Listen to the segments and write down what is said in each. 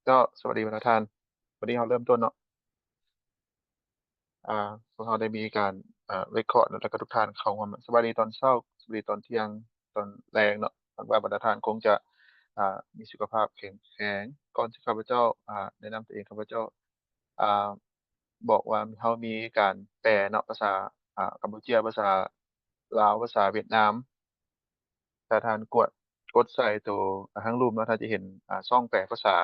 ก็สวัสดีประธานวันนี้เราเริ่มต้นเนาะอ่าพวกเราได้มีการเรคคอร์ดแล้วก็ทุกท่านเข้ามาสวัสดีตอนเช้าสวัสดีตอนเที่ยงตอนแลงเนาะหวังว่าประธานคงจะมีสุขภาพแข็งแรงก่อนที่ข้าพเจ้าแนะนำตัวเองข้าพเจ้าอ่าบอกว่าเรามีการแปลเนาะภาษากัมพูเชียภาษาลาวภาษาเวียดนามถ้าท่านกดใส่ตัวทั้งรูปเนาะท่านจะเห็นช่องแปลภาษา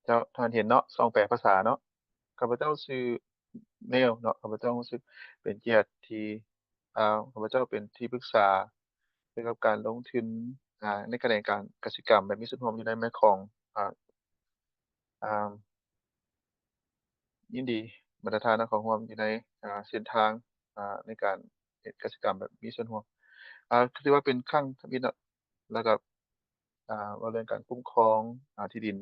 เจ้าท่านเห็นเนาะช่องแปลภาษาเนาะข้าพเจ้าชื่อเมลเนาะข้าพเจ้ารู้สึกเป็นเกียรติที่ข้าพเจ้าเป็นที่ปรึกษาเกี่ยวกับการลงทุนในขณะการกสิกรรมแบบมีส่วนร่วมอยู่ในแม่กลองอ่าอ่ายินดีมาตรฐานของร่วมอยู่ในเส้นทางในการเฮ็ดกสิกรรมแบบมีส่วนร่วมถือว่าเป็นครั้งทมิตเนาะแล้วก็ว่าเรื่องการคุ้มครองที่ดิน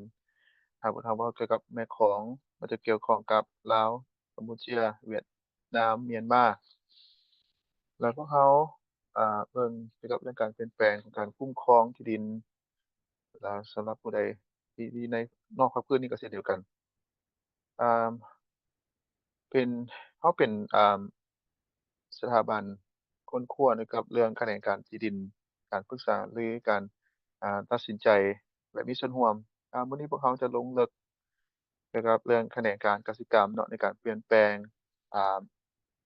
ถ้าเว้าเกี่ยวกับแม่กลองมันจะเกี่ยวข้องกับลาวกัมพูเชียเวียดนามเมียนมาแล้วพวกเขาเบิ่งเกี่ยวกับเรื่องการเปลี่ยนแปลงของการคุ้มครองที่ดินสำหรับผู้ใดที่ในนอกคับคืนนี้ก็เช่นเดียวกันอ่าเป็นเขาเป็นสถาบันค้นคว้าเกี่ยวกับเรื่องคะแนนการที่ดินการปรึกษาหรือการตัดสินใจแบบมีส่วนร่วมมื้อนี้พวกเขาจะลงลึกเกี่ยวกับเรื่องคะแนนการกสิกรรมเนาะในการเปลี่ยนแปลงอ่า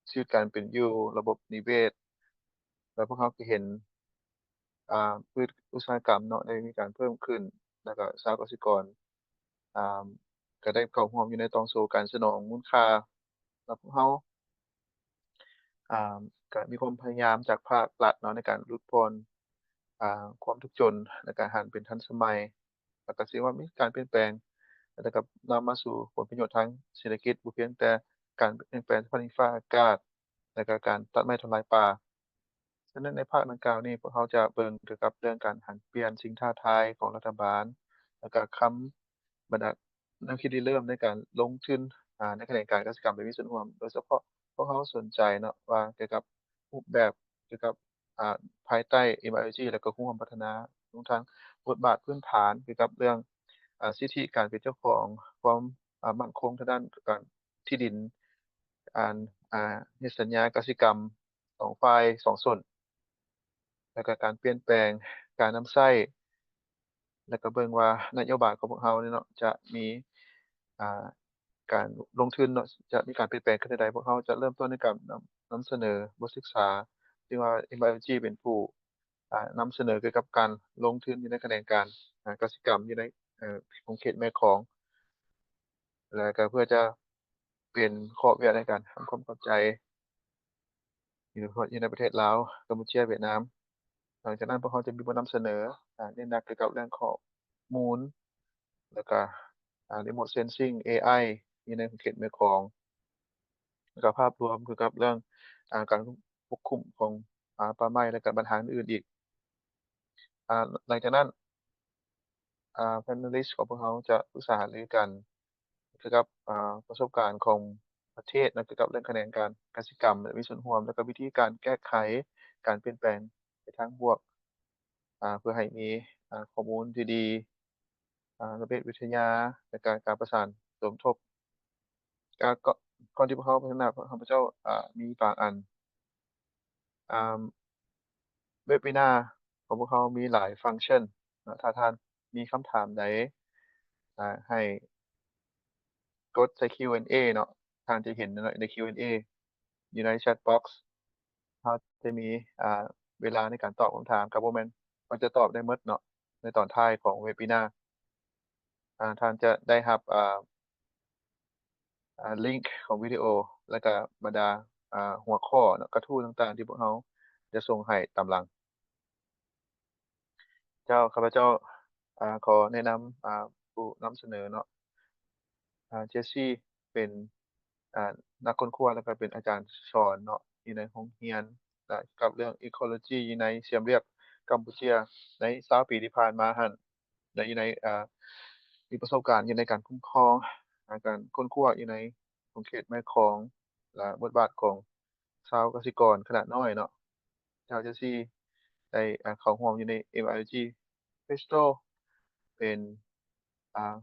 ชีวิตการเป็นอยู่ระบบนิเวศแล้วพวกเขาก็เห็นพืชอุตสาหกรรมเนาะได้มีการเพิ่มขึ้นแล้วก็ชาวกสิกรอ่าก็ได้เข้าร่วมอยู่ในต่อสู้การสนองมูลค่าแล้วพวกเขา อ่าก็มีความพยายามจากภาครัฐเนาะในการลดพรความทุกข์จนและการหันเป็นทันสมัยแล้วก็สิว่ามีการเปลี่ยนแปลงแล้วก็นำมาสู่ผลประโยชน์ทางเศรษฐกิจบ่เพียงแต่การเปลี่ยนแปลงสภาพดินฟ้าอากาศแล้วก็การตัดไม้ทำลายป่าฉะนั้นในภาคดังกล่าวนี้พวกเขาจะเบิ่งเกี่ยวกับเรื่องการหันเปลี่ยนสิ่งท้าทายของรัฐบาลแล้วก็คำบรรดาแนวคิดริเริ่มในการลงทุนในขณะการเกษตรกรรมแบบมีส่วนร่วมโดยเฉพาะ พวกเขาสนใจเนาะว่าเกี่ยวกับรูปแบบเกี่ยวกับภายใต้ MILG แล้วก็ร่วมพัฒนารวมทั้งบทบาทพื้นฐานเกี่ยวกับเรื่องสิทธิการเป็นเจ้าของความมั่นคงทางด้านการที่ดินการเฮ็ดสัญญากสิกรรม2ฝ่าย2ส่วนแล้วก็การเปลี่ยนแปลงการนำใช้แล้วก็เบิ่งว่านโยบายของพวกเรานี่เนาะจะมีอ่าการลงทุนเนาะจะมีการเปลี่ยนแปลงขึ้นใดๆพวกเราจะเริ่มต้นในการนำเสนอบทศึกษาที่ว่า MILG เป็นผู้นำเสนอเกี่ยวกับการลงทุนอยู่ในแขนงการกสิกรรมอยู่ในของเขตแม่กลองแล้วก็เพื่อจะเป็นข้อคิดในการทำความเข้าใจอยู่ในประเทศลาวกัมพูชาเวียดนามหลังจากนั้นพวกเขาจะมีบทนำเสนอเน้นหนักเกี่ยวกับเรื่องข้อมูลแล้วก็remote sensing เอไออยู่ในเขตแม่กลอง แล้วก็ภาพรวมเกี่ยวกับเรื่องการควบคุมของป่าไม้และก็ปัญหาอื่นๆอีกหลังจากนั้นpanelist ของพวกเขาจะปรึกษาหารือกันเกี่ยวกับประสบการณ์ของประเทศนะเกี่ยวกับเรื่องคะแนนการกสิกรรมและมีส่วนร่วมแล้วก็วิธีการแก้ไขการเปลี่ยนแปลงในทางบวกเพื่อให้มีข้อมูลที่ดีระเบียบวิทยาและการประสานสมทบก็ก่อนที่พวกเขาพัฒนาข้าพเจ้ามีบางอันอ่า เว็บ Webinar ของพวกเขามีหลายฟังก์ชันถ้าท่านมีคำถามใดให้กดใส่ Q&A เนาะท่านจะเห็นใน Q&A อยู่ในแชตบ็อกซ์เขาจะมีอ่าเวลาในการตอบคำถามก็บ่แม่นว่าจะตอบได้หมดเนาะในตอนท้ายของเว็บ Webinar ท่านจะได้รับลิงก์ของวิดีโอแล้วก็บรรดาหัวข้อเนาะกระทู้ต่างๆที่พวกเราจะส่งให้ตามหลัง ข้าพเจ้าขอแนะนำผู้นำเสนอเนาะเจสซี่เป็นอ่านักค้นคว้าแล้วก็เป็นอาจารย์สอนเนาะอยู่ในโรงเรียนกับเรื่อง Ecology อยู่ในเซียมเรียบกัมพูชาใน20ปีที่ผ่านมาหั้นและอยู่ในมีประสบการณ์อยู่ในการคุ้มครองการค้นคว้าอยู่ในของเขตแม่กลองและบทบาทของชาวกสิกรขนาดน้อยเนาะชาวเจสซี่ ได้เข้าร่วมอยู่ใน MILG Festival เป็นอ่า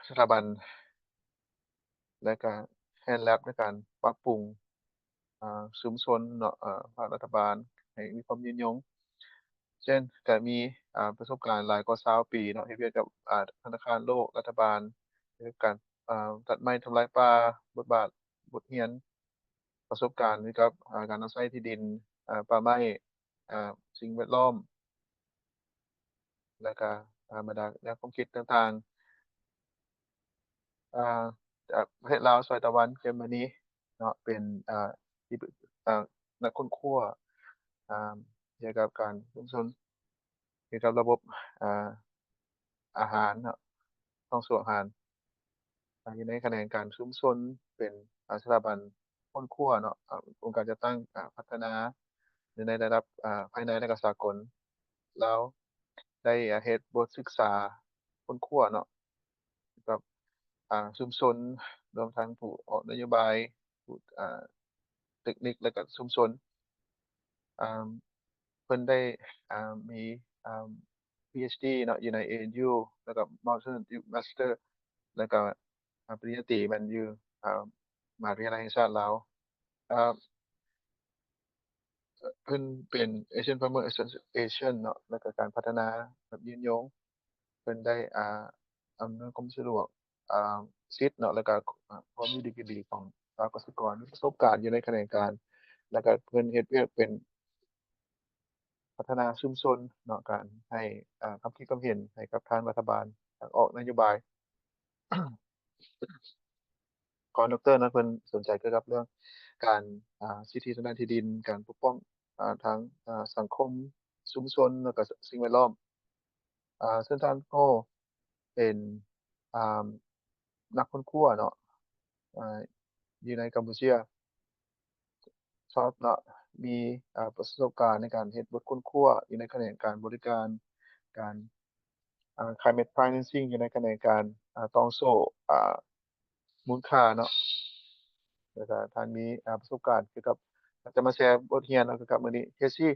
สถาบันและก็แห่ง Lab ในการปรับปรุงชุมชนเนาะภาครัฐบาลให้มีความยืนยงเช่นก็มีประสบการณ์หลายกว่า20ปีเนาะเฮ็ดเวียกกับธนาคารโลกรัฐบาลเรื่องการตัดไม้ทำลายป่าบทบาทบทเรียนประสบการณ์เกี่ยวกับการใช้ที่ดินป่าไม้สิ่งแวดล้อมแล้วก็บรรดาแนวความคิดต่างๆ อ่าจากประเทศลาวซอยตะวันเยอรมนีเนาะเป็นที่ปรึกนักค้นคว้าอ่าเกี่ยวกับการชุมชนเกี่ยวกับระบบอ่าอาหารเนาะท้องสู่อาหารอยู่ในแขนงการชุมชนเป็นสถาบันค้นคว้าเนาะองค์การจัดตั้งพัฒนาอยู่ในระดับภายในและก็สากลแล้วได้เฮ็ดบทศึกษาค้นคว้าเนาะเกี่ยวกับชุมชนรวมทั้งผู้ออกนโยบายผู้เทคนิคและก็ชุมชนอ่าเพิ่นได้มีอ่า PhD เนาะอยู่ใน ANU แล้วก็ Master แล้วก็ปริญญาตรีแม่นอยู่มหาวิทยาลัยแห่งชาติลาวอ่าเพิ่นเป็น Asian Farmer Association เนาะแล้วก็การพัฒนาแบบยืนยงเพิ่นได้อำนวยความสะดวกอ่าสิทธิ์เนาะแล้วก็พร้อมมีดีกรีของเกษตรกรมีประสบการณ์อยู่ในแขนงการแล้วก็เพิ่นเฮ็ดเวียกเป็น พัฒนาชุมชนเนาะการให้ความคิดความเห็นให้กับทางรัฐบาลทางออกนโยบายก่อนดอกเตอร์นั้นเพิ่นสนใจเกี่ยวกับเรื่องการสิทธิทางด้านที่ดินการปกป้องทางสังคมชุมชนแล้วก็สิ่งแวดล้อมซึ่งท่านก็เป็นอ่านักค้นคว้าเนาะอ่าอยู่ในกัมพูเชียชอบเนาะมีประสบการณ์ในการเฮ็ดบทค้นคว้าอยู่ในแขนงการบริการการ climate financing อยู่ในแขนงการต่อสู้อ่ามูลค่าเนาะแล้วก็ท่านมีประสบการณ์เกี่ยวกับจะมาแชร์บทเรียนเนาะเกี่ยวกับมื้อนี้ Casey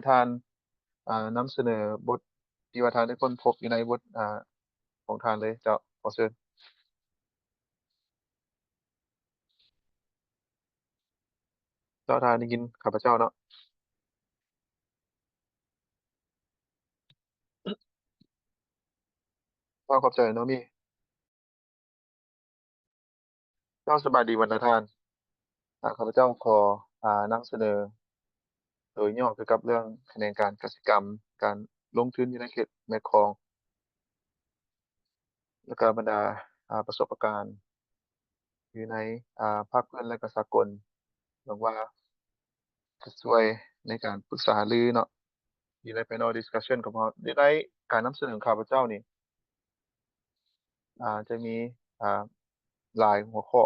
ท่านนำเสนอบทที่ว่าท่านได้ค้นพบอยู่ในบทของท่านเลยเจ้าขอเชิญเจ้าท่านได้ยินข้าพเจ้าเนาะก็ขอบใจเนาะมีเจ้าสบายดีวันนะท่านข้าพเจ้าขอนำเสนอโดยย่อเกี่ยวกับเรื่องแขนงการกสิกรรมการลงทุนอยู่ในเขตแม่กลองแล้วก็บรรดาประสบการณ์อยู่ในภาคพื้นและก็สากลหวังว่าจะช่วยในการปรึกษาหารือเนาะอยู่ใน panel discussion ของเราในการนำเสนอของข้าพเจ้านี่จะมีอ่าหลายหัวข้อ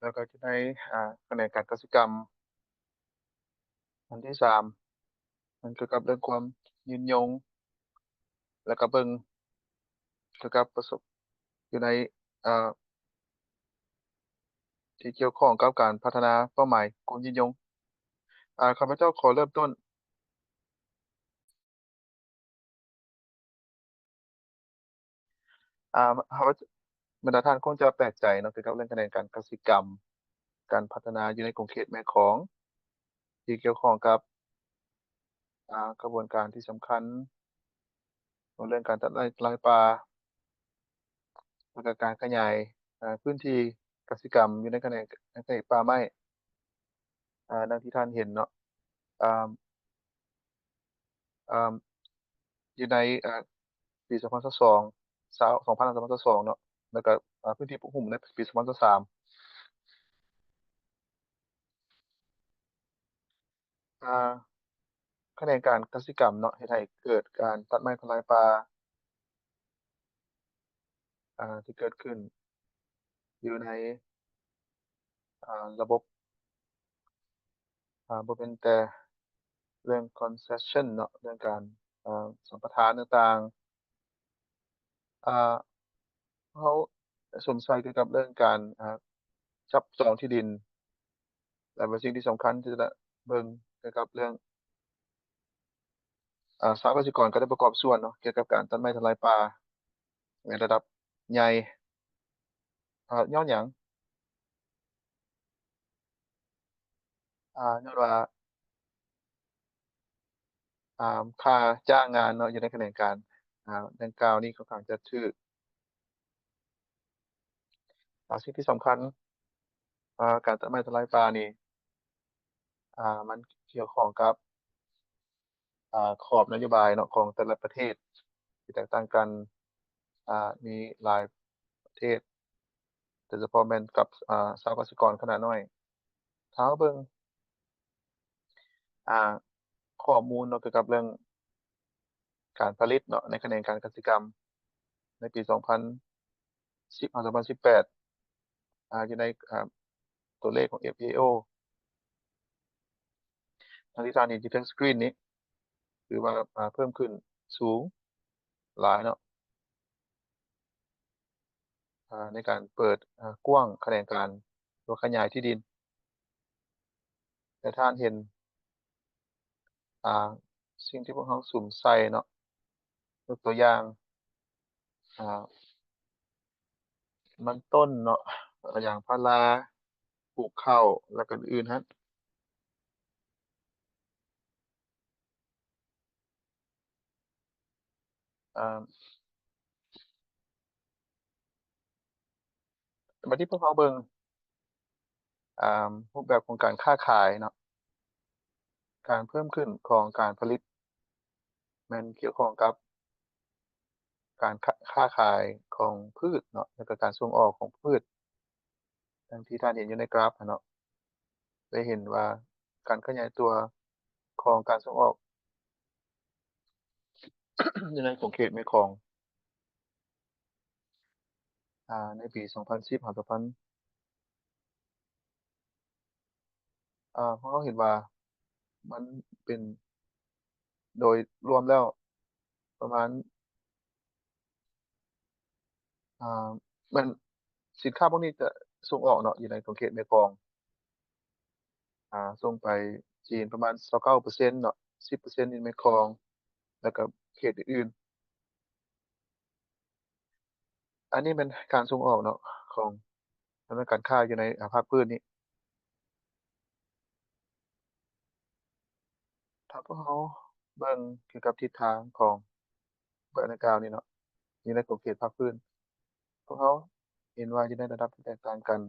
แล้วก็จะได้แขนงการกสิกรรมอันที่3มันเกี่ยวกับเรื่องความยืนยงแล้วก็เบิ่งเกี่ยวกับประสบอยู่ในอ่า ที่เกี่ยวข้องกับการพัฒนาเป้าหมายกรมยืนยงข้าพเจ้าขอเริ่มต้นข้าพบรรดาท่านคงจะแปลกใจเนาะเกี่ยวกับเรื่องคะแนนการกสิกรรมการพัฒนาอยู่ในกรุงเขตแม่กลองที่เกี่ยวข้องกับกระบวนการที่สำคัญของเรื่องการตัดไร่ป่าแล้วก็การขยายพื้นที่กสิกรรมอยู่ในในเขตป่าไม้ดังที่ท่านเห็นเนาะอ่าอ่าอยู่ในปี2022สาว2522เนาะแล้วก็พื้นที่ปกคลุมในปี2023อ่าคะแนนการกสิกรรมเนาะเฮ็ดให้เกิดการตัดไม้ทำลายป่าที่เกิดขึ้นอยู่ในระบบบ่แม่นแต่เรื่อง concession เนาะเรื่องการสัมปทานต่างๆเขาสวมใส่เกี่ยวกับเรื่องการจับจองที่ดินและเป็นสิ่งที่สำคัญที่จะเบิ่งเกี่ยวกับเรื่องสหกสิกรก็ได้ประกอบส่วนเนาะเกี่ยวกับการตัดไม้ทำลายป่าในระดับใหญ่ย้อนหยังย้อนว่าค่าจ้างงานเนาะอยู่ในแขนงการดังกล่าวนี้ค่อนข้างจะถูกสิ่งที่สำคัญการตัดไม้ทำลายป่านี่มันเกี่ยวข้องกับขอบนโยบายเนาะของแต่ละประเทศที่แตกต่างกันมีหลายประเทศโดยเฉพาะแม่นกับสหกสิกรขนาดน้อยถ้าเราเบิ่งอ่าข้อมูลเนาะเกี่ยวกับเรื่องการผลิตเนาะในแขนงการกสิกรรมในปี2010 2018อยู่ในตัวเลขของ FAO ทางที่ท่านเห็นอยู่เทิงสกรีนนี้ถือว่าเพิ่มขึ้นสูงหลายเนาะในการเปิดกว้างแขนงการตัวขยายที่ดินแต่ท่านเห็นอ่าสิ่งที่พวกเราสวมใส่เนาะยกตัวอย่างอ่ามันต้นเนาะยางพาราปลูกข้าวแล้วก็อื่นๆครับอ่าบัดนี้พวกเราเบิ่งรูปแบบของการค้าขายเนาะการเพิ่มขึ้นของการผลิตแม่นเกี่ยวข้องกับการค้าขายของพืชเนาะแล้วก็การส่งออกของพืชดังที่ท่านเห็นอยู่ในกราฟอะเนาะได้เห็นว่าการขยายตัวของการส่งออกอยู่ในของเขตแม่กลองในปี2010 2000เพราะเราเห็นว่ามันเป็นโดยรวมแล้วประมาณอ่ามันสินค้าพวกนี้จะส่งออกเนาะอยู่ในของเขตแม่กลองส่งไปจีนประมาณ29%เนาะ10%อยู่ในแม่กลองแล้วก็เขตอื่นๆอันนี้เป็นการส่งออกเนาะของดำเนินการค้าอยู่ในภาคพืชนี้ถ้าพวกเราเบิ่งเกี่ยวกับทิศทางของเบิดดังกล่าวนี้เนาะอยู่ในของเขตภาคพืชพวกเราเห็นว่าอยู่ในระดับที่แตกต่างกัน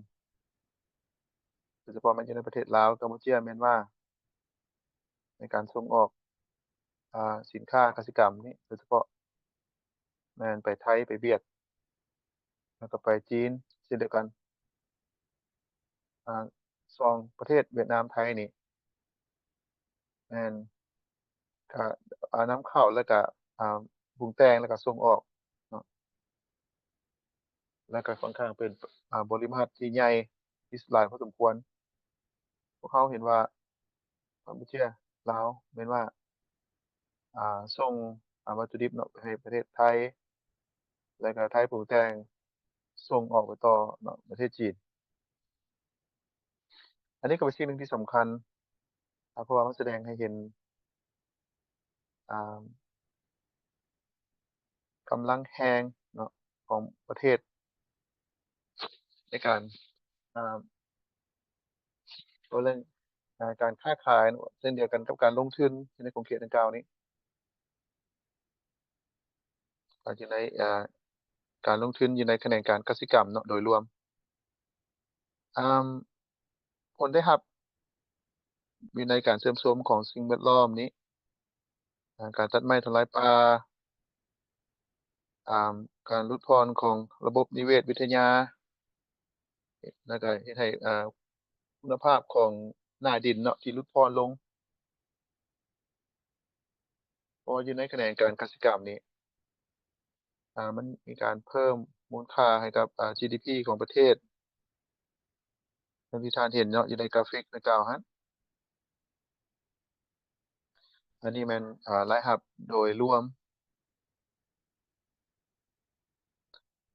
โดยเฉพาะแม่นอยู่ในประเทศลาวกัมพูเชียแม่นว่าในการส่งออกสินค้ากสิกรรมนี้โดยเฉพาะแม่นไปไทยไปเวียดแล้วก็ไปจีนเช่นเดียวกันอ่า2ประเทศเวียดนามไทยนี่แม่นก็นำเข้าแล้วก็อ่าปรุงแต่งแล้วก็ส่งออกเนาะแล้วก็ค่อนข้างเป็นปริมาตรที่ใหญ่ที่หลายพอสมควรพวกเขาเห็นว่ากัมพูเชียลาวแม่นว่าส่งวัตถุดิบเนาะไปให้ประเทศไทยแล้วก็ไทยปรุงแต่งส่งออกไปต่อเนาะประเทศจีน อันนี้ก็เป็นสิ่งหนึ่งที่สำคัญเพราะว่ามันแสดงให้เห็นอ่ากำลังแรงเนาะของประเทศในการอ่าตัวเรื่องการค้าขายเช่นเดียวกันกับการลงทุนในกรุงเทพดังกล่าวนี้อยู่ในการลงทุนอยู่ในแขนงการกสิกรรมเนาะโดยรวมอ่าผลได้รับอยู่ในการเสื่อมโทรมของสิ่งแวดล้อมนี้การตัดไม้ทำลายป่าอ่าการลดทอนของระบบนิเวศวิทยาแล้วก็เฮ็ดให้คุณภาพของหน้าดินเนาะที่ลดทอนลงเพราะว่าอยู่ในแขนงการกสิกรรมนี้มันมีการเพิ่มมูลค่าให้กับGDP ของประเทศอย่างที่ท่านเห็นเนาะอยู่ในกราฟิกดังกล่าวหั้นอันนี้แม่นรายรับโดยรวม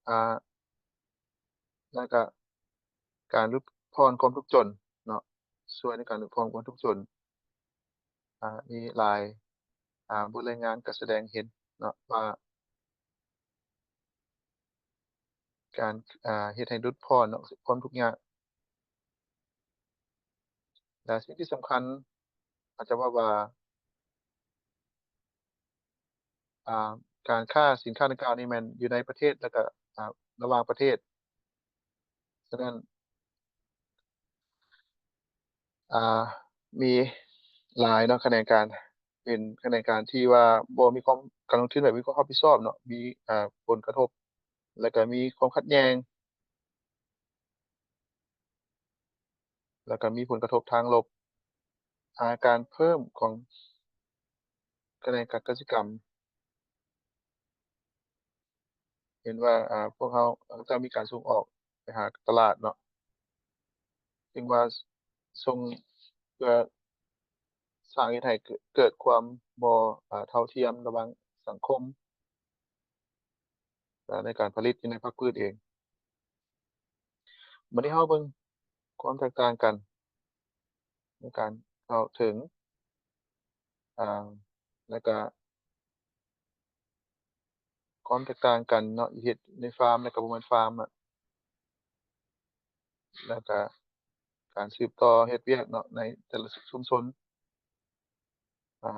อ่าแล้วก็การลดทอนความทุกข์จนเนาะช่วยในการลดทอนความทุกข์จนมีหลายบทรายงานก็แสดงเห็นเนาะว่าการเฮ็ดให้ลดทอนเนาะความทุกข์ยากและสิ่งที่สำคัญอาจจะว่าอ่าการค้าสินค้าดังกล่าวนี่แม่นอยู่ในประเทศแล้วก็ระหว่างประเทศฉะนั้นอ่ามีหลายเนาะแขนงการเป็นแขนงการที่ว่าบ่มีความการลงทุนแบบมีความรับผิดชอบเนาะมีผลกระทบแล้วก็มีความขัดแย้งแล้วก็มีผลกระทบทางลบการเพิ่มของแขนงการกสิกรรมเห็นว่าพวกเขาจะมีการส่งออกไปหาตลาดเนาะซึ่งว่าส่งเพื่อสร้างเฮ็ดให้เกิดความบ่เท่าเทียมระหว่างสังคมในการผลิตอยู่ในภาคพืชเองบัดนี้เราเบิ่งความแตกต่างกันในการเข้าถึงอ่าแล้วก็ความแตกต่างกันเนาะเฮ็ดในฟาร์มแล้วก็บ่แม่นฟาร์มอะแล้วก็การสืบต่อเฮ็ดเวียกเนาะในแต่ละชุมชน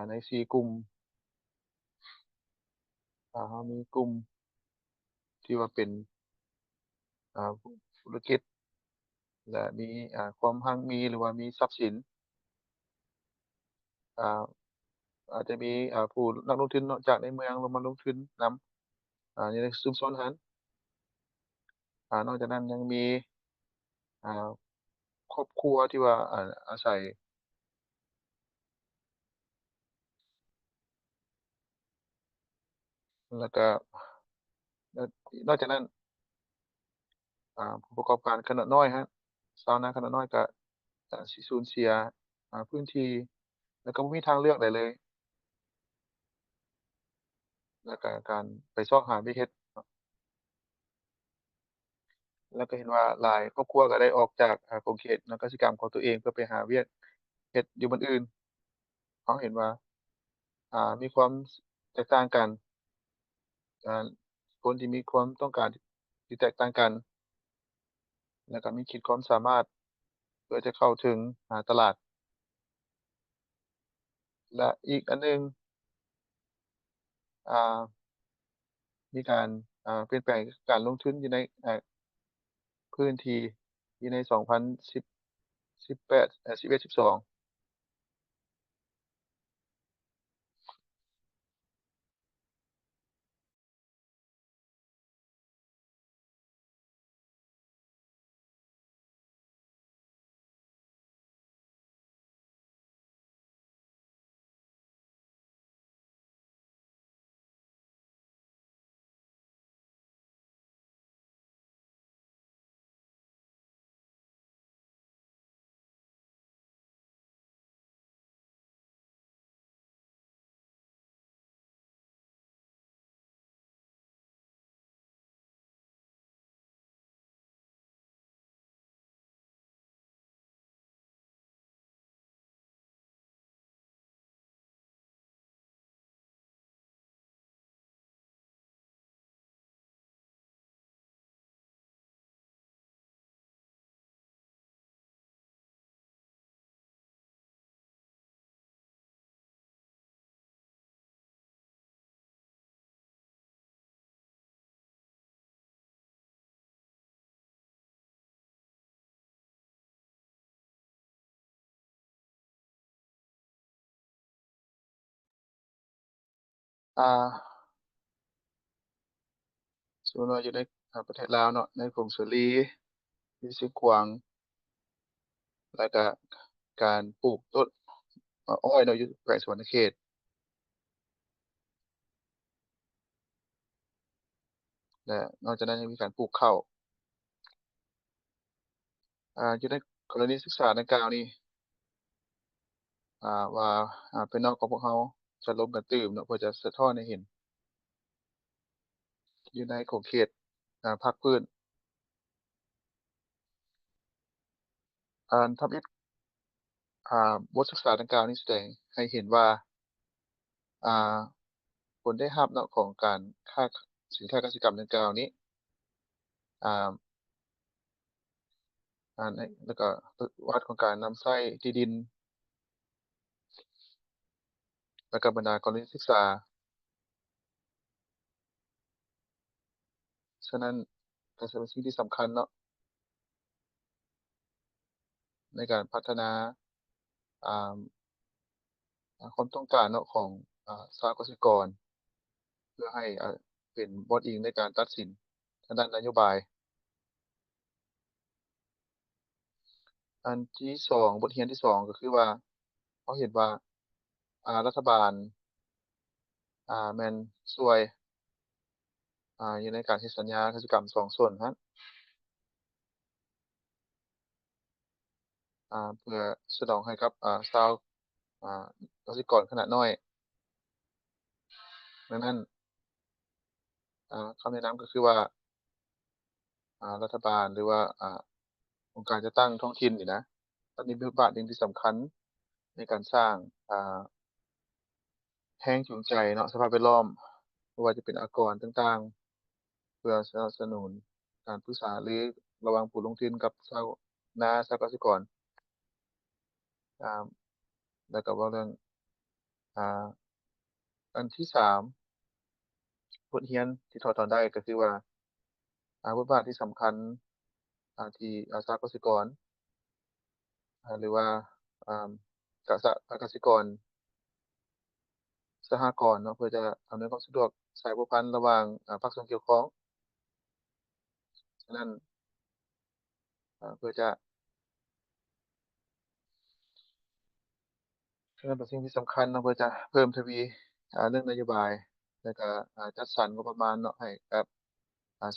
ใน4กลุ่มเรามีกลุ่มที่ว่าเป็นธุรกิจและมีความมั่งมีหรือว่ามีทรัพย์สินอ่าอาจจะมีผู้นักลงทุนเนาะจากในเมืองลงมาลงทุนนำอยู่ในชุมชนนั้นนอกจากนั้นยังมีอ่าครอบครัวที่ว่าอาศัยแล้วก็นนอกจากนั้นผู้ประกอบการขนาดน้อยครับชาวนาขนาดน้อยก็สิสูญเสียพื้นที่แล้วก็บ่มีทางเลือกใดเลยแล้วก็การไปเสาะหาวิกเฮ็ดเนาะแล้วก็เห็นว่าหลายครอบครัวก็ได้ออกจากขอบเขตเนาะกสิกรรมของตัวเองเพื่อไปหาเวียกเฮ็ดอยู่บอนอื่นเราเห็นว่ามีความแตกต่างกันอ่าคนที่มีความต้องการที่แตกต่างกันแล้วก็มีขีดความสามารถเพื่อจะเข้าถึงตลาดและอีกอันหนึ่งอ่ามีการเปลี่ยนแปลงการลงทุนอยู่ในพื้นที่อยู่ใน2010 18 11 12 อ่าสมมุติว่าอยู่ในประเทศลาวเนาะในกรุงสาลีมีสวนกวางแล้วก็การปลูกต้นอ้อยเนาะอยู่แขวงสวรรณเขตและนอกจากนั้นยังมีการปลูกข้าวอยู่ในกรณีศึกษาดังกล่าวนี้ว่าพี่น้องของพวกเราจะร่วมกันตื่มเนาะเพื่อจะสะท้อนให้เห็นอยู่ในขอบเขตภาคพื้นทำอิฐบทศึกษาดังกล่าวนี้แสดงให้เห็นว่าอ่าผลได้รับเนาะของการค้าสินค้ากสิกรรมดังกล่าวนี้อ่าในแล้วก็วัดของการนำใช้ที่ดินแล้วก็บรรดากรณีศึกษาฉะนั้นก็จะเป็นสิ่งที่สำคัญเนาะในการพัฒนาอ่าความต้องการเนาะของสหกสิกรเพื่อให้เป็นบทอิงในการตัดสินทางด้านนโยบายอันที่2บทเรียนที่2ก็คือว่าเราเห็นว่ารัฐบาลแม่นช่วยอยู่ในการเฮ็ดสัญญากสิกรรม2ส่วนครับเพื่อสนองให้กับชาวกสิกรขนาดน้อยดังนั้นคำแนะนำก็คือว่ารัฐบาลหรือว่าองค์การจัดตั้งท้องถิ่นนี่นะมันมีบทบาทหนึ่งที่สำคัญในการสร้างอ่าแรงจูงใจเนาะสภาพแวดล้อมไม่ว่าจะเป็นองค์กรต่างๆเพื่อสนับสนุนการปรึกษาหรือระหว่างผู้ลงทุนกับชาวนาชาวกสิกรอ่าแล้วก็เว้าเรื่องอ่าอันที่3บทเรียนที่ถอดถอนได้ก็คือว่าบทบาทที่สำคัญที่ชาวกสิกรหรือว่าอ่ากสิกรสหกรณ์เนาะเพื่อจะอำนวยความสะดวกสายพัวพันระหว่างภาคส่วนเกี่ยวข้องฉะนั้นเพื่อจะฉะนั้นเป็นสิ่งที่สำคัญเนาะเพื่อจะเพิ่มทวีเรื่องนโยบายแล้วก็จัดสรรงบประมาณเนาะให้กับ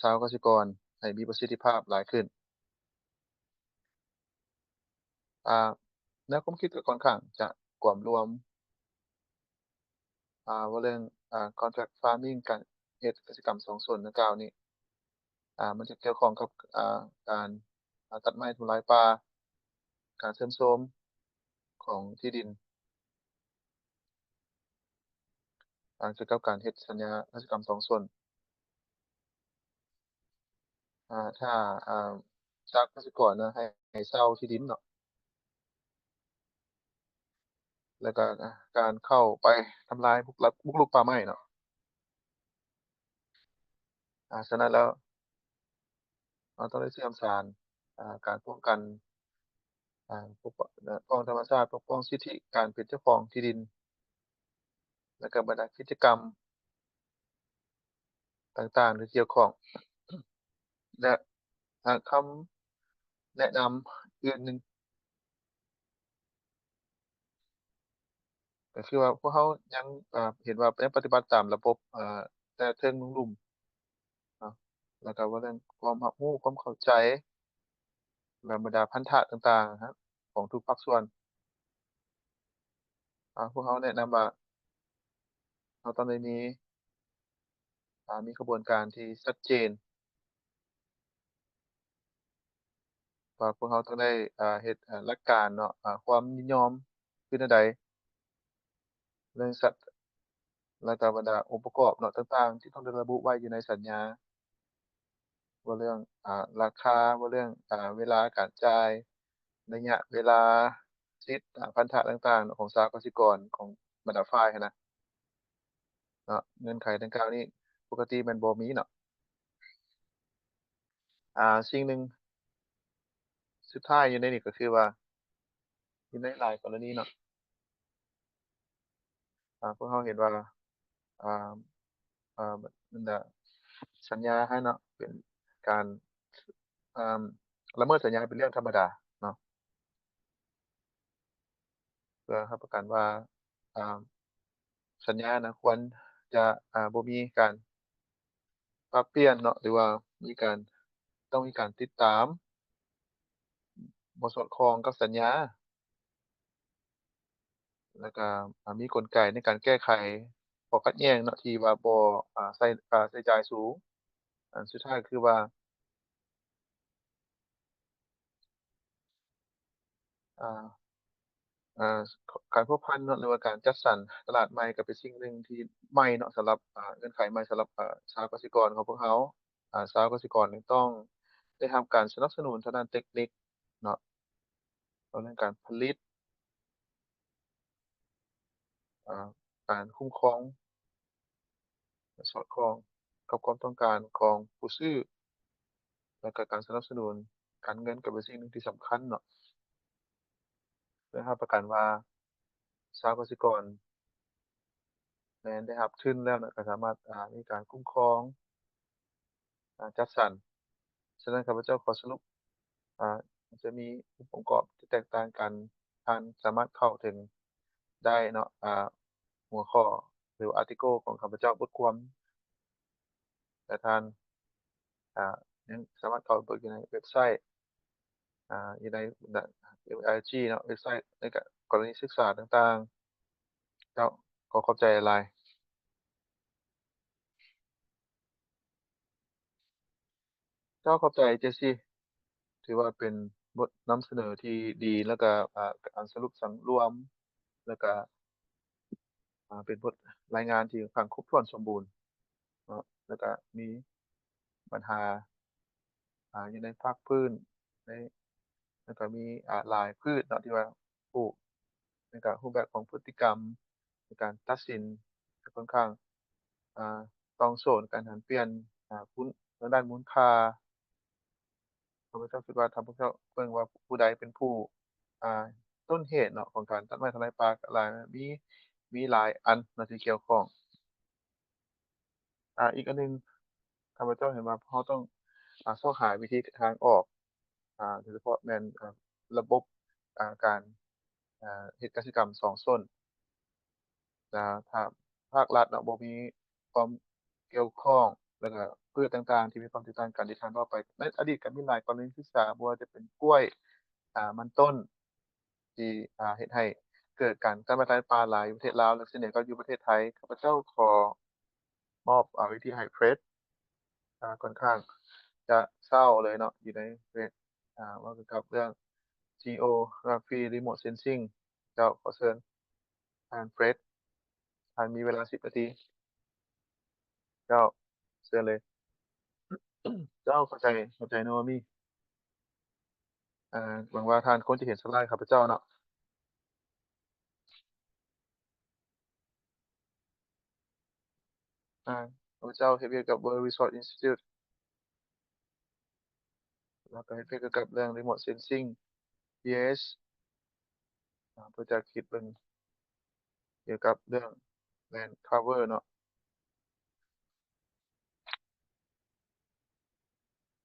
ชาวกสิกรให้มีประสิทธิภาพหลายขึ้นอ่าแนวความคิดก็ค่อนข้างจะกวมรวมว่าเรื่องcontract farming การเฮ็ดกสิกรรมสองส่วนดังกล่าวนี้มันจะเกี่ยวข้องกับอ่าการตัดไม้ทำลายป่าการเสื่อมโทรมของที่ดินเกี่ยวกับการเฮ็ดสัญญากสิกรรมสองส่วนถ้าอ่าชาวกสิกรนะให้เช่าที่ดินเนาะแล้วก็การเข้าไปทำลายบุกรุกป่าไม้เนาะฉะนั้นแล้วเราต้องได้เชื่อมสานการป้องกันปกป้องป้องธรรมชาติปกป้องสิทธิการเป็นเจ้าของที่ดินและก็บรรดากิจกรรมต่างๆที่เกี่ยวข้องและคำแนะนำอื่นหนึ่งก็คือว่าพวกเขายังเห็นว่ายังปฏิบัติตามระบบแต่เทิงลุ่มๆเนาะแล้วก็ว่าเรื่องความรับรู้ความเข้าใจและบรรดาพันธะต่างๆอะครับของทุกภาคส่วนพวกเขาแนะนำว่าเราต้องได้มีกระบวนการที่ชัดเจนว่าพวกเขาต้องได้เฮ็ดหลักการเนาะความยินยอมคือแนวใดเรื่องสัตว์แล้วก็บรรดาองค์ประกอบเนาะต่างๆที่ต้องได้ระบุไว้อยู่ในสัญญาว่าเรื่องราคาว่าเรื่องเวลาการจ่ายระยะเวลาสิทธิ์พันธะต่างๆเนาะของสหกสิกรของบรรดาฝ่ายหั้นนะเนาะเงื่อนไขดังกล่าวนี้ปกติมันบ่มีเนาะสิ่งหนึ่งสุดท้ายอยู่ในนี้ก็คือว่าอยู่ในหลายกรณีเนาะพวกเราเห็นว่า อ่ามันน่ะสัญญาให้เนาะเป็นการอ่าละเมิดสัญญาเป็นเรื่องธรรมดาเนาะเพื่อรับประกันว่าอ่าสัญญาน่ะควรจะบ่มีการปรับเปลี่ยนเนาะหรือว่ามีการต้องมีการติดตามบ่สอดคล้องกับสัญญาแล้วก็มีกลไกในการแก้ไขข้อขัดแย้งเนาะที่ว่าบ่ใช้จ่ายสูงอันสุดท้ายคือว่าอ่า อ่าการพัวพันเนาะหรือว่าการจัดสรรตลาดใหม่ก็เป็นสิ่งหนึ่งที่ใหม่เนาะสำหรับเงื่อนไขใหม่สำหรับชาวกสิกรของพวกเขาชาวกสิกรนี่ต้องได้รับการสนับสนุนทางด้านเทคนิคเนาะเรื่องการผลิตอ่าการคุ้มครองและสอดคล้องกับความต้องการของผู้ซื้อแล้วก็การสนับสนุนการเงินก็เป็นสิ่งหนึ่งที่สำคัญเนาะเพื่อรับประกันว่าชาวกสิกรแม้นได้รับทุนแล้วน่ะก็สามารถมีการคุ้มครองจัดสรรฉะนั้นข้าพเจ้าขอสรุป อ่ามันจะมีองค์ประกอบที่แตกต่างกันท่านสามารถเข้าถึงได้เนาะหัวข้อหรืออาร์ติเกิลของข้าพเจ้าบทความแต่ท่านอ่ายังสามารถเข้าไปเบิ่งอยู่ในเว็บไซต์อยู่ในดIG เนาะเว็บไซต์ในกรณีศึกษาต่างๆเจ้าขอขอบใจหลายๆเจ้าขอบใจเจสซี่ถือว่าเป็นบทนำเสนอที่ดีแล้วก็การสรุปสำรวมแล้วก็เป็นบทรายงานที่ค่อนข้างครบถ้วนสมบูรณ์เนาะแล้วก็มีปัญหา อยู่ในภาคพื้นในแล้วก็มีหลายพืชเนาะที่ว่าปลูกแล้วก็รูปแบบของพฤติกรรมในการตัดสินก็ค่อนข้างอ่าตองโจทย์การหันเปลี่ยนหุ้นทางด้านมูลค่าข้าพเจ้าคิดว่าถ้าพวกเจ้าเบิ่งว่าผู้ใดเป็นผู้อ่าต้นเหตุเนาะของการตัดไม้ทำลายป่าก็หลายนะมีหลายอันเนาะที่เกี่ยวข้องอีกอันหนึ่งข้าพเจ้าเห็นว่าเราต้องเสาะหาวิธีทางออก โดยเฉพาะแม่นระบบการเฮ็ดกสิกรรมสองส้นถ้าภาครัฐเนาะบ่มีความเกี่ยวข้องแล้วก็พืชต่างๆที่มีความแตกต่างกันที่ท่านว่าไปในอดีตก็มีหลายกรณีศึกษาบ่ว่าจะเป็นกล้วยมันต้นที่เฮ็ดให้เกิดการตัดไม้ทำลายป่าหลายอยู่ประเทศลาวและส่วนใหญ่ก็อยู่ประเทศไทยข้าพเจ้าขอมอบวิธีให้เครดค่อนข้างจะเศร้าเลยเนาะอยู่ในเฟซว่าเกี่ยวกับเรื่อง Geography Remote Sensing เจ้าขอเชิญทางเฟรดมีเวลา10นาทีเจ้าเชิญเลยเจ้าเข้าใจเนาะว่ามีหวังว่าท่านคงจะเห็นสไลด์ข้าพเจ้าเนาะอ่าข้าพเจ้าเฮ็ดเวียกกับ World Resource Institute แล้วก็เฮ็ดเวียกเกี่ยวกับเรื่อง Remote Sensing GIS เพื่อจะคิดเบิ่งเกี่ยวกับเรื่อง Land Cover เนาะ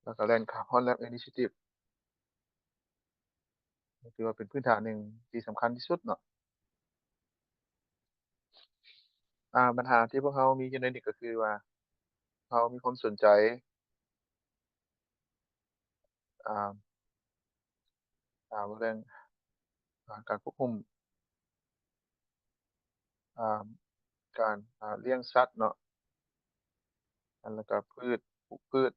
แล้วก็ Land Carbon Lab Initiative ถือว่าเป็นพื้นฐานหนึ่งที่สำคัญที่สุดเนาะปัญหาที่พวกเขามีอยู่ในนี้ก็คือว่าเขามีความสนใจอ่าเรื่องการควบคุมอ่าการเลี้ยงสัตว์เนาะแล้วก็ปลูกพืช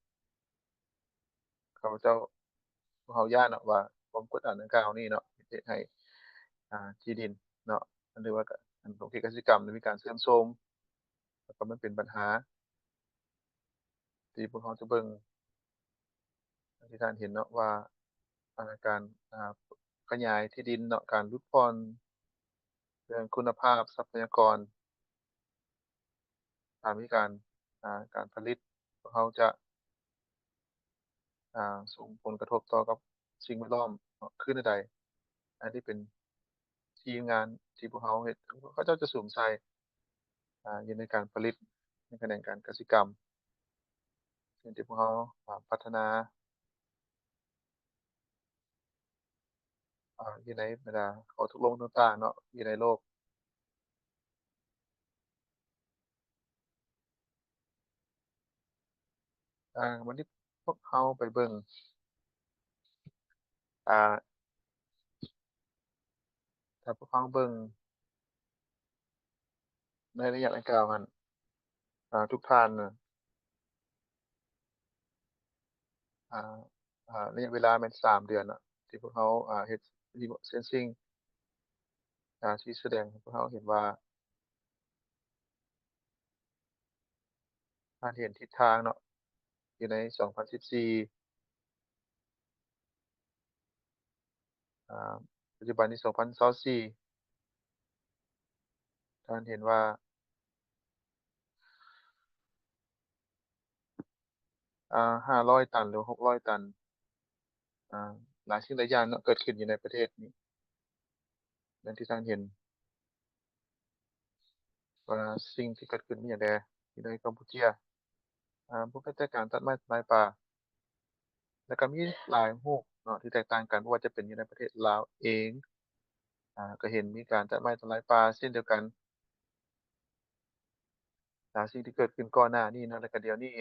เขาเจ้าพวกเขาย้านเนาะว่าความกดดันดังกล่าวนี้เนาะเฮ็ดให้ที่ดินเนาะหรือว่าอันของที่กสิกรรมได้มีการเสื่อมโทรมแล้วก็มันเป็นปัญหาที่พวกเขาจะเบิ่งอย่างที่ท่านเห็นเนาะว่าการขยายที่ดินเนาะการรุดผ่อนเรื่องคุณภาพทรัพยากรมีการผลิตพวกเขาจะส่งผลกระทบต่อกับสิ่งแวดล้อมเนาะคือแนวใดอันที่เป็นทีมงานที่พวกเขาเฮ็ดเขาเจ้าจะสวมใส่ อยู่ในการผลิตในแขนงการกสิกรรมสิ่งที่พวกเขาพัฒนาอยู่ในบรรดาข้อตกลงต่างๆเนาะอยู่ในโลกวันที่พวกเขาไปเบิ่งอ่าถ้าพวกเขาเบิ่งในระยะดังกล่าวหั้นทุกท่านน่ะอ่าระยะเวลาแม่น3เดือนอะที่พวกเขาเฮ็ด remote sensing ที่แสดงให้พวกเขาเห็นว่าการเห็นทิศทางเนาะอยู่ใน2014อ่าปัจจุบันนี้2024ท่านเห็นว่า500ตันหรือ600ตันอ่าหลายสิ่งหลายอย่างเนาะเกิดขึ้นอยู่ในประเทศนี้ดังที่ท่านเห็นว่าสิ่งที่เกิดขึ้นมีหยังแหน่อยู่ในกัมพูชาบ่ว่าแต่การตัดไม้ทำลายป่าแล้วก็มีหลายรูปเนาะที่แตกต่างกันบ่ว่าจะเป็นอยู่ในประเทศลาวเองก็เห็นมีการตัดไม้ทำลายป่าเช่นเดียวกันสิ่งที่เกิดขึ้นก่อนหน้านี้เนาะแล้วก็เดี๋ยวนี้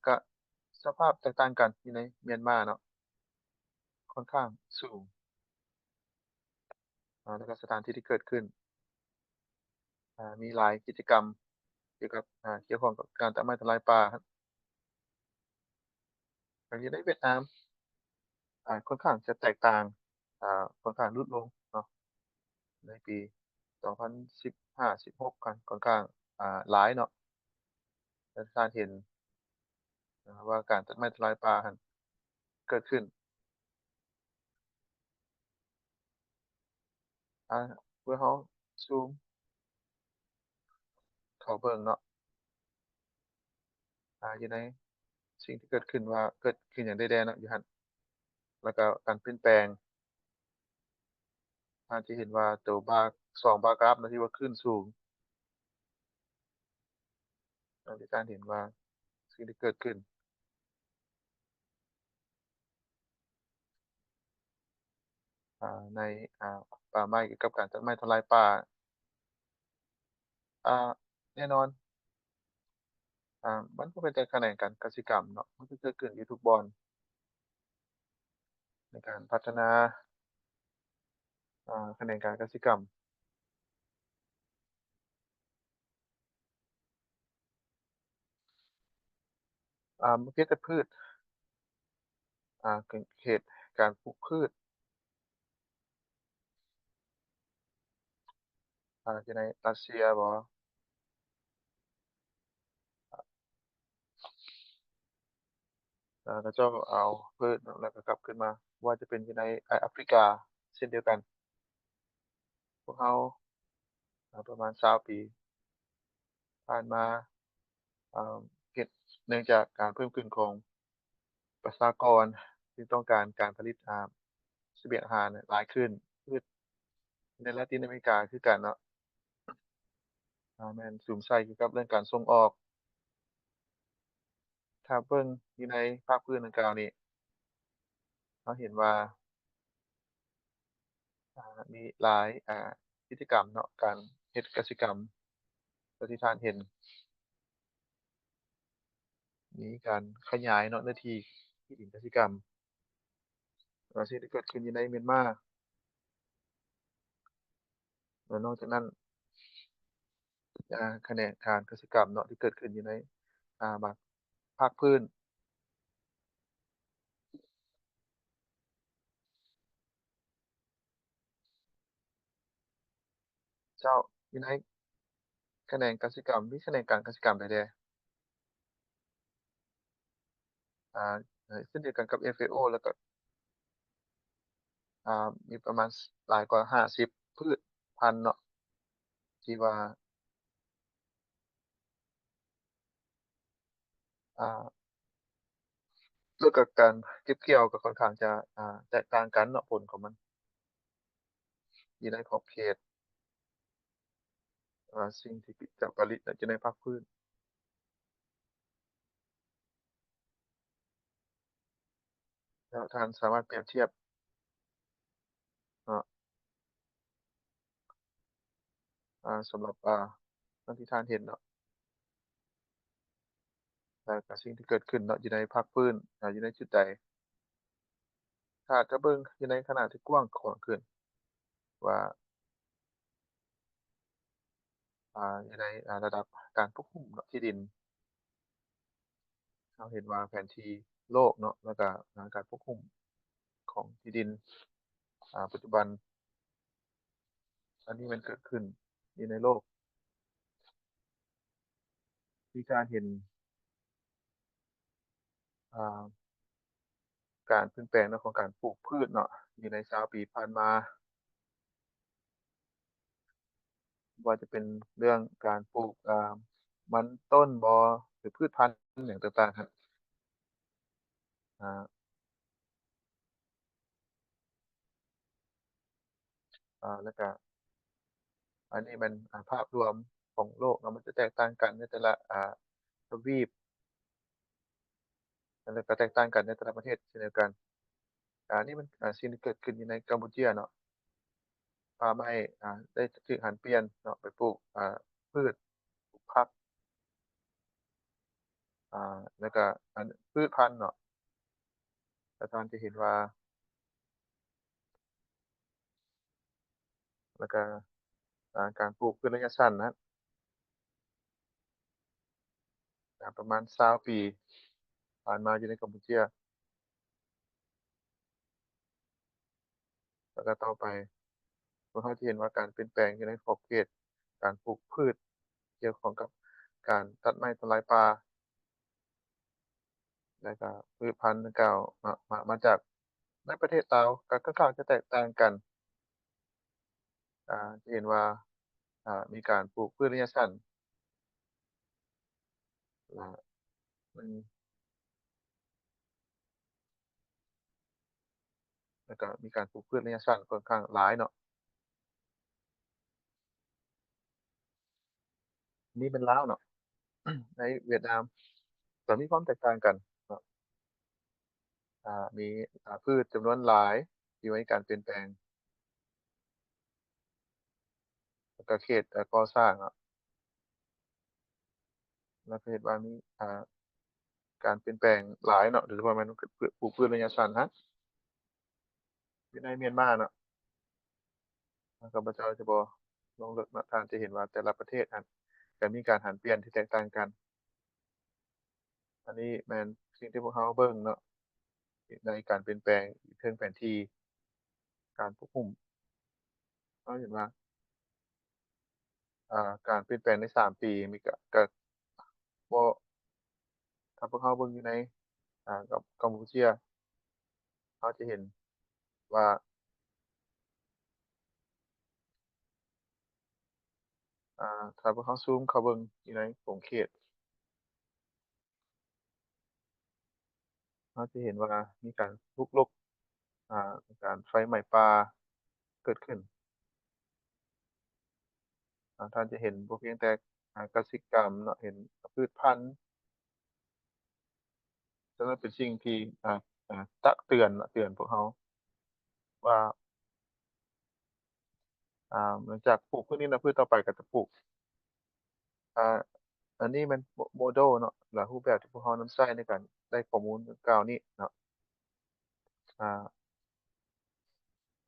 ก็สภาพแตกต่างกันอยู่ในเมียนมาเนาะค่อนข้างสูงแล้วก็สถานที่ที่เกิดขึ้นมีหลายกิจกรรมเกี่ยวกับเกี่ยวข้องกับการตัดไม้ทำลายป่าครับอย่างที่ในเวียดนามค่อนข้างจะแตกต่างค่อนข้างลดลงเนาะในปี2015-16กันค่อนข้างหลายเนาะแล้วท่านเห็นว่าการตัดไม้ทำลายป่าหั้นเกิดขึ้นอ่าเมื่อเราซูมเข้าเบิ่งเนาะอยู่ในสิ่งที่เกิดขึ้นว่าเกิดขึ้นหยังใดแด่เนาะอยู่หั้นแล้วก็การเปลี่ยนแปลงที่เห็นว่าตัวบาร์2บาร์กราฟเนาะที่ว่าขึ้นสูงที่ท่านเห็นว่าสิ่งที่เกิดขึ้นในอ่าป่าไม้เกี่ยวกับการตัดไม้ทำลายป่าอ่าแน่นอนมันก็เป็นแต่แขนงการกสิกรรมเนาะมันก็เกิดขึ้นอยู่ทุกบอนในการพัฒนาแขนงการกสิกรรมประเภทแต่พืชเขตการปลูกพืชอยู่ในรัสเซียบ่เขาเจ้าเอาพืชเนาะแล้วก็กลับขึ้นมาว่าจะเป็นอยู่ในแอฟริกาเช่นเดียวกันพวกเขาประมาณ20ปีผ่านมาอ่าเฮ็ดเนื่องจากการเพิ่มขึ้นของประชากรที่ต้องการการผลิตเสบียงอาหารเนี่ยหลายขึ้นพืชในละตินอเมริกาคือกันเนาะแม่นสูมใส่เกี่ยวกับเรื่องการส่งออกถ้าเบิ่งอยู่ในภาคพื้นดังกล่าวนี้เราเห็นว่ามีหลายกิจกรรมเนาะการเฮ็ดกสิกรรมเท่าที่ท่านเห็นมีการขยายเนาะเนื้อที่ดินกสิกรรมสิ่งที่เกิดขึ้นอยู่ในเมียนมาแล้วนอกจากนั้นแขนงการกสิกรรมเนาะที่เกิดขึ้นอยู่ในบางภาคพื้นเจ้าอยู่ในแขนงกสิกรรมมีแขนงการกสิกรรมใดแด่อ่าเช่นเดียวกันกับ FAO แล้วก็มีประมาณหลายกว่า50พืชพันธุ์เนาะที่ว่าอ่าแล้วก็การเก็บเกี่ยวก็ค่อนข้างจะแตกต่างกันเนาะผลของมัน อยู่ในขอบเขตสิ่งที่ผิดจากจริตอยู่ในพรรคพืชแล้วท่านสามารถเปรียบเทียบเนาะสำหรับเท่าที่ท่านเห็นเนาะกับสิ่งที่เกิดขึ้นเนาะอยู่ในพรรคพืชอยู่ในจุดใดถ้าจะเบิ่งอยู่ในขนาดที่กว้างขวางขึ้นว่าอยู่ในระดับการควบคุมเนาะที่ดินเราเห็นว่าแผนที่โลกเนาะแล้วก็การควบคุมของที่ดินปัจจุบันอันนี้มันเกิดขึ้นอยู่ในโลกมีการเห็นอ่าการเปลี่ยนแปลงเนาะของการปลูกพืชเนาะอยู่ใน20ปีผ่านมาว่าจะเป็นเรื่องการปลูกมันต้นบ่หรือพืชพันธุ์อย่างต่างๆครับอ่าแล้วก็อันนี้มันภาพรวมของโลกเนาะมันจะแตกต่างกันในแต่ละทวีปแล้วก็แตกต่างกันในแต่ละประเทศเช่นเดียวกันนี่มันสิ่งที่เกิดขึ้นอยู่ในกัมพูชาเนาะป่าไม้ได้ถูกหันเปลี่ยนเนาะไปปลูกพืชปลูกผักแล้วก็พืชพันธุ์เนาะแล้วท่านจะเห็นว่าแล้วก็การปลูกพืชระยะสั้นนะครับประมาณ20ปีผ่านมาอยู่ในกัมพูชาแล้วก็ต่อไปพวกเขาจะเห็นว่าการเปลี่ยนแปลงอยู่ในขอบเขตการปลูกพืชเกี่ยวข้องกับการตัดไม้ทำลายป่าแล้วก็พืชพันธุ์ดังกล่าวมาจากในประเทศลาวก็ค่อนข้างจะแตกต่างกันจะเห็นว่ามีการปลูกพืชระยะสั้นอ่ามันแล้วก็มีการปลูกพืชระยะสั้นค่อนข้างหลายเนาะนี่เป็นลาวเนาะในเวียดนามก็มีความแตกต่างกันเนาะมีพืชจำนวนหลายที่มีการเปลี่ยนแปลงแล้วก็เขตก่อสร้างเนาะแล้วก็เห็นว่ามีการเปลี่ยนแปลงหลายเนาะโดยเฉพาะแม่นปลูกพืชระยะสั้นอยู่ในเมียนมาเนาะข้าพเจ้าจะบ่ลงลึกเนาะท่านจะเห็นว่าแต่ละประเทศนั้นก็มีการหันเปลี่ยนที่แตกต่างกันอันนี้แม่นสิ่งที่พวกเราเบิ่งเนาะในการเปลี่ยนแปลงเทิงแผนที่การควบคุมเราเห็นว่าการเปลี่ยนแปลงใน3 ปีมีก็บ่ถ้าพวกเราเบิ่งอยู่ในกับกัมพูชาเราจะเห็นว่าถ้าพวกเราซูมเข้าเบิ่งอยู่ในขงเขตเราจะเห็นว่ามีการรุกรบมีการไฟไหม้ป่าเกิดขึ้นท่านจะเห็นบ่เพียงแต่กสิกรรมเนาะเห็นพืชพันธุ์ซึ่งมันเป็นสิ่งที่ตักเตือนเตือนพวกเราว่าหลังจากปลูกพืชนี้แล้วพืชต่อไปก็จะปลูกอ่าอันนี้มันโมเดลเนาะหรือรูปแบบที่พวกเรานำใช้ในการได้ข้อมูลดังกล่าวนี้เนาะอ่า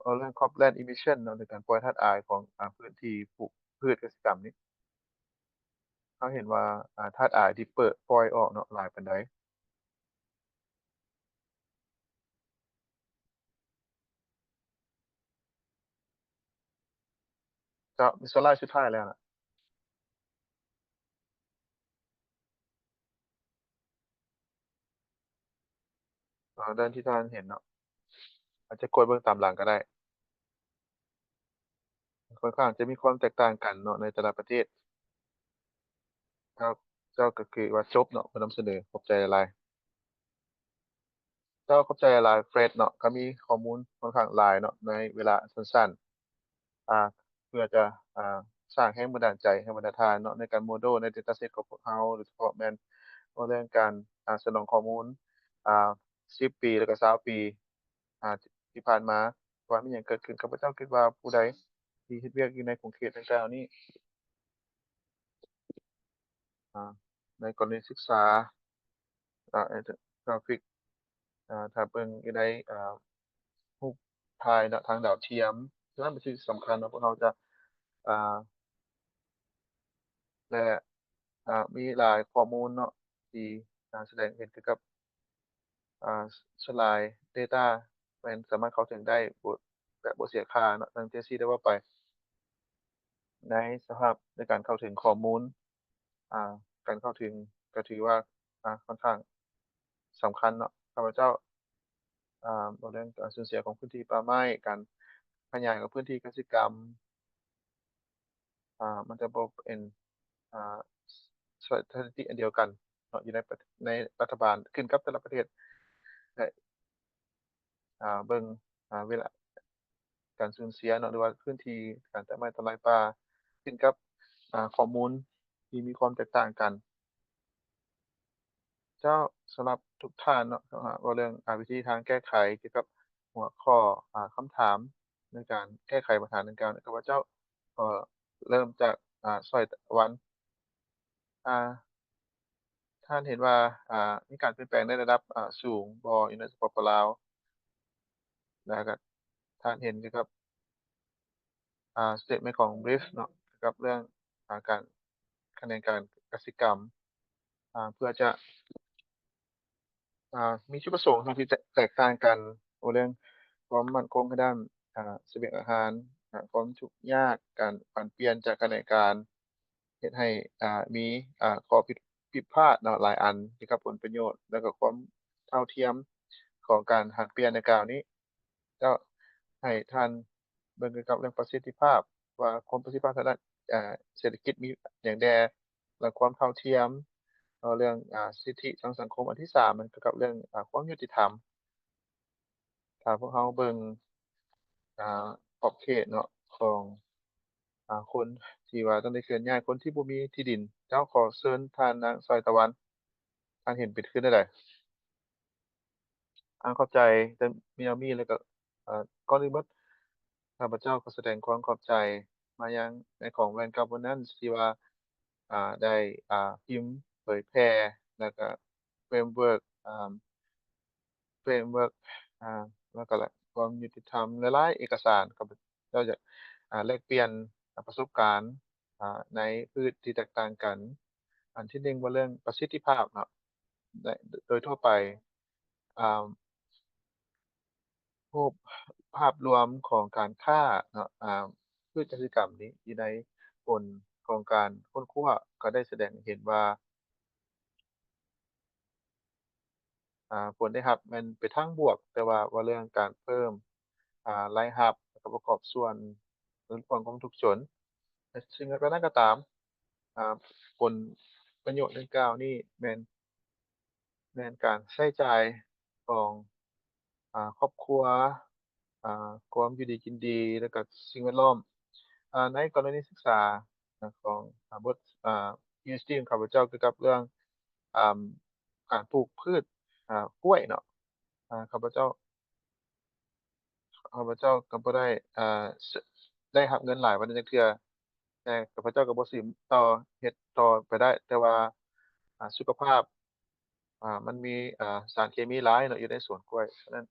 เอาเรื่อง Cropland Emission เนาะในการปล่อยธาตุอายของพื้นที่ปลูกพืชกสิกรรมนี้เราเห็นว่าธาตุอายที่ปล่อยออกเนาะหลายปานใดก็มีสไลด์สุดท้ายแล้วน่ะด้านที่ท่านเห็นเนาะอาจจะกดเบิ่งตามหลังก็ได้ค่อนข้างจะมีความแตกต่างกันเนาะในแต่ละประเทศเจ้าเจ้าก็คือว่าจบเนาะมานำเสนอขอบใจหลายๆเจ้าขอบใจหลายๆเฟรดเนาะก็มีข้อมูลค่อนข้างหลายเนาะในเวลาสั้นๆ อ่าเพื่อจะอ่าสร้างแรงบันดาลใจแรงบันดาลทานเนาะในการโมเดลใน dataset ของพวกเราโดยเฉพาะแม่นว่าเรื่องการสนองข้อมูลอ่า10ปีแล้วก็20ปีที่ผ่านมาว่ามีหยังเกิดขึ้นข้าพเจ้าคิดว่าผู้ใดที่เฮ็ดเวียกอยู่ในขงเขตดังกล่าวนี้อ่าในกรณีศึกษากราฟิกถ้าเบิ่งอยู่ในรูปถ่ายเนาะทางดาวเทียมนั่นเป็นสิ่งสำคัญเนาะพวกเราจะอ่าและมีหลายข้อมูลเนาะที่แสดงเห็นเกี่ยวกับอ่าสลาย data แม่นสามารถเข้าถึงได้แบบบ่เสียค่าเนาะดังที่ได้ว่าไปในสภาพในการเข้าถึงข้อมูลอ่าการเข้าถึงก็ถือว่าค่อนข้างสำคัญเนาะข้าพเจ้าบ่เรื่องการสูญเสียของพื้นที่ป่าไม้การขยายของพื้นที่กสิกรรมมันจะบ่เป็นอ่าสถิติอันเดียวกันเนาะอยู่ในรัฐบาลขึ้นกับแต่ละประเทศได้เบิ่งเวลาการสูญเสียเนาะหรือว่าพื้นที่การตัดไม้ทำลายป่าขึ้นกับข้อมูลที่มีความแตกต่างกันเจ้าสำหรับทุกท่านเนาะว่าเรื่องวิธีทางแก้ไขเกี่ยวกับหัวข้อคำถามในการแก้ไขปัญหาดังกล่าวเนี่ยข้าพเจ้าเอ่อเริ่มจากช่วยตะวันอ่าท่านเห็นว่ามีการเปลี่ยนแปลงในระดับสูงบ่อยู่ในสปปลาวแล้วก็ท่านเห็นเกี่ยวกับสเตตเมนต์ของ BRICS เนาะเกี่ยวกับเรื่องการคะแนนการกสิกรรมเพื่อจะมีจุดประสงค์ที่แตกต่างกันเรื่องความมั่นคงทางด้านเสบียงอาหารความทุกข์ยากการผันเปลี่ยนจากการแข่งการเฮ็ดให้มีข้อผิดพลาดเนาะหลายอันที่กับผลประโยชน์แล้วก็ความเท่าเทียมของการหักเปลี่ยนดังกล่าวนี้ก็ให้ท่านเบิ่งเกี่ยวกับเรื่องประสิทธิภาพว่าความประสิทธิภาพทางด้านเศรษฐกิจมีหยังแหน่และความเท่าเทียม เรื่องสิทธิทางสังคมอันที่3มันเกี่ยวกับเรื่องความยุติธรรมถ้าพวกเราเบิ่งอ่าขอบเขตเนาะของคนที่ว่าต้องได้เคลื่อนย้ายคนที่บ่มีที่ดินเจ้าขอเชิญท่านนางสายตะวันท่านเห็นเป็นคือแนวใดขอบใจแต่มีแล้วก็ก่อนอื่นเบิดข้าพเจ้าก็แสดงความขอบใจมายังในของ Van Governance ที่ว่าได้พิมพ์เผยแพร่แล้วก็เฟรมเวิร์กเฟรมเวิร์กอ่าแล้วก็ความยุติธรรมหลายๆเอกสารข้าพเจ้าอยากแลกเปลี่ยนประสบการณ์ในพืชที่แตกต่างกันอันที่หนึ่งว่าเรื่องประสิทธิภาพเนาะในโดยทั่วไปอ่ารูปภาพรวมของการฆ่าเนาะพืชกสิกรรมนี้อยู่ในผลของการค้นคว้าก็ได้แสดงให้เห็นว่าผลได้รับแม่นไปทางบวกแต่ว่าเรื่องการเพิ่มรายรับแล้วก็ประกอบส่วนในส่วนของทุกชนแต่สิ่งใดนั้นก็ตามอ่าผลประโยชน์ดังกล่าวนี้แม่นการใช้จ่ายของครอบครัวความอยู่ดีกินดีแล้วก็สิ่งแวดล้อมในกรณีศึกษาของบทอ่า PhD ของข้าพเจ้าเกี่ยวกับเรื่องอ่าการปลูกพืชกล้วยเนาะข้าพเจ้าก็บ่ได้อ่าสได้รับเงินหลายปานนั้นจักเทื่อแต่ข้าพเจ้าก็บ่สิต่อเฮ็ดต่อไปได้แต่ว่าสุขภาพมันมีสารเคมีหลายเนาะอยู่ในสวนกล้วยฉะนั้น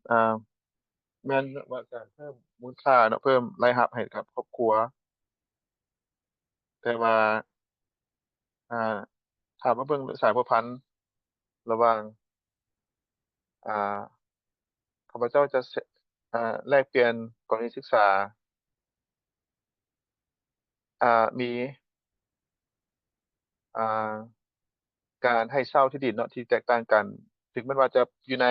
อ่าแม่นว่าการเพิ่มมูลค่าเนาะเพิ่มรายรับให้กับครอบครัวแต่ว่าอ่าถ้ามาเบิ่งสายพัวพันธุ์ระหว่างอ่าข้าพเจ้าจะแลกเปลี่ยนกรณีศึกษามีอ่า การให้เช่าที่ดินเนาะที่แตกต่างกันถึงแม้ว่าจะอยู่ใน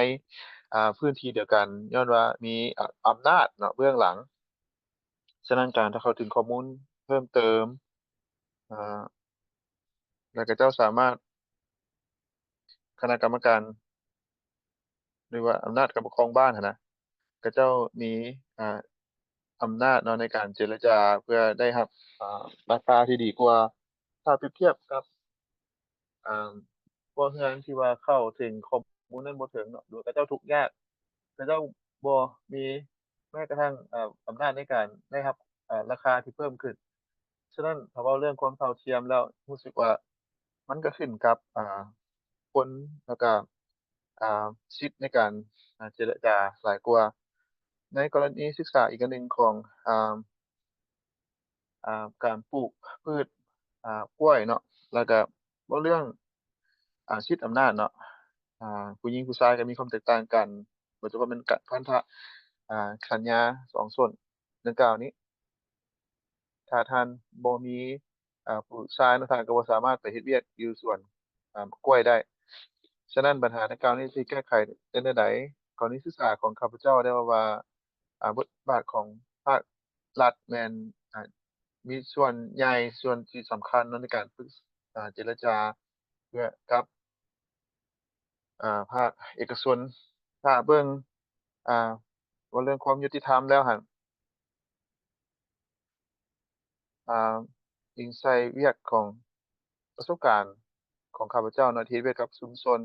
พื้นที่เดียวกันย้อนว่ามีอำนาจเนาะเบื้องหลังฉะนั้นการถ้าเข้าถึงข้อมูลเพิ่มเติมอ่าแล้วก็เจ้าสามารถ คณะกรรมการหรือว่าอำนาจการปกครองบ้านหั้นนะเขาเจ้ามีอ่าอำนาจเนาะในการเจรจาเพื่อได้รับราคาที่ดีกว่าถ้าเปรียบเทียบกับอ่าพวกเรือนที่ว่าเข้าถึงข้อมูลนั้นบ่ถึงเนาะหรือเขาเจ้าทุกข์ยากเขาเจ้าบ่มีแม้กระทั่งอำนาจในการได้รับราคาที่เพิ่มขึ้นฉะนั้นถ้าเว้าเรื่องความเท่าเทียมแล้วรู้สึกว่ามันก็ขึ้นกับคนแล้วก็อ่าสิทธิ์ในการเจรจาหลายกว่าในกรณีศึกษาอีกอันหนึ่งของอ่าการปลูกพืชกล้วยเนาะแล้วก็เว้าเรื่องสิทธิ์อำนาจเนาะผู้หญิงผู้ชายก็มีความแตกต่างกันบ่ว่าจะเป็นกะพันธะสัญญา2ส่วนดังกล่าวนี้ถ้าท่านบ่มีผู้ชายเนาะท่านก็บ่สามารถไปเฮ็ดเวียกอยู่สวนกล้วยได้ฉะนั้นปัญหาดังกล่าวนี้สิแก้ไขเป็นจั่งใดกรณีศึกษาของข้าพเจ้าได้ว่าบทบาทของภาครัฐแม่นอ่ามีส่วนใหญ่ส่วนที่สำคัญเนาะในการฝึกเจรจาเพื่อกับภาคเอกชนถ้าเบิ่งอ่าว่าเรื่องความยุติธรรมแล้วหั้นอ่าอิงใส่เวียกของประสบการณ์ของข้าพเจ้าเนาะที่เฮ็ดเวียกกับชุมชน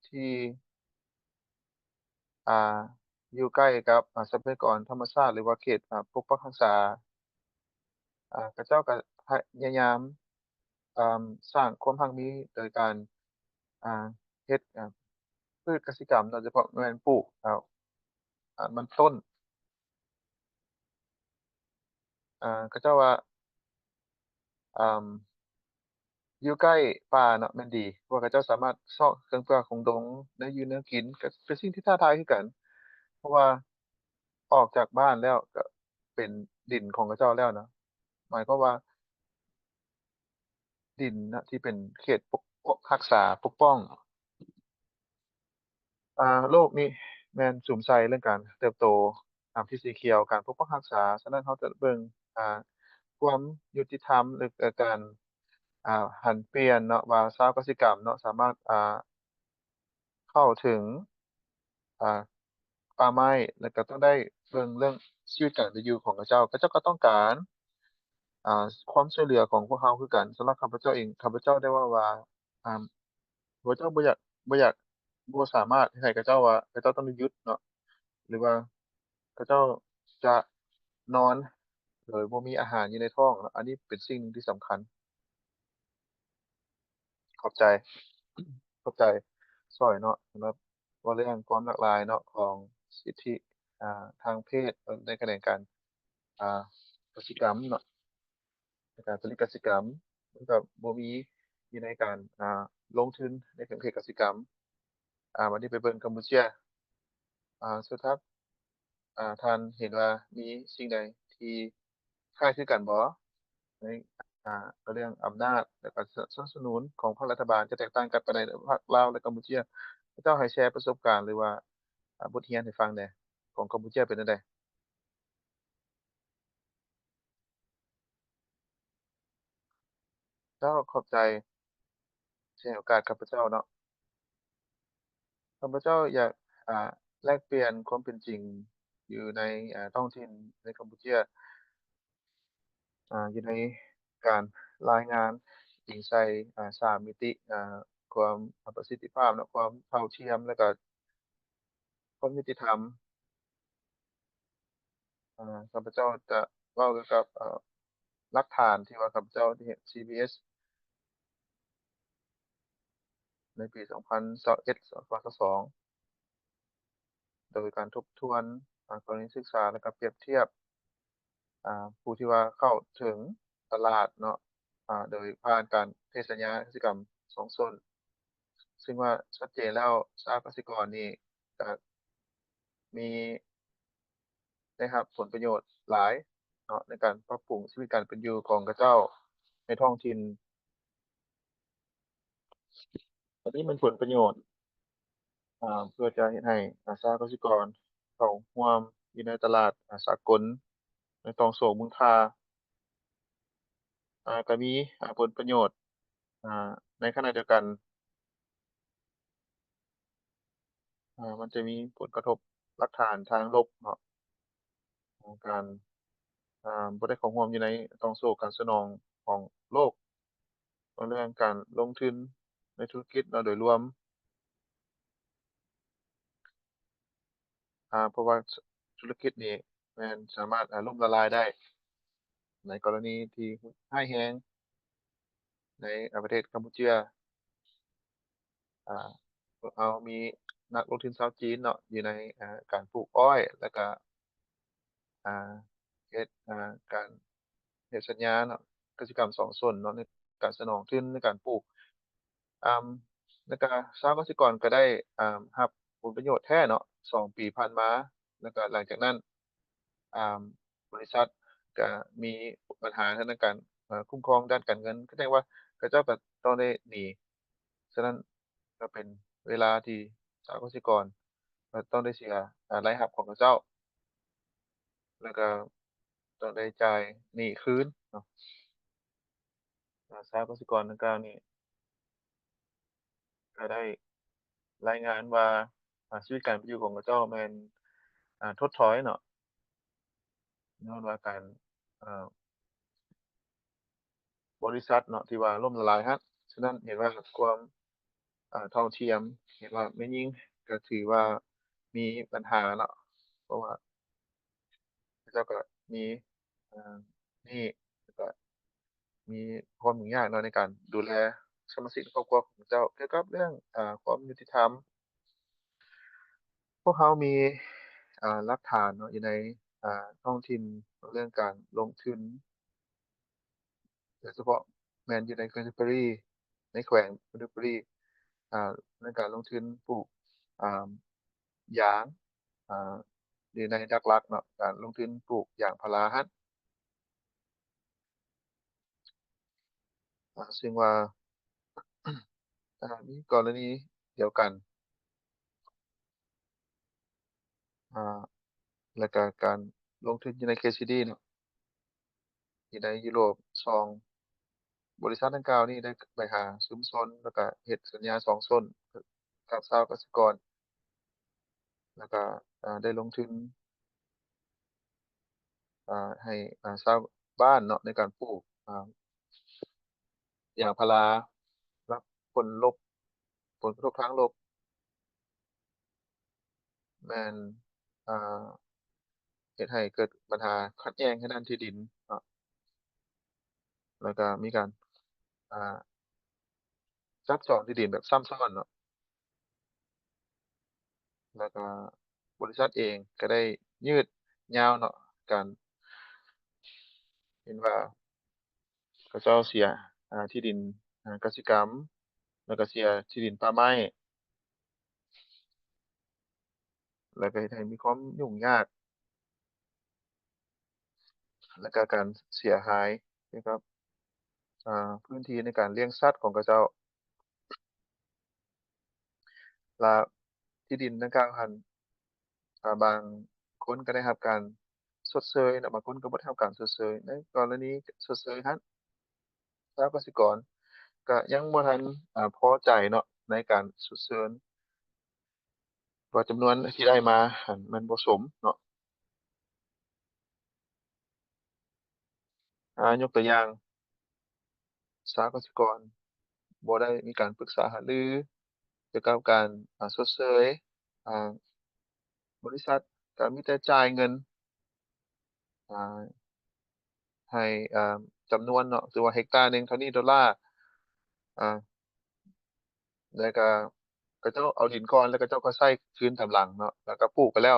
ที่อ่าอยู่ใกล้กับทรัพยากรธรรมชาติหรือว่าเขตปกปักรักษาเขาเจ้าก็พยายามอ่สร้างความมั่งมีโดยการอ่าเฮ็ดพืชกสิกรรมโดยเฉพาะแม่นปลูกมันต้นเขาเจ้าว่าอ่าอยู่ใกล้ป่าเนาะแม่นดีเพราะว่าเขาเจ้าสามารถเซาะเครื่องป่าของดงได้อยู่แนวกินก็เป็นสิ่งที่ท้าทายคือกันเพราะว่าออกจากบ้านแล้วก็เป็นดินของเขาเจ้าแล้วเนาะหมายความว่าดินณที่เป็นเขตปกรักษาปกป้องโลกนี้แม่นสุมใส่เรื่องการเติบโตตามที่สีเขียวการปกปักรักษาฉะนั้นเราจะเบิ่งอ่าความยุติธรรมหรือการหันเปลี่ยนเนาะว่าชาวกสิกรรมเนาะสามารถเข้าถึงอ่าป่าไม้แล้วก็ต้องได้เบิ่งเรื่องชีวิตการเป็นอยู่ของเขาเจ้าเขาเจ้าก็ต้องการความช่วยเหลือของพวกเราคือกันสำหรับข้าพเจ้าเองข้าพเจ้าได้ว่าอ่าข้าพเจ้าบ่อยากบ่สามารถเฮ็ดให้เขาเจ้าว่าเขาเจ้าต้องได้หยุดเนาะหรือว่าเขาเจ้าจะนอนโดยบ่มีอาหารอยู่ในท้องเนาะอันนี้เป็นสิ่งหนึ่งที่สำคัญขอบใจขอบใจช่วยเนาะสำหรับเว้าเรื่องความหลากหลายเนาะของสิทธิทางเพศในขณะเดียวกันอ่ากสิกรรมเนาะ ในการผลิตกสิกรรมมันก็บ่มีอยู่ในการลงทุนในการเฮ็ดกสิกรรมวันนี้ไปเบิ่งกัมพูชาสุดท้ายท่านเห็นว่ามีสิ่งใดที่คล้ายคือกันบ่ในเรื่องอำนาจแล้วก็สนับสนุนของภาครัฐบาลจะแตกต่างกันปานใดระหว่างลาวและกัมพูชาพระเจ้าให้แชร์ประสบการณ์หรือว่าบทเรียนให้ฟังแหน่ของกัมพูชาเป็นจั่งใดเจ้าขอบใจที่ให้โอกาสข้าพเจ้าเนาะ ข้าพเจ้าอยากอ่าแลกเปลี่ยนความเป็นจริงอยู่ในท้องถิ่นในกัมพูชาอยู่ในการรายงานอิงใส่3มิติความประสิทธิภาพและความเท่าเทียมแล้วก็ความยุติธรรมข้าพเจ้าจะเว้าเกี่ยวกับหลักฐานที่ว่าข้าพเจ้าได้เห็น CBS ในปี2021 2022โดยการทบทวนกรณีศึกษาและก็เปรียบเทียบ ผู้ที่ว่าเข้าถึงตลาดเนาะโดยผ่านการเทศสัญญากสิกรรม2ส่วนซึ่งว่าชัดเจนแล้วชาวกสิกรนี่จะมีได้รับผลประโยชน์หลายเนาะในการปรับปรุงชีวิตการเป็นอยู่ของเขาเจ้าในท้องถิ่นอันนี้มันผลประโยชน์เพื่อจะเฮ็ดให้ชาวกสิกรเข้าร่วมอยู่ในตลาดสากลในต้องโสกมูลค่าก็มีผลประโยชน์อ่า ในขณะเดียวกันมันจะมีผลกระทบรากฐานทางลบเนาะของการบ่ได้เข้าร่วมอยู่ในต้องโซ่การสนองของโลกเรื่องการลงทุนในธุรกิจเนาะโดยรวมเพราะว่าธุรกิจนี่แม่นสามารถล่มละลายได้ในกรณีที่หุ้นร้ายแรงในประเทศกัมพูชาอ่ามีนักลงทุนชาวจีนเนาะอยู่ในการปลูกอ้อยแล้วก็อ่าเฮ็ดการเฮ็ดสัญญาเนาะกสิกรรมสองส่วนเนาะในการสนองทุนในการปลูกอ่าแล้วก็ชาวกสิกรก็ได้รับผลประโยชน์แท้เนาะ2 ปีผ่านมาแล้วก็หลังจากนั้นอ่าบริษัทก็มีปัญหาทางด้านการคุ้มครองด้านการเงินก็แสดงว่าเขาเจ้าก็ต้องได้หนีฉะนั้นก็เป็นเวลาที่ชาวกสิกรก็ต้องได้เสียรายรับของเขาเจ้าแล้วก็ต้องได้จ่ายหนี้คืนเนาะชาวกสิกรดังกล่าวนี้ก็ได้รายงานว่าชีวิตการเป็นอยู่ของเขาเจ้าแม่นถดถอยเนาะย้อนว่าการอ่าบริษัทเนาะที่ว่าล่มละลายฮั้นฉะนั้นเห็นว่าความเท่าเทียมเห็นว่าแม่หญิงก็ถือว่ามีปัญหาเนาะเพราะว่าเขาเจ้าก็มีอ่าหนี้แล้วก็มีความยุ่งยากเนาะในการดูแลสมาชิกในครอบครัวของเจ้าเกี่ยวกับเรื่องความยุติธรรม พวกเขามีหลักฐานเนาะอยู่ในท้องถิ่นเรื่องการลงทุนโดยเฉพาะแม่นอยู่ใน Canterbury ในแขวง Canterbury ในการลงทุนปลูกอ่ายางอ่าอยู่ในดักลักเนาะการลงทุนปลูกยางพาราฮั้นซึ่งว่ามีกรณีเดียวกันอ่าแล้วก็การลงทุนอยู่ใน KCD เนาะอยู่ในยุโรป2 บริษัทดังกล่าวนี้ได้ไปหาซุ้มซนแล้วก็เฮ็ดสัญญา2ซนกับชาวกสิกรแล้วก็ได้ลงทุนให้ชาวบ้านเนาะในการปลูกยางพารารับผลลบผลกระทบทางลบแม่นอ่าเฮ็ดให้เกิดปัญหาขัดแย้งทางด้านที่ดินเนาะแล้วก็มีการอ่าจับจองที่ดินแบบซ้ำซ้อนเนาะแล้วก็บริษัทเองก็ได้ยืดยาวเนาะการเห็นว่า เขาเจ้าเสียที่ดินกสิกรรมแล้วก็เสียที่ดินป่าไม้แล้วก็เฮ็ดให้มีความยุ่งยากแล้วก็การเสียหายเกี่ยวกับพื้นที่ในการเลี้ยงสัตว์ของเขาเจ้าและที่ดินดังกล่าวหั้นบางคนก็ได้รับการชดเชยและบางคนก็บ่ได้รับการชดเชยในกรณีชดเชยนั้นชาวกสิกรก็ยังบ่ทันพอใจเนาะในการชดเชยว่าจำนวนที่ได้มาหั้นมันบ่สมเนาะยกตัวอย่างสหกสิกร บ่ได้มีการปรึกษาหารือเกี่ยวกับการชดเชยอ่าบริษัทก็มีแต่จ่ายเงินอ่าให้จำนวนเนาะคือว่าเฮกตาร์หนึ่งเท่านี้ดอลลาร์อ่าแล้วก็เขาเจ้าเอาดินก่อนแล้วเขาเจ้าก็ใช้คืนตามหลังเนาะแล้วก็ปลูกไปแล้ว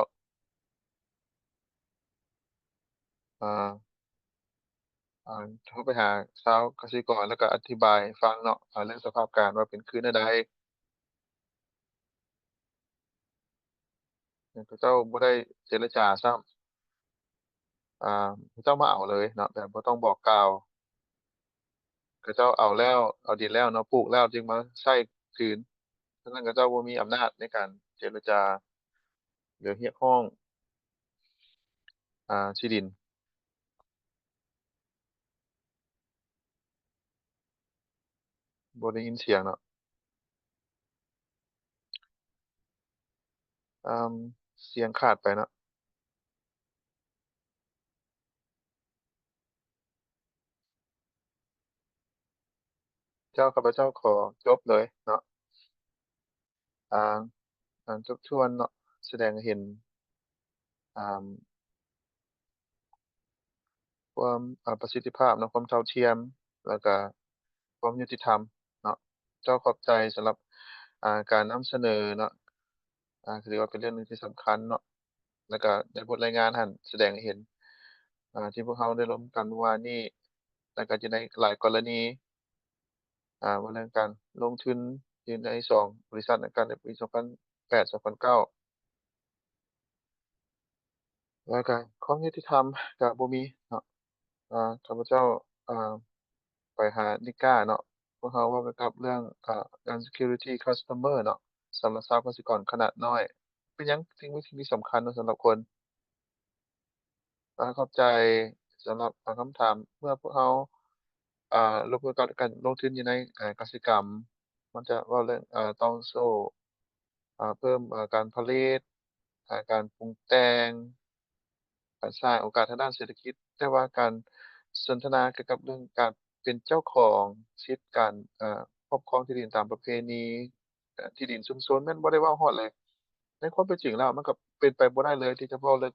อ่าโทรไปหาชาวกสิกรแล้วก็อธิบายให้ฟังเนาะเรื่องสภาพการณ์ว่าเป็นคือแนวใดเขาเจ้าบ่ได้เจรจาซ้ำเขาเจ้ามาเอาเลยเนาะแบบบ่ต้องบอกกล่าว เขาเจ้าเอาแล้วเอาดินแล้วเนาะปลูกแล้วจึงมาใช้คืนฉะนั้นเขาเจ้าบ่มีอำนาจในการเจรจาหรือเรียกร้องที่ดิน บ่ได้ยินเสียงเนาะอ่าเสียงขาดไปเนาะข้าพเจ้าขอจบเลยเนาะอ่าทบทวนเนาะแสดงให้เห็นอ่าความประสิทธิภาพเนาะความเท่าเทียมแล้วก็ความยุติธรรมเนาะเจ้าขอบใจสำหรับการนำเสนอเนาะถือว่าเป็นเรื่องหนึ่งที่สำคัญเนาะแล้วก็ในบทรายงานหั้นแสดงให้เห็นที่พวกเราได้ร่วมกันเมื่อวานนี้แล้วก็จะในหลายกรณีว่าเรื่องการลงทุนที่ใน2บริษัทในกันในปี2008 2009แล้วก็ความยุติธรรมก็บ่มีเนาะข้าพเจ้าอ่า ไปหานิก้าเนาะพวกเขาเว้าเกี่ยวกับเรื่องงาน Security Customer เนาะสำหรับชาวกสิกรขนาดน้อยเป็นหยังเป็นสิ่งที่สำคัญเนาะสำหรับคนเข้าใจสำหรับคำถามเมื่อพวกเขาลงมือกับการลงทุนอยู่ในกสิกรรมมันจะเว้าเรื่องต้องสู้เพิ่มการผลิตการปรุงแต่ง การสร้างโอกาสทางด้านเศรษฐกิจแต่ว่าการสนทนาเกี่ยวกับเรื่องการเป็นเจ้าของสิทธิ์การครอบครองที่ดินตามประเพณีที่ดินชุมชนมันบ่ได้เว้าฮอดเลยในความเป็นจริงแล้วมันก็เป็นไปบ่ได้เลยที่จะเว้าเรื่อง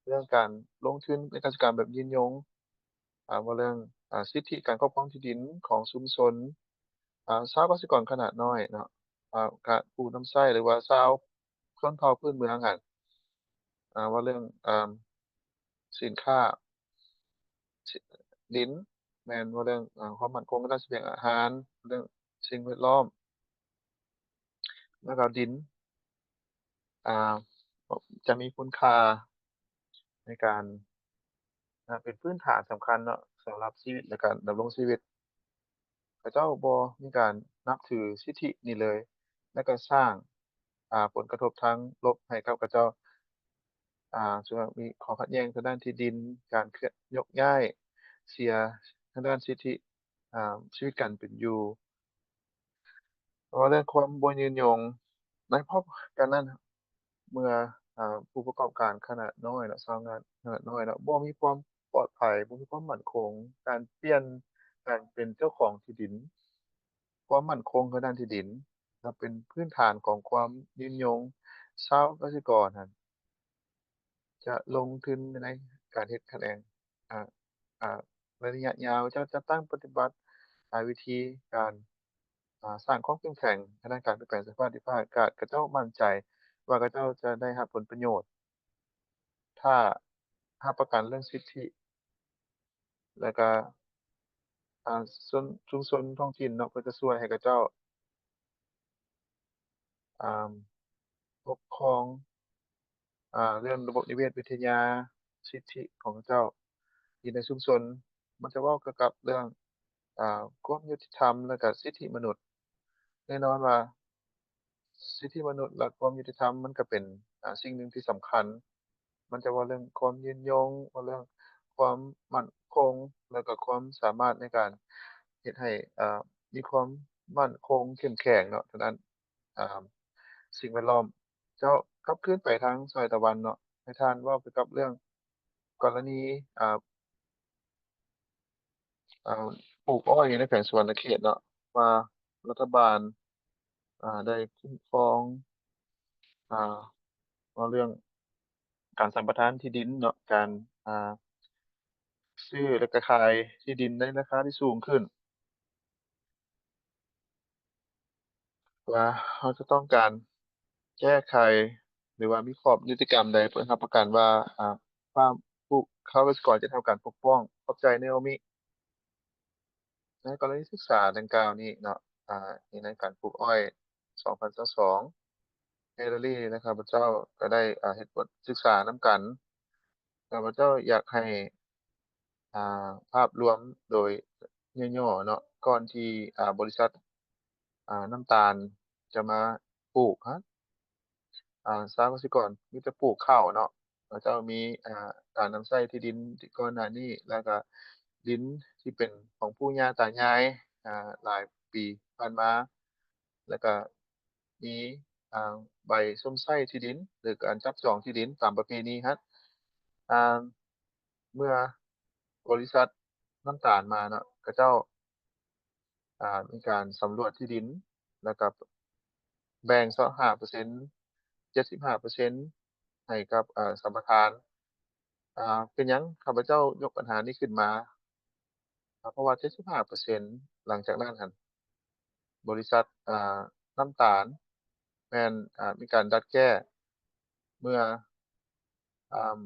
เรื่องการลงทุนในกิจการแบบยืนยงว่าเรื่องสิทธิการครอบครองที่ดินของชุมชนชาวกสิกรขนาดน้อยเนาะการปลูกน้ำไส้หรือว่าชาวชนเผ่าพื้นเมืองอะว่าเรื่องสินค้า สิดินแม่นบ่เรื่องความมั่นคงทางด้านเสบียงอาหารเรื่องสิ่งแวดล้อมแล้วก็ดินอ่าจะมีคุณค่าในการเป็นพื้นฐานสำคัญเนาะสำหรับชีวิตในการดำรงชีวิตเขาเจ้าบ่มีการนับถือสิทธินี้เลยแล้วก็สร้างผลกระทบทางลบให้กับเขาเจ้าส่วนมีข้อขัดแย้งทางด้านที่ดินการเคลื่อนยกย้ายเสียทางด้านสิทธิชีวิตการเป็นอยู่ เพราะว่าเรื่องความบ่ยืนยงในพบกันนั้นเมื่อผู้ประกอบการขนาดน้อยเนาะชาวงานขนาดน้อยเนาะบ่มีความปลอดภัยบ่มีความมั่นคงการเปลี่ยนการเป็นเจ้าของที่ดินความมั่นคงทางด้านที่ดินก็เป็นพื้นฐานของความยืนยงชาวกสิกรนั้นจะลงทุนในการเฮ็ดคะแนนอ่าในระยะยาวจะตั้งปฏิบัติวิธีการ สร้างความเข้มแข็งทางด้านการเปลี่ยนแปลงสภาพดินฟ้าอากาศเขาเจ้ามั่นใจว่าเขาเจ้าจะได้รับผลประโยชน์ถ้าประกันเรื่องสิทธิแล้วก็ส่วนชุมชนท้องถิ่นเนาะเพิ่นจะช่วยให้เขาเจ้าอ่าปกครองเรื่องระบบนิเวศวิทยาสิทธิของเขาเจ้าที่ในชุมชนมันจะเว้าเกี่ยวกับเรื่องความยุติธรรมแล้วก็สิทธิมนุษย์แน่นอนว่าสิทธิมนุษย์และความยุติธรรมมันก็เป็นสิ่งหนึ่งที่สำคัญ มันจะว่าเรื่องความยืนยงว่าเรื่องความมั่นคงแล้วก็ความสามารถในการเฮ็ดให้มีความมั่นคงเข้มแข็งเนาะทางด้านอ่าสิ่งแวดล้อมเจ้ากลับคืนไปทางด้อยตะวันเนาะให้ท่านเว้าเกี่ยวกับเรื่องกรณีอ่าอ่าปลูกอ้อยในแขวงสุวรรณเขตเนาะว่ารัฐบาลได้คุ้มครองอ่าว่าเรื่องการสัมปทานที่ดินเนาะการอ่า ซื้อแล้วก็ขายที่ดินในราคาที่สูงขึ้นว่าเขาจะต้องการแก้ไขหรือว่ามีขอบนิติกรรมใดเพื่อรับประกันว่าความผู้เขาเกษตรกรจะทำการปกป้องขอบใจแนวนี้ในกรณีศึกษาดังกล่าวนี้เนาะที่ในการปลูกอ้อย2022เฮเลอรีและข้าพเจ้าก็ได้เฮ็ดบทศึกษานำกันข้าพเจ้าอยากให้ภาพรวมโดยย่อๆเนาะก่อนที่บริษัท น้ำตาลจะมาปลูกครับชาวกสิกรมีแต่ปลูกข้าวเนาะแล้วจะมีการนำไส้ที่ดินที่ก่อนหน้านี้แล้วก็ดินที่เป็นของปู่ย่าตายาย หลายปีผ่านมาแล้วก็มีอ่าใบส้มไส้ที่ดินหรือการจับจองที่ดินตามประเพณีครับอ่าเมื่อบริษัทน้ำตาลมาเนาะเขาเจ้ามีการสำรวจที่ดินแล้วก็แบ่ง25% 75%ให้กับสัมปทานเป็นหยังข้าพเจ้ายกปัญหานี้ขึ้นมาเพราะว่า75%หลังจากนั้นหั้นบริษัทน้ำตาลแม่นมีการดัดแก้เมื่ออ่า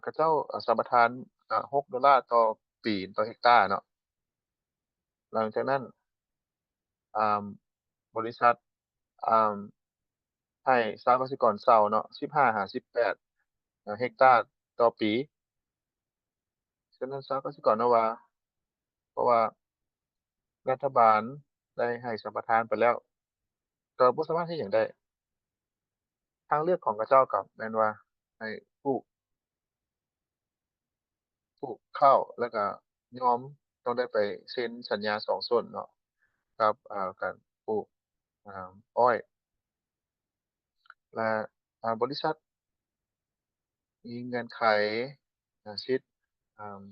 เขาเจ้าสัมปทาน$6ต่อปีต่อเฮกตาร์เนาะหลังจากนั้นอ่าบริษัทอ่าให้ชาวกสิกรเช่าเนาะ15-18เฮกตาร์ต่อปีฉะนั้นชาวกสิกรเนาะว่าเพราะว่ารัฐบาลได้ให้สัมปทานไปแล้วก็บ่สามารถเฮ็ดหยังได้ทางเลือกของเขาเจ้าก็แม่นว่าให้ปลูกข้าวแล้วก็ยอมต้องได้ไปเซ็นสัญญา2ส่วนเนาะกับการปลูกอ้อยและบริษัทมีเงื่อนไขสิทธิ์อ่า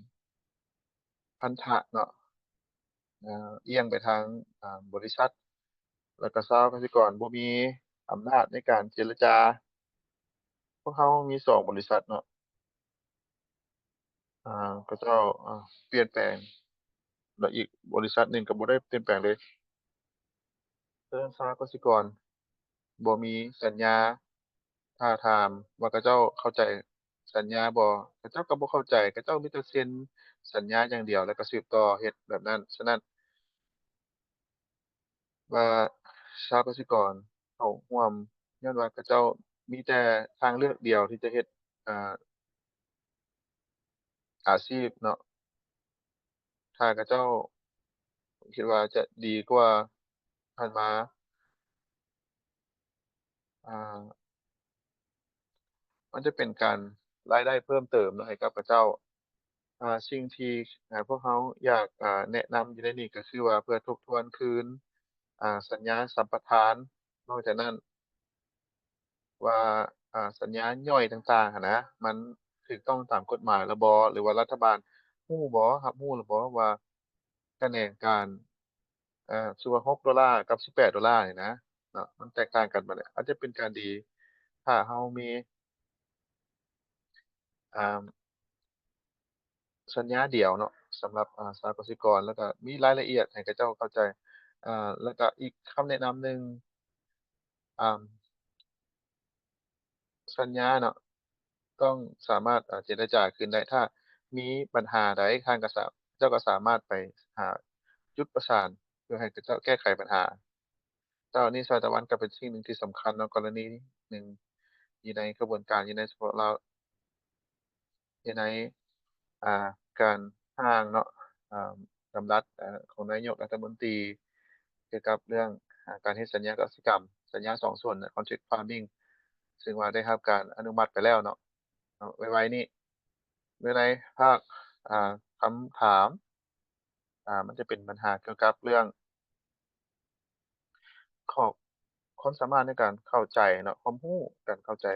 พันธะเนาะเอียงไปทางบริษัทแล้วก็ชาวกสิกรบ่มีอำนาจในการเจรจาพวกเขามี2บริษัทเนาะเขาเจ้าเปลี่ยนแปลงแล้วอีกบริษัทหนึ่งก็บ่ได้เปลี่ยนแปลงเลยฉะนั้นชาวกสิกรบ่มีสัญญาถ้าถามว่าเขาเจ้าเข้าใจสัญญาบ่เขาเจ้าก็บ่เข้าใจเขาเจ้ามีแต่เซ็นสัญญาอย่างเดียวแล้วก็สืบต่อเฮ็ดแบบนั้นฉะนั้นว่าชาวกสิกรเข้าร่วมย้อนว่าเขาเจ้ามีแต่ทางเลือกเดียวที่จะเฮ็ดอ่าอาชีพเนาะถ้าเขาเจ้าผมคิดว่าจะดีกว่าผ่านมาอ่ามันจะเป็นการรายได้เพิ่มเติมเนาะให้กับเขาเจ้า สิ่งที่พวกเขาอยากแนะนำอยู่ในนี้ก็คือว่าเพื่อทบทวนคืนสัญญาสัมปทานนอกจากนั้นว่าสัญญาย่อยต่างๆหั้นนะมันถูกต้องตามกฎหมายแล้วบ่หรือว่ารัฐบาลรู้บ่รับรู้แล้วบ่ว่าคะแนนการสมมุติว่า$6กับ$18นี่นะเนาะมันแตกต่างกันบัดนี้อาจจะเป็นการดีถ้าเรามีอ่า สัญญาเดียวเนาะสำหรับสหกสิกรแล้วก็มีรายละเอียดให้เขาเจ้าเข้าใจแล้วก็อีกคำแนะนำหนึ่งอ่าสัญญาเนาะต้องสามารถเจรจาคืนได้ถ้ามีปัญหาใดทางเจ้าก็สามารถไปหาจุดประสานเพื่อให้เขาเจ้าแก้ไขปัญหาเจ้าหนี้ชายตะวันก็เป็นสิ่งหนึ่งที่สำคัญเนาะกรณีหนึ่งอยู่ในกระบวนการอยู่ในเฉพาะเราอยู่ในอ่าการร่างเนาะอ่าดำรัสของนายกรัฐมนตรีเกี่ยวกับเรื่องการเฮ็ดสัญญากสิกรรมสัญญา2ส่วนน่ะ Contract Farming ซึ่งว่าได้รับการอนุมัติไปแล้วเนาะไวๆนี้โดยในภาคคำถามมันจะเป็นปัญหาเกี่ยวกับเรื่องขอบความสามารถในการเข้าใจเนาะความรู้การเข้าใจ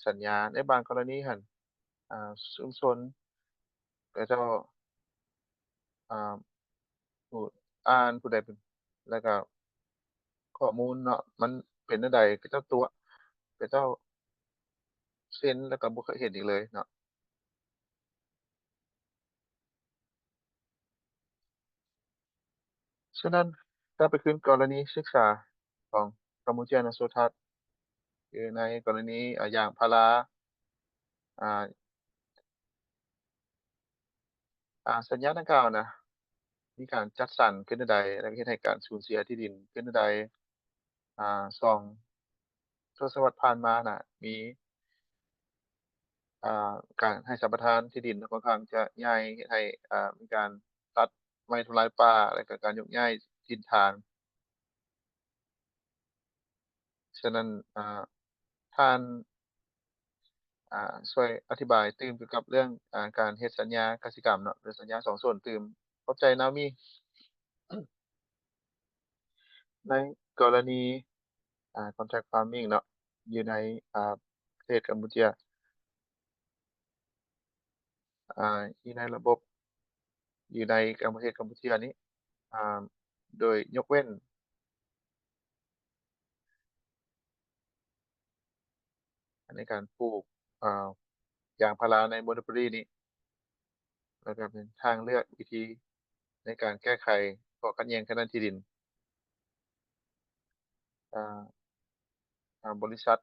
สัญญาในบางกรณีหั้นชุมชนเขาเจ้าอ่าผู้อ่านผู้ใดเป็นแล้วก็ข้อมูลเนาะมันเป็นจั่งใดเขาเจ้าตั๋วเขาเจ้าเซ็นแล้วก็บ่เคยเห็นอีกเลยเนาะฉะนั้นถ้าไปคืนกรณีศึกษาของกัมพูชาโททัศน์คือในกรณียางพาราอ่าสัญญาดังกล่าวน่ะมีการจัดสรรเป็นจั่งใดแล้วก็เฮ็ดให้การสูญเสียที่ดินเป็นจั่งใด2ทศวรรษผ่านมาน่ะมีอ่าการให้สัมปทานที่ดินค่อนข้างจะใหญ่เฮ็ดให้มีการตัดไม้ทำลายป่าแล้วก็การยกย้ายถิ่นฐานฉะนั้นท่านช่วยอธิบายตื่มเกี่ยวกับเรื่องการเฮ็ดสัญญากสิกรรมเนาะหรือสัญญา2ส่วนตื่ม เข้าใจนามีในกรณีcontract farming เนาะอยู่ในประเทศกัมพูชาอยู่ในระบบอยู่ในประเทศกัมพูชานี้อ่าโดยยกเว้นในการปลูกอ่ายางพาราในบอนบุรีนี้แล้วก็เป็นทางเลือกวิธีในการแก้ไขข้อขัดแย้งทางด้านที่ดินอ่าบริษัท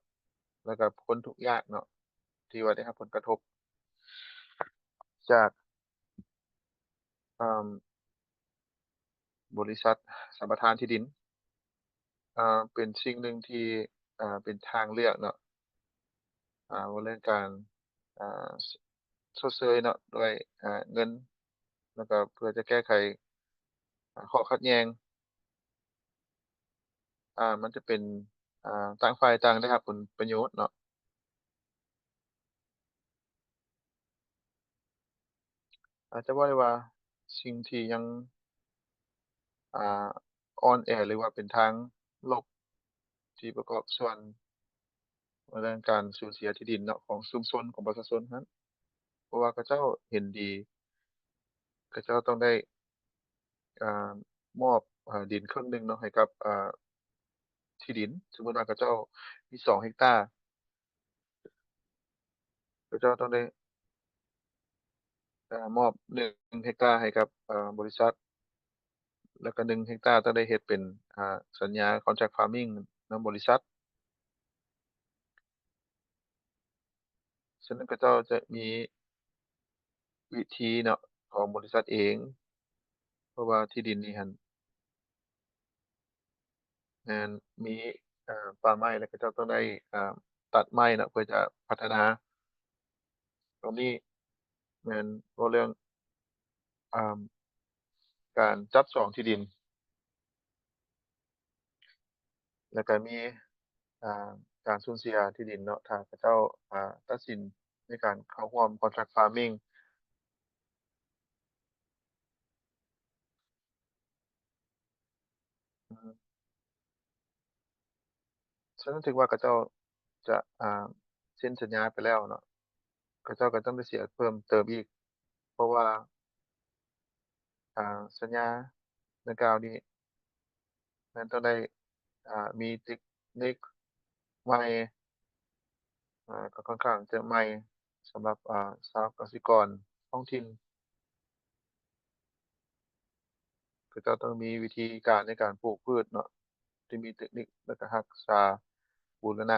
แล้วก็คนทุกข์ยากเนาะที่ว่าได้รับผลกระทบจากอ่าบริษัทสัมปทานที่ดินเป็นสิ่งหนึ่งที่เป็นทางเลือกเนาะว่าเรื่องการอ่าชชดเชยเนาะด้วยเงินแล้วก็เพื่อจะแก้ไขข้อขัดแย้งมันจะเป็นต่างฝ่ายต่างได้รับผลประโยชน์เนาะอาจจะว่าได้ว่าสิ่งที่ยังอ่าอ่อนแอหรือว่าเป็นทางลบที่ประกอบส่วนเรื่องการสูญเสียที่ดินเนาะของชุมชนของประชาชนนั้นเพราะว่าเขาเจ้าเห็นดีเขาเจ้าต้องได้อ่ามอบดินครึ่งหนึ่งเนาะให้กับที่ดินสมมุติว่าเขาเจ้ามี2เฮกตาร์เขาเจ้าต้องได้มอบ1เฮกตาร์ให้กับบริษัทแล้วก็1เฮกตาร์ต้องได้เฮ็ดเป็นสัญญา contract farming นำบริษัทฉะนั้นเขาเจ้าจะมีวิธีเนาะของบริษัทเองเพราะว่าที่ดินนี่หั้นแม่นมีป่าไม้แล้วเขาเจ้าต้องได้อ่าตัดไม้เนาะเพื่อจะพัฒนาตรงนี้แม่นเว้าเรื่องอ่าการจับจองที่ดินแล้วก็มีอ่าการสูญเสียที่ดินเนาะถ้าเขาเจ้าตัดสินในการเข้าร่วม contract farming อือฮึฉะนั้นถึงว่าเขาเจ้าจะเซ็นสัญญาไปแล้วเนาะเขาเจ้าก็ต้องได้เสียเพิ่มเติมอีกเพราะว่าสัญญาดังกล่าวนี้มันต้องได้มีเทคนิคใหม่ก็ค่อนข้างจะใหม่สำหรับชาวกสิกรท้องถิ่นก็จะต้องมีวิธีการในการปลูกพืชเนาะที่มีเทคนิคแล้วก็รักษาบูรณะ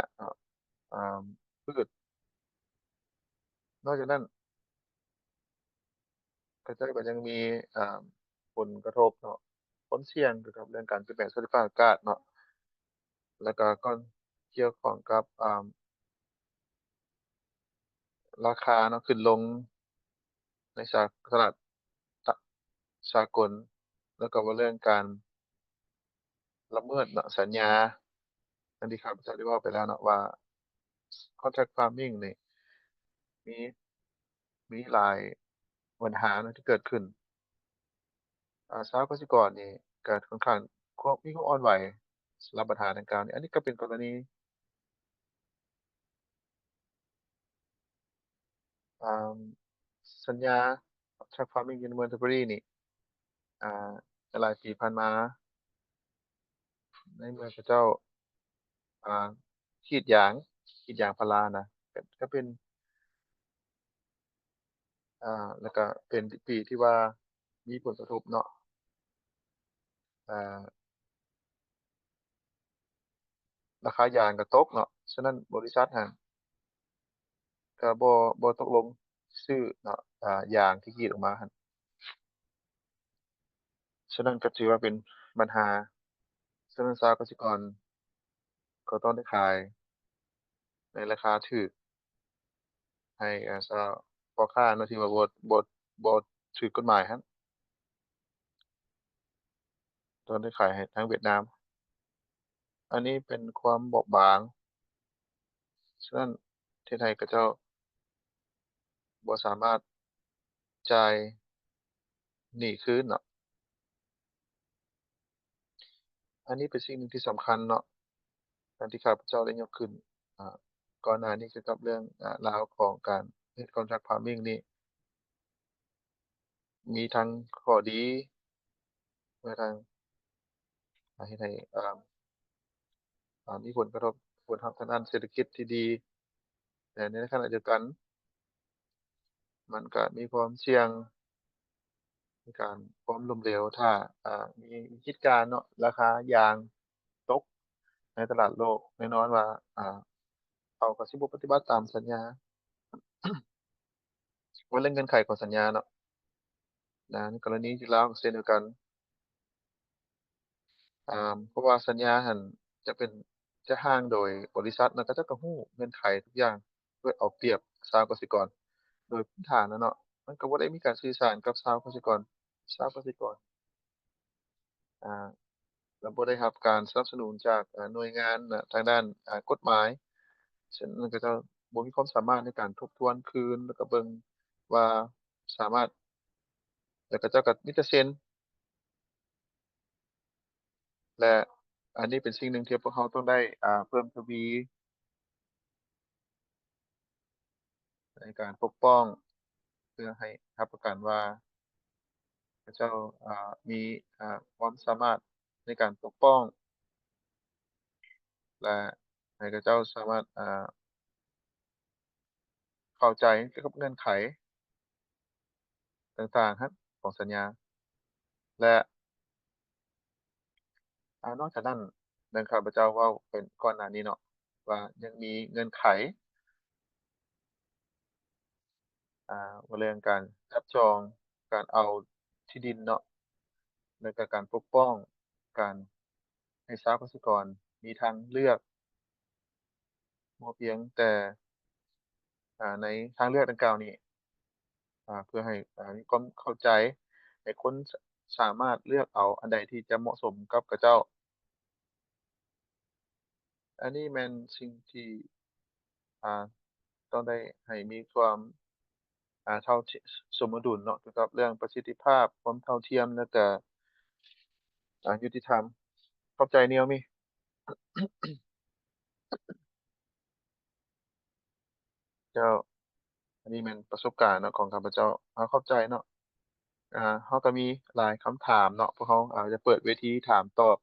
อ่าพืชนอกจากนั้นก็เจ้าก็ยังมีอ่าผลกระทบเนาะผลเสี่ยงเกี่ยวกับเรื่องการเปลี่ยนแปลงสภาพอากาศเนาะแล้วก็เกี่ยวข้องกับราคาเนาะขึ้นลงในตลาดตสากลแล้วก็ว่าเรื่องการละเมิดเนาะสัญญาอันที่ข้าพเจ้าได้เว้าไปแล้วเนาะว่า contract farming นี่มีหลายปัญหาเนาะที่เกิดขึ้นชาวกสิกรนี่ก็ค่อนข้างมีความอ่อนไหวสำหรับปัญหาดังกล่าวนี้อันนี้ก็เป็นกรณีอ่าสัญญา contract farming อยู่ในเมือง Canterbury นี่อ่าหลายปีผ่านมาในเมื่อเขาเจ้าอ่ากรีดยางพารานะก็เป็นแล้วก็เป็นปีที่ว่ามีผลกระทบเนาะอ่าราคายางก็ตกเนาะฉะนั้นบริษัทหั้นก็บ่ตกลงซื้อเนาะยางที่กรีดออกมาหั้นฉะนั้นก็ถือว่าเป็นปัญหาฉะนั้นชาวกสิกรก็ต้องได้ขายในราคาถูกให้ชาวพ่อค้าเนาะที่ว่าบ่ถูกกฎหมายหั้นต้องได้ขายให้ทางเวียดนามอันนี้เป็นความบอบบางฉะนั้นประเทศไทยเขาเจ้าบ่สามารถจ่าย หนี้คืนเนาะอันนี้เป็นสิ่งหนึ่งที่สำคัญเนาะดังที่ข้าพเจ้าได้ยกขึ้นอ่าก่อนหน้านี้เกี่ยวกับเรื่องราวของการเฮ็ด contract farming นี่มีทั้งข้อดีและทางเฮ็ดให้มีผลกระทบทางด้านเศรษฐกิจที่ดีแต่ในขณะเดียวกันมันก็มีความเสี่ยงในการความล้มเหลวถ้ามีเหตุการณ์เนาะราคายางตกในตลาดโลกแน่นอนว่าเขาก็สิบ่ปฏิบัติตามสัญญาว่าเรื่องเงื่อนไขของสัญญาเนาะในกรณีที่ลาวก็เช่นเดียวกันเพราะว่าสัญญาหั้นจะเป็นจะอ้างโดยบริษัทนั้นเขาเจ้าก็รู้เงื่อนไขทุกอย่างเพื่อเอาเปรียบชาวกสิกรโดยพื้นฐานแล้วเนาะมันก็บ่ได้มีการสื่อสารกับชาวกสิกรชาวกสิกรอ่า แล้วบ่ได้รับการสนับสนุนจากหน่วยงานทางด้านกฎหมายฉะนั้นมันก็จะบ่มีความสามารถในการทบทวนคืนแล้วก็เบิ่งว่าสามารถแล้วเขาเจ้าก็มีแต่เซ็นและอันนี้เป็นสิ่งหนึ่งที่พวกเราต้องได้เพิ่มทวีในการปกป้องเพื่อให้รับประกันว่าเขาเจ้ามีความสามารถในการปกป้องและให้เขาเจ้าสามารถเข้าใจเกี่ยวกับเงื่อนไขต่างๆครับของสัญญาและ นอกจากนั้นดังข้าพเจ้าเว้าเป็นก่อนหน้านี้เนาะว่ายังมีเงื่อนไขว่าเรื่องการจับจองการเอาที่ดินเนาะแล้วก็การปกป้องการให้ชาวกสิกรมีทางเลือกบ่เพียงแต่ในทางเลือกดังกล่าวนี้เพื่อให้มีความเข้าใจให้คนสามารถเลือกเอาอันใดที่จะเหมาะสมกับเขาเจ้าอันนี้แม่นสิ่งที่อ่าต้องได้ให้มีความ เท่าที่สมดุลเนาะเกี่ยวกับเรื่องประสิทธิภาพความเท่าเทียมแล้วก็ยุติธรรมเข้าใจแนวนี้เจ้าอันนี้แม่นประสบการณ์เนาะของข้าพเจ้าเข้าใจเนาะเราก็มีหลายคำถามเนาะพวกเราจะเปิดเวทีถามตอบ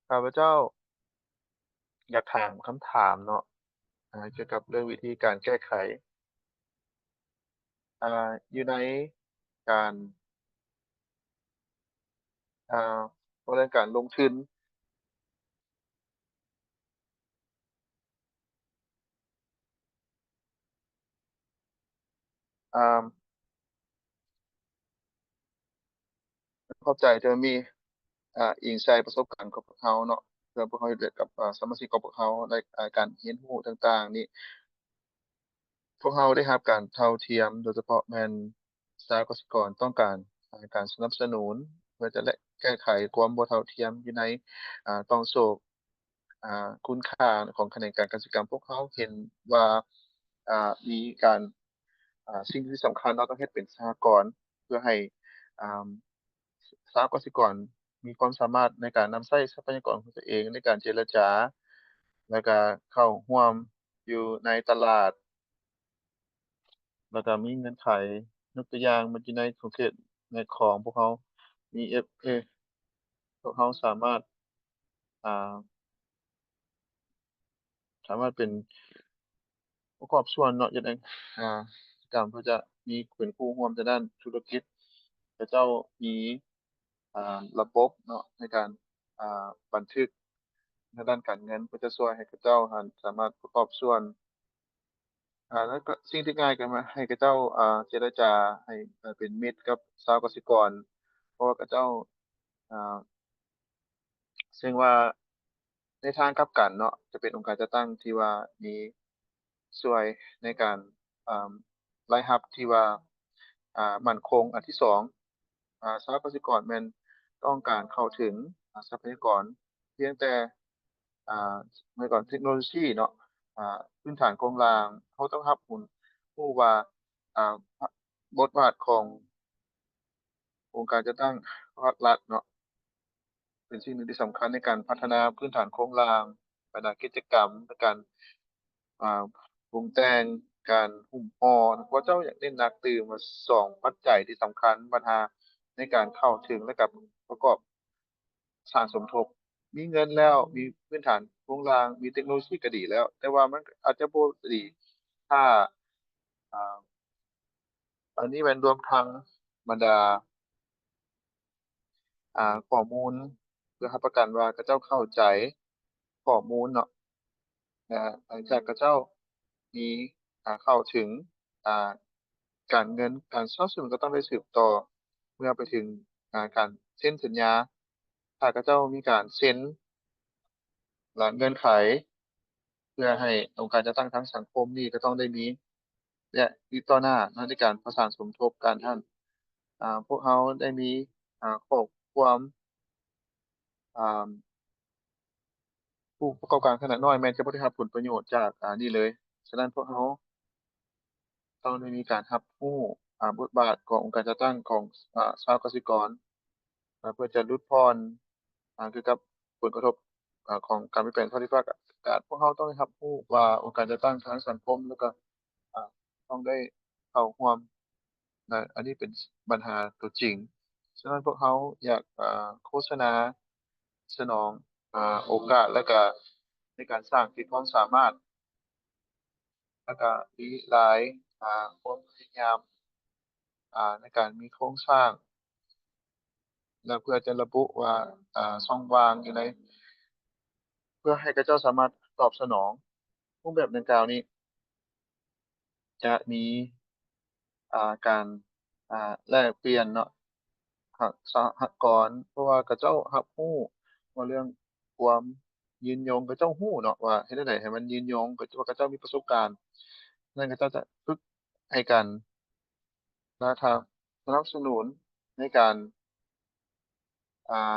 ข้าพเจ้าอยากถามคำถามเนาะเกี่ยวกับเรื่องวิธีการแก้ไขอยู่ในการอ่าว่าเรื่องการลงทุนอ่าเข้าใจแต่มี อิงใส่ประสบการณ์ของพวกเขาเนาะเพื่อพวกเขาเฮ็ดกับสมาชิกของพวกเขาในการเรียนรู้ต่างๆนี่พวกเราได้รับการเท่าเทียมโดยเฉพาะแม่นสหกสิกรต้องการการสนับสนุนเพื่อจะและแก้ไขความบ่เท่าเทียมอยู่ในต้องโศกคุณค่าของแขนงการกสิกรรมพวกเขาเห็นว่ามีการสิ่งที่สำคัญเราต้องเฮ็ดเป็นสหกรณ์เพื่อให้อ่าสหกสิกรมีความสามารถในการนำใช้ทรัพยากรของตัวเองในการเจรจาแล้วก็เข้าร่วมอยู่ในตลาดแล้วก็มีเงื่อนไขยกตัวอย่างมันอยู่ในขอบเขตในของพวกเขามี FA พวกเขาอ่าสามารถเป็นประกอบส่วนเนาะจะได้การเพื่อจะมีเป็นผู้ร่วมทางด้านธุรกิจเขาเจ้ามีระบบเนาะในการบันทึกทางด้านการเงินเพื่อจะช่วยให้เขาเจ้าสามารถประกอบส่วนแล้วก็สิ่งที่ง่ายก็มาให้เขาเจ้าเจรจาให้เป็นมิตรกับชาวกสิกรเพราะว่าเขาเจ้าอ่าซึ่งว่าในทางกลับกันเนาะจะเป็นองค์การจัดตั้งที่ว่ามีช่วยในการอ่ารายรับที่ว่ามั่นคงอันที่สองสหกสิกรแม่นต้องการเข้าถึงทรัพยากรเพียงแต่อ่าสมัยก่อนเทคโนโลยีเนาะพื้นฐานโครงสร้างเขาต้องรับรู้ว่าอ่าบทบาทของ องค์การจัดตั้งภาครัฐเนาะเป็นสิ่งหนึ่งที่สำคัญในการพัฒนาพื้นฐานโครงสร้างบรรดากิจกรรมในการอ่าปรุงแต่งการหุ้มห่อเพราะเจ้าอยากเน้นหนักตื่นมา2ปัจจัยที่สำคัญปัญหาในการเข้าถึงและกับประกอบสร้างสมทบมีเงินแล้วมีพื้นฐานโครงสร้างมีเทคโนโลยีก็ดีแล้วแต่ว่ามันอาจจะบ่ดีถ้าอ่าอันนี้มันรวมทั้งบรรดา ข้อมูลเพื่อรับประกันว่าเขาเจ้าเข้าใจข้อมูลเนาะหลังจากเขาเจ้ามีเข้าถึงอ่าการเงินการสนับสนุนก็ต้องได้สืบต่อเมื่อไปถึงการเซ็นสัญญาถ้าเขาเจ้ามีการเซ็นและเงื่อนไขเพื่อให้องค์การจัดตั้งทั้งสังคมนี่ก็ต้องได้มีและมีต่อหน้าเนาะในการประสานสมทบกันท่านพวกเราได้มีข้อความอ่า ผู้ประกอบการขนาดน้อยแม้จะบ่ได้รับผลประโยชน์จากนี่เลยฉะนั้นพวกเราต้องได้มีการรับรู้บทบาทขององค์การจัดตั้งของชาวกสิกรเพื่อจะลดผ่อนเกี่ยวกับผลกระทบของการเปลี่ยนแปลงสภาพดินฟ้าอากาศพวกเราต้องได้รับรู้ว่าองค์การจัดตั้งทางสังคมแล้วก็อ่าต้องได้เข้าร่วมอันนี้เป็นปัญหาตัวจริงฉะนั้นพวกเราอยากโฆษณาสนองโอกาสและก็ในการสร้างขีดความสามารถ แล้วก็มีหลายความพยายามในการมีโครงสร้างแล้วเพื่อจะระบุว่าช่องว่างอยู่ในเพื่อให้เขาเจ้าสามารถตอบสนองรูปแบบดังกล่าวนี้จะมีการแลกเปลี่ยนเนาะสหกรณ์เพราะว่าเขาเจ้ารับรู้ว่าเรื่องความยืนยงเขาเจ้ารู้เนาะว่าเฮ็ดจั่งใดให้มันยืนยงก็ว่าเขาเจ้ามีประสบการณ์นั่นเขาเจ้าจะฝึกให้กันนะครับสนับสนุนในการ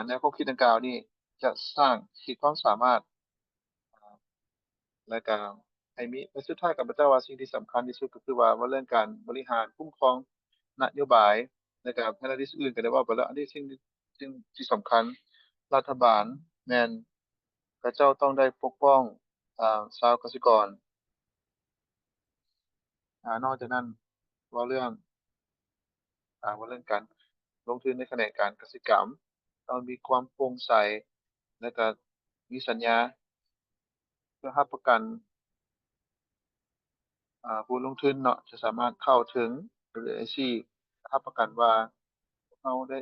แนวความคิดดังกล่าวนี้จะสร้างขีดความสามารถและก็ให้มีและสุดท้ายข้าพเจ้าว่าสิ่งที่สำคัญที่สุดก็คือว่าเรื่องการบริหารคุ้มครองนโยบายและก็ภารกิจอื่นก็ได้เว้าไปแล้วอันนี้สิ่งที่สำคัญรัฐบาลแม่นเขาเจ้าต้องได้ปกป้องชาวกสิกรนอกจากนั้นเว้าเรื่องเว้าเรื่องการลงทุนในแขนงการกสิกรรมต้องมีความโปร่งใสและก็มีสัญญาเพื่อรับประกัน ผู้ลงทุนเนาะจะสามารถเข้าถึงหรืออาชีพรับประกันว่าเราได้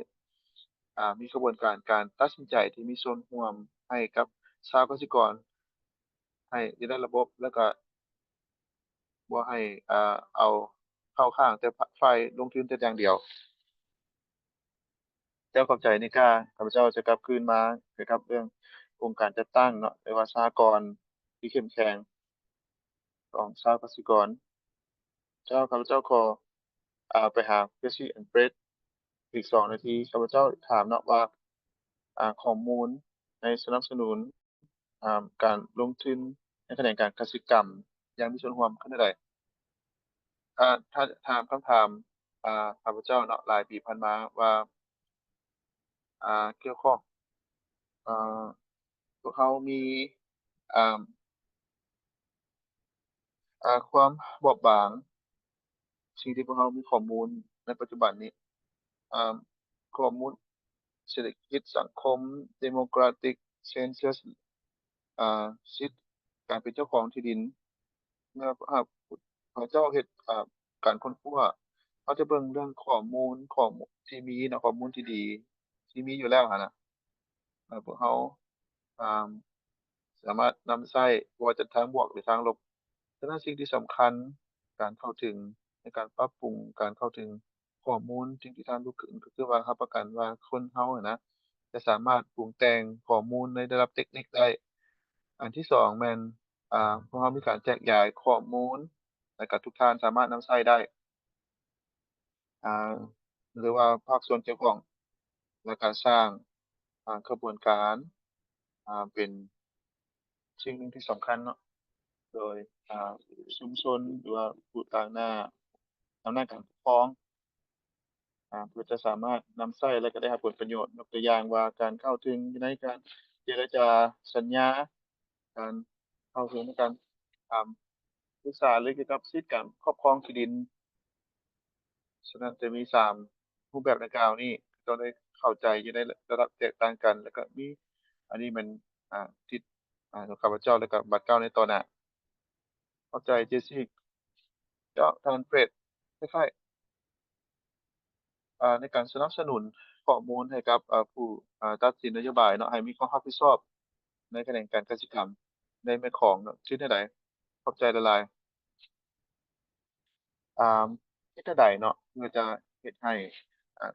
มีกระบวนการการตัดสินใจที่มีส่วนร่วมให้กับชาวกสิกรให้อยู่ในระบบแล้วก็บ่ให้เอาเข้าข้างแต่ฝ่ายลงทุนแต่อย่างเดียวเจ้าเข้าใจนี่กาข้าพเจ้าจะกลับคืนมาเกี่ยวกับเรื่ององค์การจัดตั้งเนาะหรือว่าสหกรณ์ที่เข้มแข็งของชาวกสิกรข้าพเจ้าขอไปหา Coffee and Bread อีก2 นาทีข้าพเจ้าถามเนาะว่าข้อมูลในสนับสนุนการลงทุนในแขนงการกสิกรรมอย่างมีส่วนร่วมขนาดใดถ้าถามคำถามข้าพเจ้าเนาะหลายปีผ่านมาว่าเกี่ยวข้องอ่าพวกเขามีอ่าความบอบบางสิ่งที่พวกเขามีข้อมูลในปัจจุบันนี้อ่าข้อมูลเศรษฐกิจสังคม Democratic Census อ่าสิทธิ์การเป็นเจ้าของที่ดิน เมื่อเขาเจ้าเฮ็ดการค้นคว้าเขาจะเบิ่งเรื่องข้อมูลที่มีเนาะข้อมูลที่ดีที่มีอยู่แล้วหั้นน่ะพวกเราอ่าสามารถนำใช้บ่ว่าจะทางบวกหรือทางลบฉะนั้นสิ่งที่สำคัญการเข้าถึงในการปรับปรุงการเข้าถึงข้อมูลสิ่งที่ท่านรู้ถึงก็คือว่ารับประกันว่าคนเราอะนะจะสามารถปรุงแต่งข้อมูลในระดับเทคนิคได้อันที่2แม่นพวกเรามีการแจกจ่ายข้อมูล และก็ทุกท่านสามารถนำใช้ได้อ่าหรือว่าภาคส่วนเกี่ยวข้องในการสร้างกระบวนการเป็นสิ่งหนึ่งที่สำคัญเนาะโดยอ่าชุมชนหรือว่าผู้ต่างหน้าอำนาจการปกครอง เพื่อจะสามารถนำใช้และก็ได้รับผลประโยชน์ยกตัวอย่างว่าการเข้าถึงในการเจรจาสัญญาการเข้าถึงในการอ่าปรึกษาเรื่องเกี่ยวกับสิทธิการครอบครองที่ดินฉะนั้นจะมี3รูปแบบดังกล่าวนี้ต้องได้เข้าใจอยู่ในระดับแตกต่างกันแล้วก็มีอันนี้มันสิทธิ์ของข้าพเจ้าแล้วก็บัตรเก้าในตอนหน้าเข้าใจเจสซี่ก็ทางเฟรดคล้ายๆ ในการสนับสนุนข้อมูลให้กับผู้ตัดสินนโยบายเนาะให้มีความรับผิดชอบในแขนงการกสิกรรมในแม่ของเนาะคิดแนวใดขอบใจหลายๆเฮ็ดแนวใดเนาะเพื่อจะเฮ็ดให้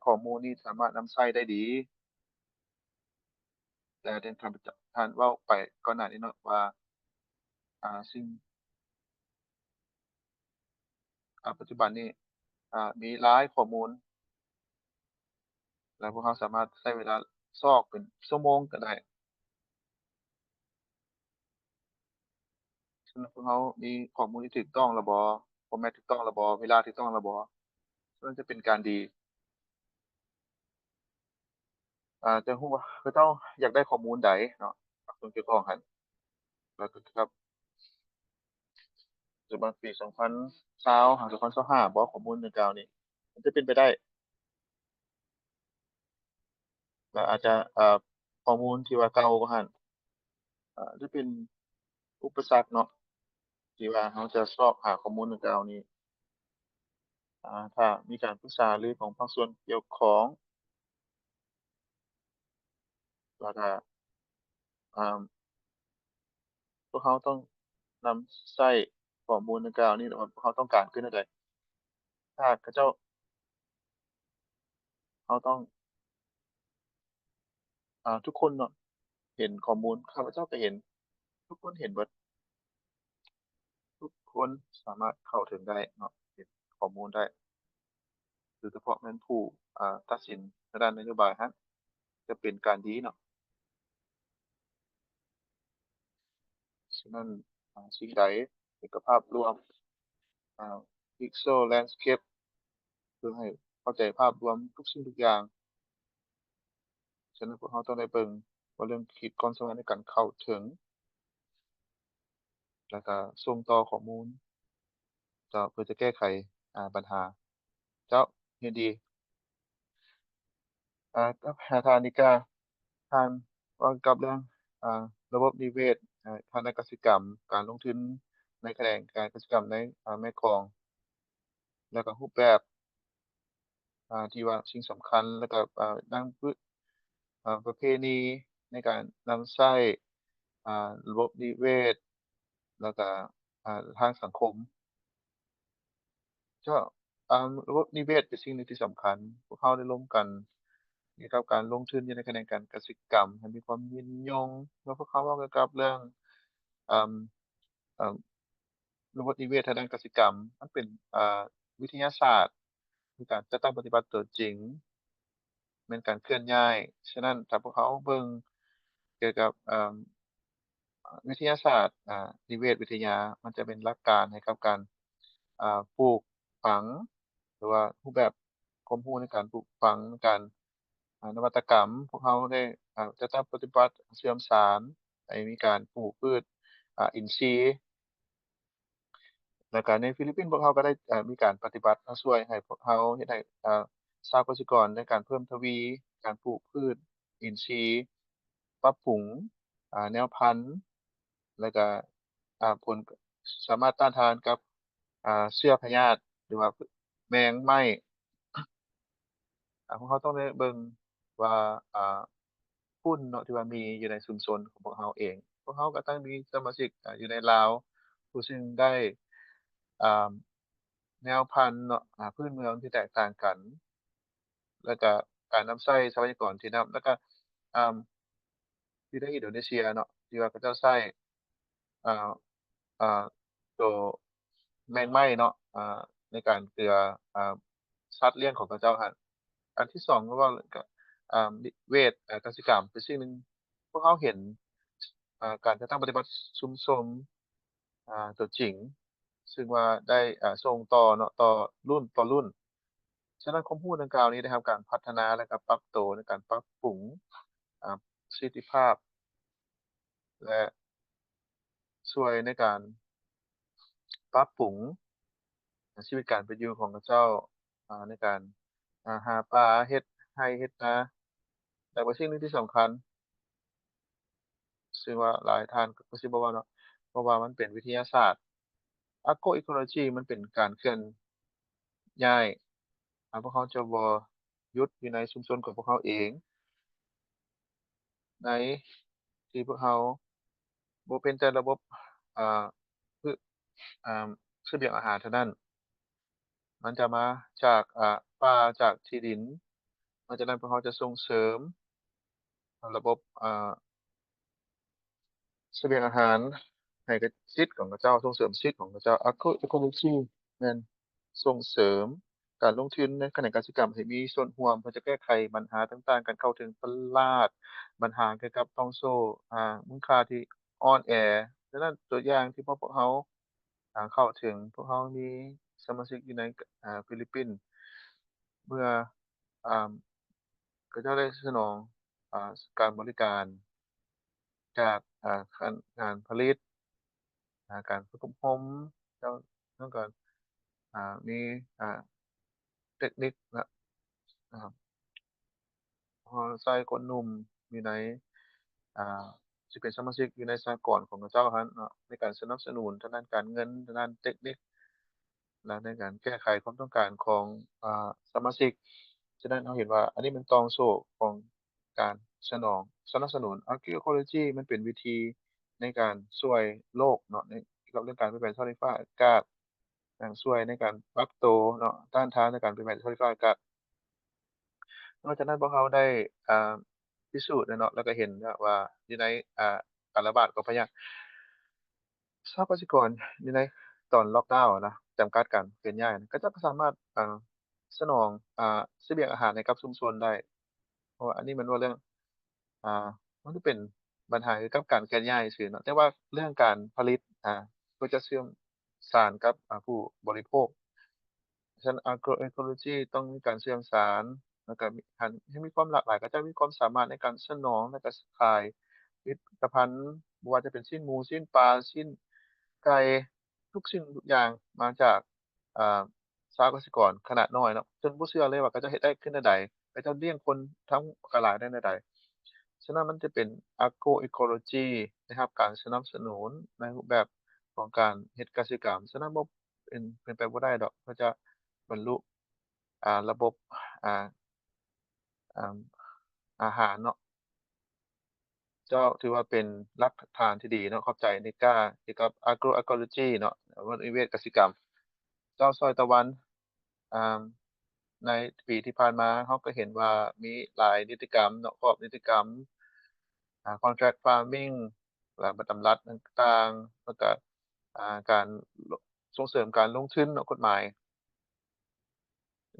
ข้อมูลนี้สามารถนำใช้ได้ดีแต่ที่ข้าพเจ้าท่านเว้าไปก่อนหน้านี้เนาะว่าสิ่งปัจจุบันนี้มีหลายข้อมูลแล้วพวกเราสามารถใช้เวลาซอกเป็นชั่วโมงก็ได้ฉะนั้นพวกเรามีข้อมูลที่ถูกต้องแล้วบ่ฟอร์แมตถูกต้องแล้วบ่เวลาถูกต้องแล้วบ่ มันจะเป็นการดีจะฮู้ว่าคือเจ้าอยากได้ข้อมูลใดเนาะส่วนเกี่ยวข้องหั้นแล้วก็ครับปัจจุบันปี2020หา2025บ่ข้อมูลดังกล่าวนี้มันจะเป็นไปได้แล้วอาจจะข้อมูลที่ว่าเก่ากว่าหั้นจะเป็นอุปสรรคเนาะที่ว่าเราจะซอกหาข้อมูลดังกล่าวนี้ถ้ามีการปรึกษาหรือของภาคส่วนเกี่ยวข้องแล้วก็อ่าพวกเขาต้องนำใช้ข้อมูลดังกล่าวนี้ว่าพวกเขาต้องการคือแนวใดถ้าเขาเจ้าเราต้องทุกคนเนาะ เห็นข้อมูลข้าพเจ้าก็เห็นทุกคนเห็นเบิดทุกคนสามารถเข้าถึงได้เนาะเห็นข้อมูลได้โดยเฉพาะแม่นผู้ตัดสินทางด้านนโยบายฮั้นจะเป็นการดีเนาะฉะนั้นสิ่งใดเอกภาพรวมอ่า Pixel Landscape เพื่อให้เข้าใจภาพรวมทุกสิ่งทุกอย่างฉะนั้นพวกเราต้องได้เบิ่งว่าเรื่องขีดความสามารถในการเข้าถึงแล้วก็ส่งต่อข้อมูลเพื่อจะแก้ไขปัญหาเจ้ายินดีกับหาทางนี้ก็ทางว่ากับเรื่องอ่าระบบนิเวศทางด้านกสิกรรมการลงทุนในแขนงการกสิกรรมในแม่กลองแล้วก็รูปแบบที่ว่าสิ่งสำคัญแล้วก็ด้านประเพณีในการนำใช้ระบบนิเวศแล้วก็ทางสังคมก็ระบบนิเวศเป็นสิ่งหนึ่งที่สำคัญพวกเราได้ร่วมกันเกี่ยวกับการลงทุนอยู่ในแขนงการกสิกรรมให้มีความยืนยงแล้วพวกเขาเว้าเกี่ยวกับเรื่องอ่าเอ่อ ระบบนิเวศทางด้านกสิกรรมมันเป็นวิทยาศาสตร์มีการจะต้องปฏิบัติตัวจริงแม่นการเคลื่อนย้ายฉะนั้นถ้าพวกเขาเบิ่งเกี่ยวกับวิทยาศาสตร์นิเวศวิทยามันจะเป็นหลักการให้กับการปลูกฝังหรือว่ารูปแบบความรู้ในการปลูกฝังการนวัตกรรมพวกเขาได้จะต้องปฏิบัติเสื่อมสานให้มีการปลูกพืชอินทรีย์ แล้วก็ในฟิลิปปินส์พวกเขาก็ได้มีการปฏิบัติช่วยให้พวกเขาเฮ็ดให้ชาวกสิกรในการเพิ่มทวีการปลูกพืชอินทรีย์ปรับปรุงแนวพันธุ์แล้วก็ผลสามารถต้านทานกับเชื้อพยาธิหรือว่าแมงไหม้พวกเขาต้องได้เบิ่งว่าอ่าหุ้นเนาะที่ว่ามีอยู่ในชุมชนของพวกเขาเองพวกเขาก็ต้องมีสมาชิกอยู่ในลาวผู้ซึ่งได้อ่า แนวพันธุ์เนาะพื้นเมืองที่แตกต่างกันแล้วก็การนำใช้ทรัพยากรที่นำแล้วก็อ่าที่ในอินโดนีเซียเนาะที่ว่าเขาเจ้าใช้อ่าอ่าตัวแมงไหม้เนาะในการเกลืออ่าสัตว์เลี้ยงของเขาเจ้าหั้นอันที่2ก็เว้าเรื่องกนิเวศกสิกรรมเป็นสิ่งหนึ่งพวกเขาเห็นการจัดตั้งปฏิบัติชุมชนตัวจริงซึ่งว่าได้ส่งต่อเนาะต่อรุ่นต่อรุ่น ฉะนั้นความรู้ดังกล่าวนี้นะครับการพัฒนาและก็ปรับตัวในการปรับปรุงอ่าประสิทธิภาพและช่วยในการปรับปรุงชีวิตการเป็นอยู่ของเขาเจ้าในการหาปลาเฮ็ดไร่เฮ็ดนาแต่ว่าสิ่งหนึ่งที่สำคัญซึ่งว่าหลายท่านก็สิบ่เว้าเนาะเพราะว่ามันเป็นวิทยาศาสตร์ Agroecology มันเป็นการเคลื่อนย้ายพวกเขาจะบ่หยุดอยู่ในชุมชนของพวกเขาเองในที่พวกเขาบ่เป็นแต่ระบบอ่าพือ่าเสบียงอาหารเท่านั้นมันจะมาจากป่าจากที่ดินหลังจากนั้นพวกเขาจะส่งเสริมระบบเสบียงอาหารให้กับสิทธิ์ของเขาเจ้าส่งเสริมสิทธิ์ของเขาเจ้า Agroecology แม่นส่งเสริมการลงทุนในแขนงกสิกรรมให้มีส่วนร่วมเพื่อจะแก้ไขปัญหาต่างๆการเข้าถึงตลาดปัญหาเกี่ยวกับต้องโซ่มูลค่าที่อ่อนแอดังนั้นตัวอย่างที่พวกเขาเข้าถึงพวกเขามีสมาชิกอยู่ในฟิลิปปินส์เมื่ออ่าเขาเจ้าได้สนองการบริการจากการผลิต การฝึกอบรมเจ้าแล้วก็มีอ่าเทคนิคนะครับพอใส่คนหนุ่มอยู่ในอ่าสิเป็นสมาชิกอยู่ในสหกรณ์ของเขาเจ้าหั้นเนาะในการสนับสนุนทางด้านการเงินทางด้านเทคนิคและในการแก้ไขความต้องการของสมาชิกฉะนั้นเราเห็นว่าอันนี้เป็นตองโซ่ของการสนองสนับสนุน Agroecology มันเป็นวิธีในการช่วยโลกเนาะในเกี่ยวกับเรื่องการเปลี่ยนแปลงสภาพดินฟ้าอากาศ ช่วยในการปรับตัวเนาะต้านทานในการเปลี่ยนแปลงสภาพอากาศนอกจากนั้นพวกเขาได้อ่าพิสูจน์อะเนาะแล้วก็เห็นว่าอยู่ในการระบาดของพยาธิชาวกสิกรอยู่ในตอนล็อกดาวน์อะนะจำกัดการเคลื่อนย้ายก็จะสามารถสนองเสบียงอาหารให้กับชุมชนได้เพราะว่าอันนี้มันว่าเรื่องอ่ามันก็เป็นปัญหาเกี่ยวกับการเคลื่อนย้ายซื่อๆเนาะแต่ว่าเรื่องการผลิตเพื่อจะเชื่อมสานกับผู้บริโภค ฉะนั้น Agroecology ต้องมีการเชื่อมสานแล้วก็มีการให้มีความหลากหลายก็จะมีความสามารถในการสนองและก็ขายผลิตภัณฑ์บ่ว่าจะเป็นชิ้นหมูชิ้นปลาชิ้นไก่ทุกสิ่งทุกอย่างมาจากอ่าชาวเกษตรกรขนาดน้อยเนาะจนบ่เชื่อเลยว่าเขาเจ้าเฮ็ดได้ขึ้นแนวใดเขาเจ้าเลี้ยงคนทั้งกะหลายได้แนวใดฉะนั้นมันจะเป็น Agroecology นะครับการสนับสนุนในรูปแบบของการเฮ็ดกสิกรรมฉะนั้นบ่เป็นไปบ่ได้ดอกเขาจะบรรลุระบบอ่าอ่าอาหารเนาะก็ถือว่าเป็นรากฐานที่ดีเนาะขอบใจนิก้าเกี่ยวกับ Agroecology เนาะหรือว่านิเวศกสิกรรมเจ้าซอยตะวันอ่าในปีที่ผ่านมาเราก็เห็นว่ามีหลายนิติกรรมเนาะครอบนิติกรรมcontract farming และบทบำรัดต่างๆแล้วก็การลส่งเสริมการลงทุนเนาะกฎหมาย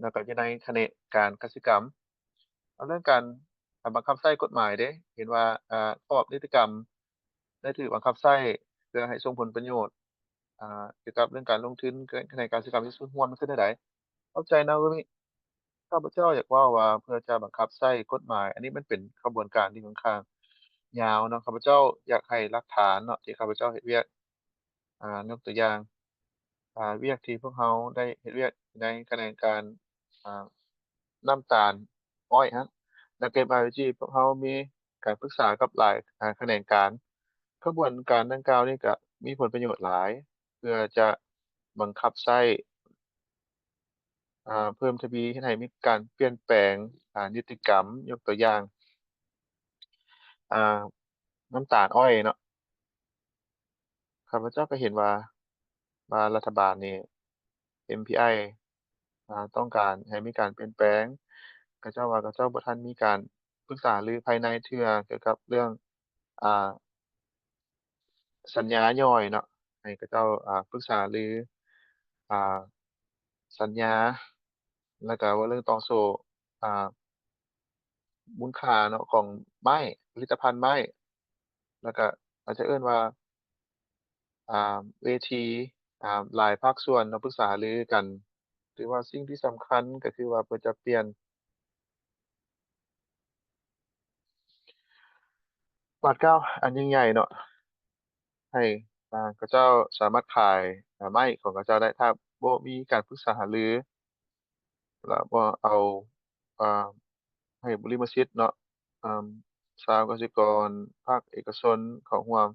แล้วก็อยู่ในแขนงการกสิกรรมเรื่องการบังคับใช้กฎหมายเด้เห็นว่ากรอบนิติกรรมได้ถูกบังคับใช้เพื่อให้ส่งผลประโยชน์เกี่ยวกับเรื่องการลงทุนในการกสิกรรมที่ส่วนร่วมมันคือแนวใดเข้าใจนะว่ามีข้าพเจ้าอยากเว้าว่าเพื่อจะบังคับใช้กฎหมายอันนี้มันเป็นกระบวนการที่ค่อนข้างยาวเนาะข้าพเจ้าอยากให้หลักฐานเนาะที่ข้าพเจ้าเฮ็ดเวียกยกตัวอย่างเวียกที่พวกเราได้เฮ็ดเวียกในแขนงการอ่า น้ำตาลอ้อยครับนักเก็บ Biology พวกเขามีการปรึกษากับหลายแขนงการกระบวนการดังกล่าวนี้ก็มีผลประโยชน์หลายเพื่อจะบังคับใช้เพิ่มทวีให้มีการเปลี่ยนแปลงนิติกรรมยกตัวอย่างอ่าน้ำตาลอ้อยเนาะข้าพเจ้าก็เห็นว่ารัฐบาลนี่ MPI ต้องการให้มีการเปลี่ยนแปลงเขาเจ้าว่าเขาเจ้าบ่ทันมีการปรึกษารือภายในเทื่อเกี่ยวกับเรื่องอ่าสัญญาย่อยเนาะให้เขาเจ้าปรึกษารืออ่าสัญญาแล้วก็ว่าเรื่องต่อสู้อ่ามูลค่าเนาะของไม้ผลิตภัณฑ์ไม้แล้วก็อาจจะเอิ้นว่าเวทีหลายภาคส่วนเนาะปรึกษารือกัน หรือว่าสิ่งที่สำคัญก็คือว่าเพิ่นจะเปลี่ยนบาดเก้าอันยิ่งใหญ่เนาะให้เขาเจ้าสามารถขายไม้ของเขาเจ้าได้ถ้าบ่มีการปรึกษาหารือแล้วบ่เอาอ่าให้บริมสิทธิ์เนาะอ่าชาวกสิกรภาคเอกชนเข้าร่วม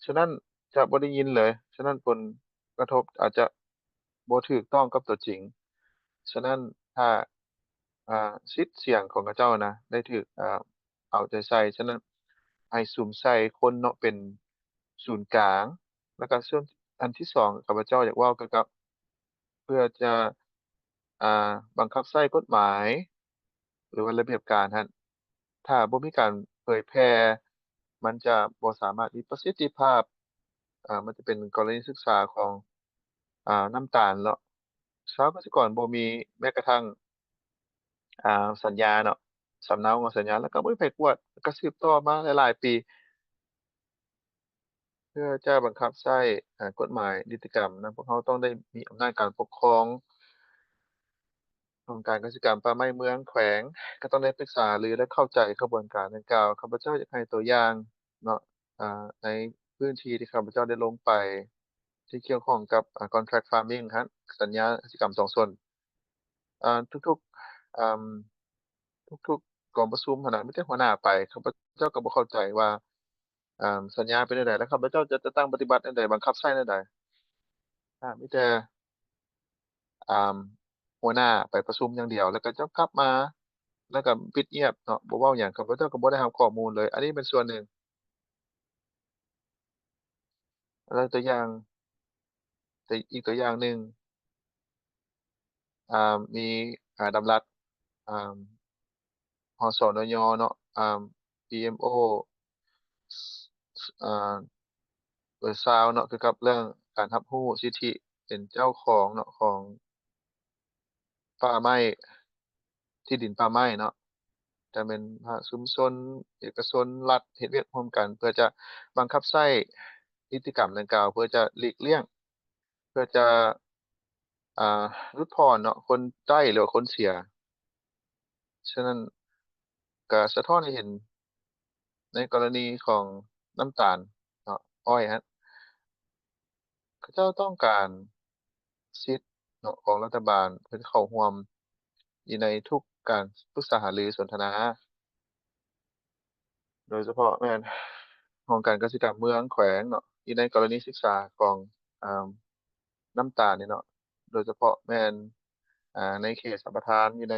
ฉะนั้นจะบ่ได้ยินเลยฉะนั้นผลกระทบอาจจะบ่ถูกต้องกับตัวจริงฉะนั้นถ้าสิทธิ์เสียงของเขาเจ้านะได้ถูกเอาใจใส่ฉะนั้นให้สุมใส่คนเนาะเป็นศูนย์กลางแล้วก็ส่วนอันที่2ข้าพเจ้าอยากเว้าเกี่ยวกับเพื่อจะบังคับใช้กฎหมายหรือว่าระเบียบการหั้นถ้าบ่มีการเผยแพร่มันจะบ่สามารถมีประสิทธิภาพมันจะเป็นกรณีศึกษาของน้ำตาลเนาะชาวเกษตรกรบ่มีแม้กระทั่งสัญญาเนาะสำเนาของสัญญาแล้วก็บ่มีไผกวดก็สืบต่อมาหลายๆปีเพื่อจะบังคับใช้กฎหมายนิติกรรมนะพวกเขาต้องได้มีอำนาจการปกครอง องค์การกสิกรรมป่าไม้เมืองแขวงก็ต้องได้ปรึกษาหรือได้เข้าใจกระบวนการดังกล่าวข้าพเจ้าอยากให้ตัวอย่างเนาะในพื้นที่ที่ข้าพเจ้าได้ลงไปที่เกี่ยวข้องกับcontract farming ครับสัญญากสิกรรมสองส่วนทุกๆทุกๆกองประชุมหั้นน่ะมีแต่หัวหน้าไปข้าพเจ้าก็บ่เข้าใจว่าสัญญาเป็นจั่งใดแล้วข้าพเจ้าจะตั้งปฏิบัติจั่งใดบังคับใช้แนวใดมีแต่ อ่าหัวหน้าไปประชุมอย่างเดียวแล้วก็จะกลับมาแล้วก็ปิดเงียบเนาะบ่เว้าหยังข้าพเจ้าก็บ่ได้รับข้อมูลเลยอันนี้เป็นส่วนหนึ่งแล้วตัวอย่างแต่อีกตัวอย่างหนึ่งมีดำรัสอ่าหสนยเนาะPMO อ่าซาวเนาะเกี่ยวกับเรื่องการรับรู้สิทธิเป็นเจ้าของเนาะของป่าไม้ที่ดินป่าไม้เนาะ จะเป็นภาคชุมชนเอกชนรัฐเฮ็ดเวียกร่วมกันเพื่อจะบังคับใช้นิติกรรมดังกล่าวเพื่อจะหลีกเลี่ยงเพื่อจะลดทอนเนาะคนได้หรือว่าคนเสียฉะนั้นก็สะท้อนให้เห็นในกรณีของน้ำตาลเนาะอ้อยครับเขาเจ้าต้องการสิทธิ์เนาะของรัฐบาลเพื่อเข้าร่วมอยู่ในทุกการปรึกษาหารือสนทนา โดยเฉพาะแม่นของการเกษตรกรรมเมืองแขวงเนาะที่ในกรณีศึกษาของอ่าน้ำตาลนี่เนาะโดยเฉพาะแม่นในเขตสัมปทานอยู่ใน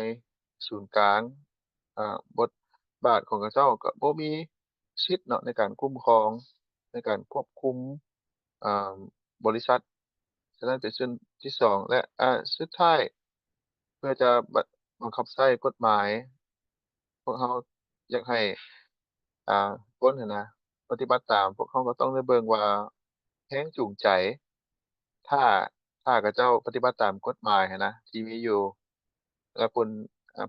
ศูนย์กลางบทบาทของเขาเจ้าก็บ่มีสิทธิ์เนาะในการคุ้มครองในการควบคุมอ่าบริษัทฉะนั้นเป็นส่วนที่2และสุดท้ายเพื่อจะบังคับใช้กฎหมายพวกเราอยากให้ อ่าคนหั้นนะปฏิบัติตามพวกเขาก็ต้องได้เบิ่งว่าแรงจูงใจถ้าเขาเจ้าปฏิบัติตามกฎหมายหั้นนะที่มีอยู่แล้วผล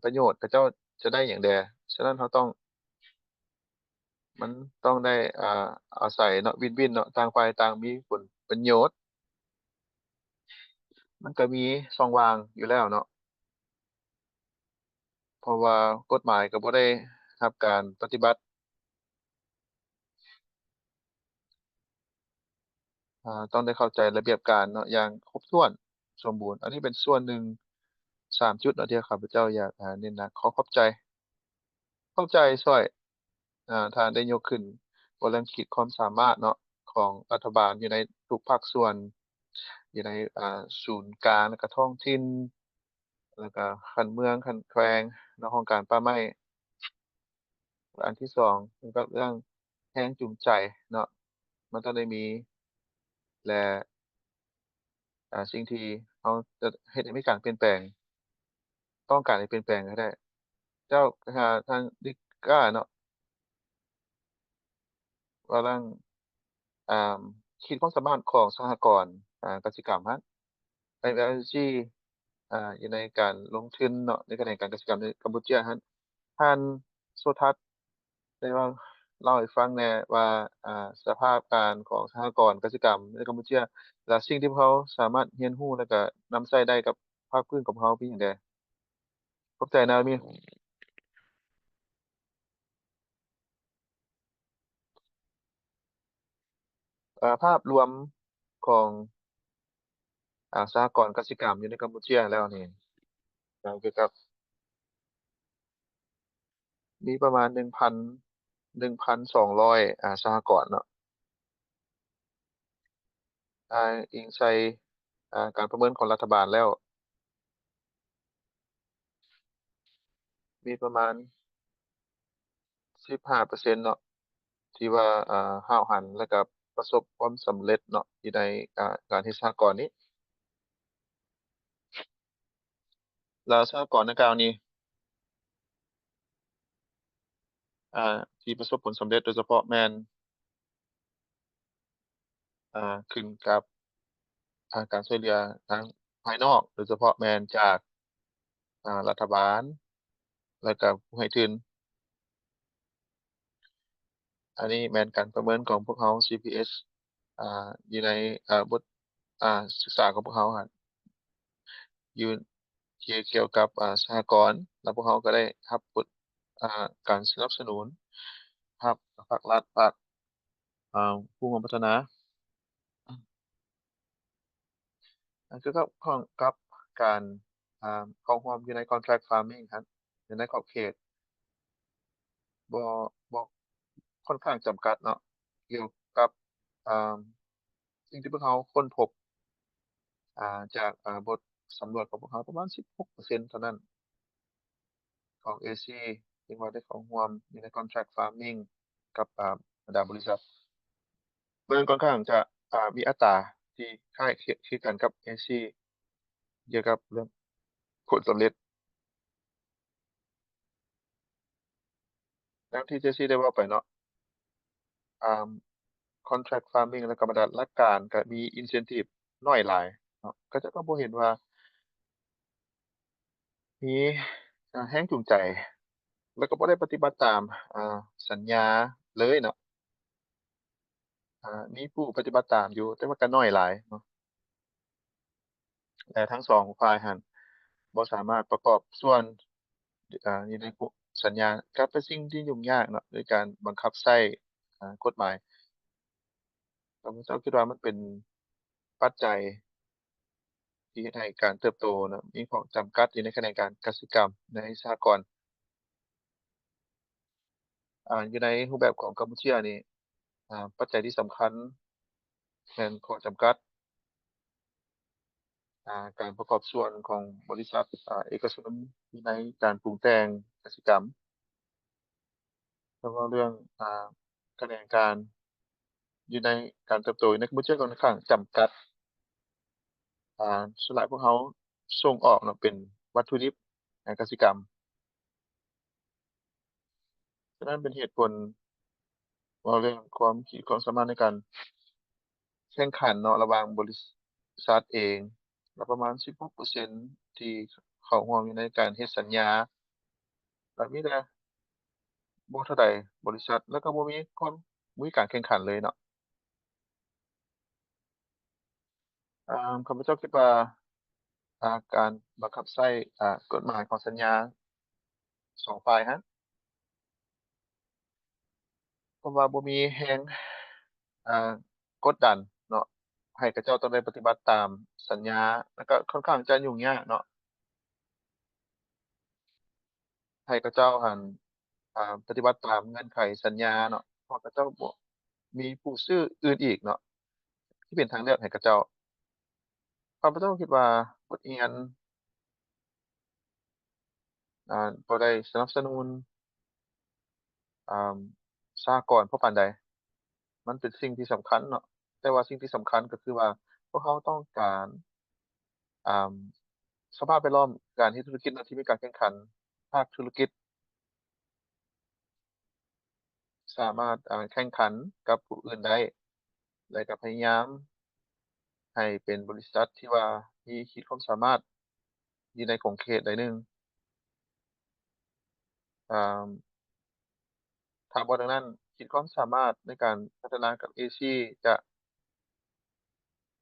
ประโยชน์เขาเจ้าจะได้หยังแหน่ฉะนั้นเราต้องมันต้องได้อาศัยเนาะวินๆเนาะต่างฝ่ายต่างมีผลประโยชน์มันก็มีช่องว่างอยู่แล้วเนาะเพราะว่ากฎหมายก็บ่ได้รับการปฏิบัติต้องได้เข้าใจระเบียบการเนาะอย่างครบถ้วนสมบูรณ์อันนี้เป็นส่วนหนึ่ง 3จุดเนาะที่ข้าพเจ้าอยากเน้นหนักขอขอบใจช่วยถ้าได้ยกขึ้นบ่แล่นขีดความสามารถเนาะของรัฐบาลอยู่ในทุกภาคส่วนอยู่ในศูนย์กลางแล้วก็ท้องถิ่นแล้วก็คันเมืองคันแขวงเนาะของการป่าไม้และอันที่2เกี่ยวกับเรื่องแรงจูงใจเนาะมันต้องได้มีและสิ่งที่เราจะเฮ็ดให้มีการเปลี่ยนแปลงต้องการให้เปลี่ยนแปลงให้ได้เจ้าทางนิก้าเนาะว่ารั่ง อ่าขีดความสามารถของสหกรณ์กสิกรรมครับเป็น LNG อยู่ในการลงทุนเนาะในการแข่งขันกสิกรรมในกัมพูชาครับท่านโสทัศน์ได้ว่าเล่าให้ฟังแหน่ว่าสภาพการของสหกรณ์กสิกรรมในกัมพูชาและสิ่งที่พวกเขาสามารถเรียนรู้แล้วก็นำใช้ได้กับ ภาคพื้นของพวกเราเป็นจั่งใดขอบใจนะมีภาพรวมของสหกรณ์กสิกรรมอยู่ในกัมพูเชียแล้วนี่เกี่ยวกับมีประมาณ1,200สหกรณ์เนาะอิงใส่การประเมินของรัฐบาลแล้วมีประมาณ15%เนาะที่ว่าห้าวหันแล้วก็ประสบความสำเร็จเนาะอยู่ในการเฮ็ดสหกรณ์นี้แล้วสหกรณ์ดังกล่าวนี้ที่ประสบผลสำเร็จโดยเฉพาะแม่นขึ้นกับการช่วยเหลือทางภายนอกโดยเฉพาะแม่นจากรัฐบาลแล้วก็ผู้ให้ทุนอันนี้แม่นการประเมินของพวกเรา CPS อยู่ในบทศึกษาของพวกเราอะอยู่เกี่ยวกับสหกรณ์แล้วพวกเราก็ได้รับบทการสนับสนุนภาครัฐภาคผู้ร่วมพัฒนาเกี่ยวกับของกับการเข้าร่วมอยู่ใน Contract Farming ครับอยู่ในขอบเขตบ่บ่ค่อนข้างจำกัดเนาะเกี่ยวกับอ่าสิ่งที่พวกเราค้นพบจากบทสำรวจของพวกเขาประมาณ16%เท่านั้นของ AC ที่ว่าได้เข้าร่วมอยู่ใน Contract Farming กับบรรดาบริษัทเบิ่งค่อนข้างจะมีอัตราที่คล้ายคือกันกับ AC เกี่ยวกับเรื่องผลสำเร็จดังที่ JC ได้เว้าไปเนาะอ่า Contract Farming แล้วก็บรรดาหลักการก็มี incentive น้อยหลายเนาะก็จะก็บ่เห็นว่ามีแรงจูงใจแล้วก็บ่ได้ปฏิบัติตามอ่าสัญญาเลยเนาะมีผู้ปฏิบัติตามอยู่แต่ว่าก็น้อยหลายเนาะแต่ทั้ง2ฝ่ายหั้นบ่สามารถประกอบส่วนอยู่ในสัญญาก็เป็นสิ่งที่ยุ่งยากเนาะในการบังคับใช้กฎหมายแล้วเจ้าคิดว่ามันเป็นปัจจัยที่เฮ็ดให้การเติบโตเนาะมีข้อจำกัดอยู่ในขณะการกสิกรรมในสหกรณ์อยู่ในรูปแบบของกัมพูชานี่ปัจจัยที่สำคัญแม่นข้อจำกัดการประกอบส่วนของบริษัทเอกชนในการปรุงแต่งกสิกรรมแล้วก็เรื่องคะแนนการอยู่ในการเติบโตอยู่ในกัมพูชาค่อนข้างจำกัดส่วนหลายพวกเขาส่งออกเนาะเป็นวัตถุดิบกสิกรรมฉะนั้นเป็นเหตุผลว่าเรื่องความขีดความสามารถในการแข่งขันเนาะระหว่างบริษัทเองแล้วประมาณ16%ที่เข้าร่วมอยู่ในการเฮ็ดสัญญาก็มีแต่บ่เท่าใดบริษัทแล้วก็บ่มีการแข่งขันเลยเนาะข้าพเจ้าคิดว่าการบังคับใช้กฎหมายของสัญญา2ฝ่ายนั้นเพราะว่าบ่มีแรงอ่ากดดันเนาะให้เขาเจ้าต้องได้ปฏิบัติตามสัญญาแล้วก็ค่อนข้างจะยุ่งยากเนาะให้เขาเจ้าหั้นปฏิบัติตามเงื่อนไขสัญญาเนาะเพราะเขาเจ้าบ่มีผู้ซื้ออื่นอีกเนาะที่เป็นทางเลือกให้เขาเจ้าข้าพเจ้าคิดว่าบทเรียนบ่ได้สนับสนุนอ่าสหกรณ์เพราะปานใดมันเป็นสิ่งที่สำคัญเนาะแต่ว่าสิ่งที่สำคัญก็คือว่าพวกเขาต้องการอ่าสภาพแวดล้อมการเฮ็ดธุรกิจเนาะที่มีการแข่งขันภาคธุรกิจสามารถแข่งขันกับผู้อื่นได้และก็พยายามให้เป็นบริษัทที่ว่ามีขีดความสามารถอยู่ในขอบเขตใดหนึ่งอ่าถ้าบ่ดังนั้นขีดความสามารถในการพัฒนากับ AC จะ